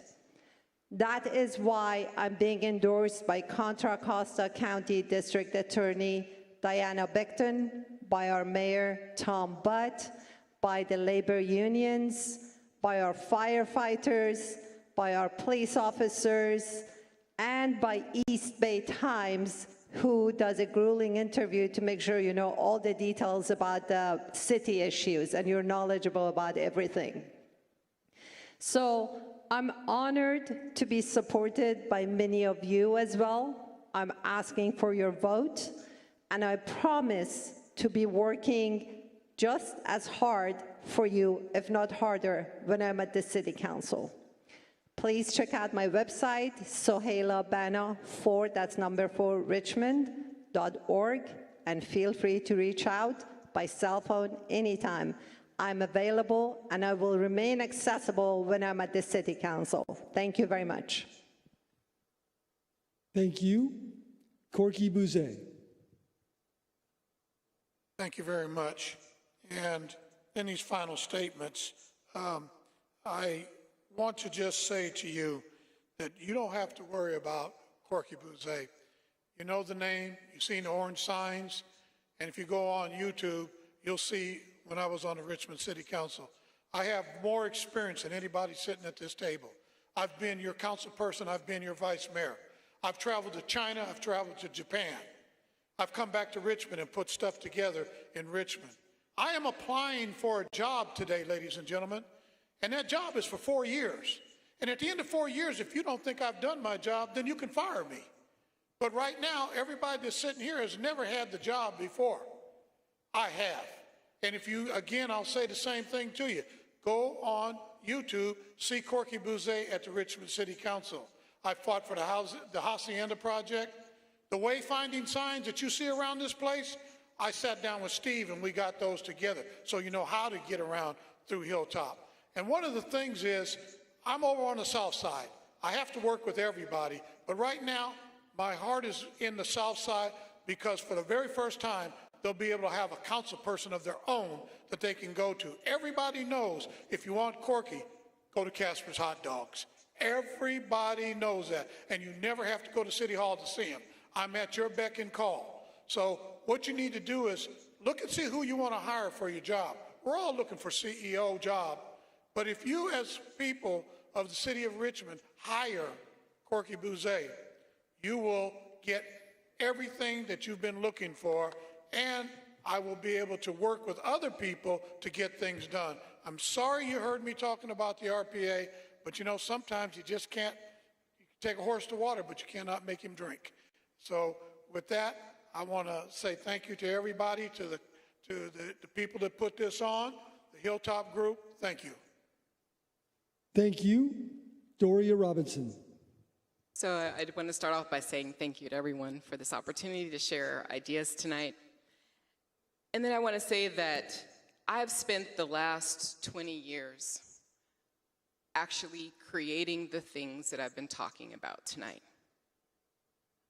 Speaker 5: That is why I'm being endorsed by Contra Costa County District Attorney Diana Beckton, by our Mayor Tom Butt, by the labor unions, by our firefighters, by our police officers, and by East Bay Times, who does a grueling interview to make sure you know all the details about the city issues and you're knowledgeable about everything. So I'm honored to be supported by many of you as well. I'm asking for your vote, and I promise to be working just as hard for you, if not harder, when I'm at the City Council. Please check out my website, Sohaila Bana 4, that's number 4, Richmond.org, and feel free to reach out by cell phone anytime. I'm available, and I will remain accessible when I'm at the City Council. Thank you very much.
Speaker 1: Thank you. Corky Bouzet.
Speaker 6: Thank you very much. And in these final statements, I want to just say to you that you don't have to worry about Corky Bouzet. You know the name, you've seen the orange signs, and if you go on YouTube, you'll see when I was on the Richmond City Council. I have more experience than anybody sitting at this table. I've been your council person, I've been your vice mayor. I've traveled to China, I've traveled to Japan. I've come back to Richmond and put stuff together in Richmond. I am applying for a job today, ladies and gentlemen, and that job is for 4 years. And at the end of 4 years, if you don't think I've done my job, then you can fire me. But right now, everybody that's sitting here has never had the job before. I have. And if you, again, I'll say the same thing to you. Go on YouTube, see Corky Bouzet at the Richmond City Council. I fought for the Hacienda Project. The wayfinding signs that you see around this place, I sat down with Steve and we got those together so you know how to get around through Hilltop. And one of the things is, I'm over on the south side. I have to work with everybody, but right now, my heart is in the south side because for the very first time, they'll be able to have a council person of their own that they can go to. Everybody knows if you want Corky, go to Casper's Hot Dogs. Everybody knows that, and you never have to go to City Hall to see him. I'm at your beck and call. So what you need to do is look and see who you want to hire for your job. We're all looking for CEO job, but if you as people of the city of Richmond hire Corky Bouzet, you will get everything that you've been looking for, and I will be able to work with other people to get things done. I'm sorry you heard me talking about the RPA, but you know, sometimes you just can't, you can take a horse to water, but you cannot make him drink. So with that, I want to say thank you to everybody, to the people that put this on, the Hilltop Group. Thank you.
Speaker 1: Thank you. Doria Robinson.
Speaker 2: So I want to start off by saying thank you to everyone for this opportunity to share ideas tonight. And then I want to say that I've spent the last 20 years actually creating the things that I've been talking about tonight.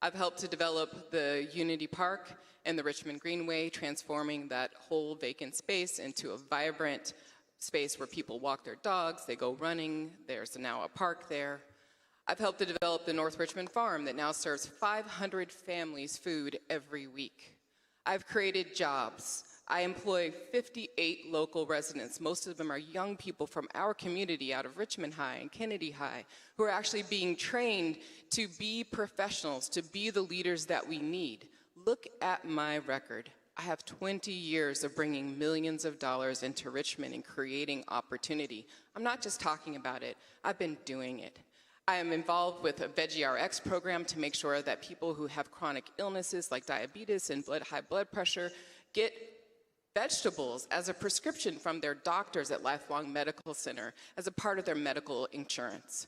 Speaker 2: I've helped to develop the Unity Park and the Richmond Greenway, transforming that whole vacant space into a vibrant space where people walk their dogs, they go running, there's now a park there. I've helped to develop the North Richmond Farm that now serves 500 families food every week. I've created jobs. I employ 58 local residents. Most of them are young people from our community out of Richmond High and Kennedy High who are actually being trained to be professionals, to be the leaders that we need. Look at my record. I have 20 years of bringing millions of dollars into Richmond and creating opportunity. I'm not just talking about it, I've been doing it. I am involved with a VeggieRx program to make sure that people who have chronic illnesses like diabetes and high blood pressure get vegetables as a prescription from their doctors at Lifelong Medical Center as a part of their medical insurance.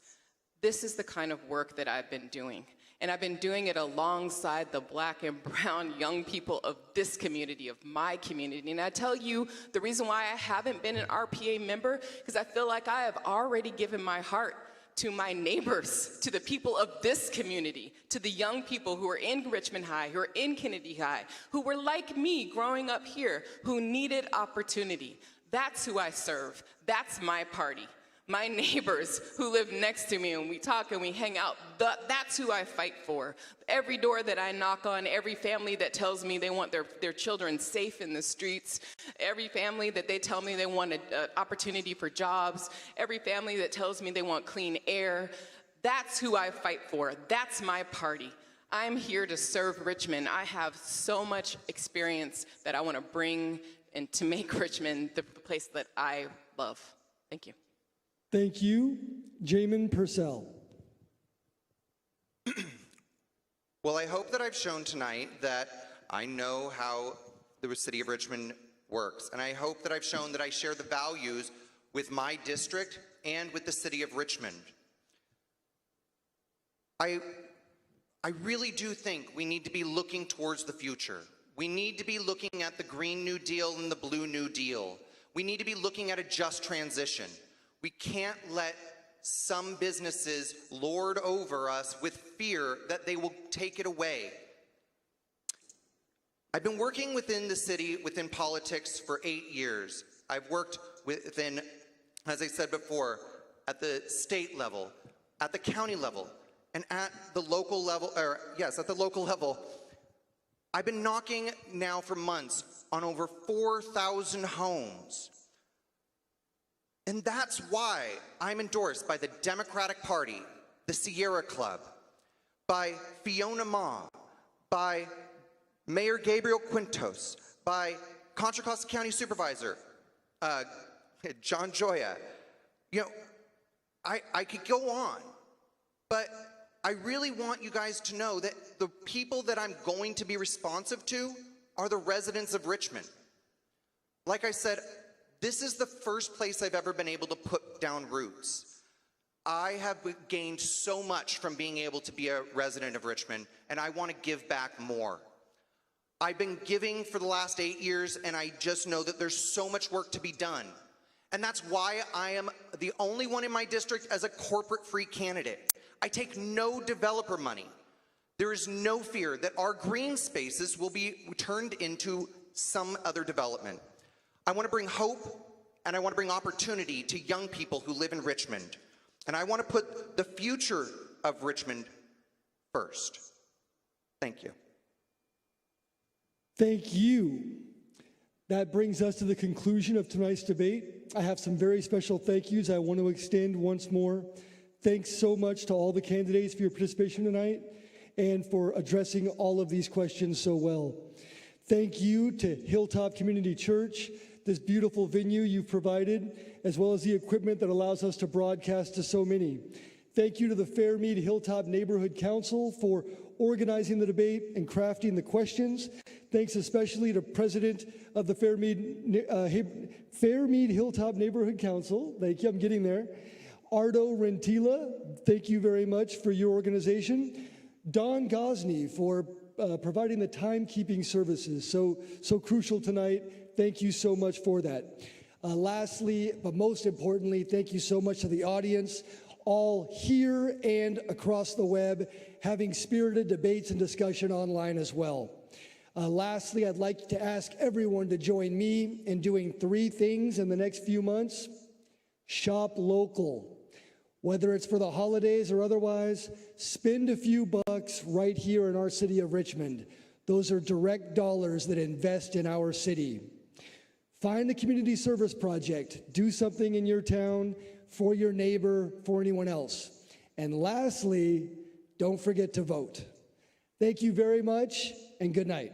Speaker 2: This is the kind of work that I've been doing. And I've been doing it alongside the Black and brown young people of this community, of my community. And I tell you, the reason why I haven't been an RPA member, because I feel like I have already given my heart to my neighbors, to the people of this community, to the young people who are in Richmond High, who are in Kennedy High, who were like me growing up here, who needed opportunity. That's who I serve. That's my party. My neighbors who live next to me and we talk and we hang out, that's who I fight for. Every door that I knock on, every family that tells me they want their children safe in the streets, every family that they tell me they want an opportunity for jobs, every family that tells me they want clean air, that's who I fight for. That's my party. I'm here to serve Richmond. I have so much experience that I want to bring and to make Richmond the place that I love. Thank you.
Speaker 1: Thank you. Jamin Purcell.
Speaker 3: Well, I hope that I've shown tonight that I know how the city of Richmond works, and I hope that I've shown that I share the values with my district and with the city of Richmond. I really do think we need to be looking towards the future. We need to be looking at the Green New Deal and the Blue New Deal. We need to be looking at a just transition. We can't let some businesses lord over us with fear that they will take it away. I've been working within the city, within politics for 8 years. I've worked within, as I said before, at the state level, at the county level, and at the local level, at the local level. I've been knocking now for months on over 4,000 homes. And that's why I'm endorsed by the Democratic Party, the Sierra Club, by Fiona Ma, by Mayor Gabriel Quintos, by Contra Costa County Supervisor John Joya. You know, I could go on, but I really want you guys to know that the people that I'm going to be responsive to are the residents of Richmond. Like I said, this is the first place I've ever been able to put down roots. I have gained so much from being able to be a resident of Richmond, and I want to give back more. I've been giving for the last 8 years, and I just know that there's so much work to be done. And that's why I am the only one in my district as a corporate-free candidate. I take no developer money. There is no fear that our green spaces will be turned into some other development. I want to bring hope and I want to bring opportunity to young people who live in Richmond. And I want to put the future of Richmond first. Thank you.
Speaker 1: Thank you. That brings us to the conclusion of tonight's debate. I have some very special thank yous I want to extend once more. Thanks so much to all the candidates for your participation tonight and for addressing all of these questions so well. Thank you to Hilltop Community Church, this beautiful venue you've provided, as well as the equipment that allows us to broadcast to so many. Thank you to the Fairmead Hilltop Neighborhood Council for organizing the debate and crafting the questions. Thanks especially to President of the Fairmead Hilltop Neighborhood Council. Thank you, I'm getting there. Ardo Rentila, thank you very much for your organization. Don Gosney for providing the timekeeping services, so crucial tonight. Thank you so much for that. Lastly, but most importantly, thank you so much to the audience, all here and across the web, having spirited debates and discussion online as well. Lastly, I'd like to ask everyone to join me in doing 3 things in the next few months. Shop local. Whether it's for the holidays or otherwise, spend a few bucks right here in our city of Richmond. Those are direct dollars that invest in our city. Find a community service project. Do something in your town, for your neighbor, for anyone else. And lastly, don't forget to vote. Thank you very much, and good night.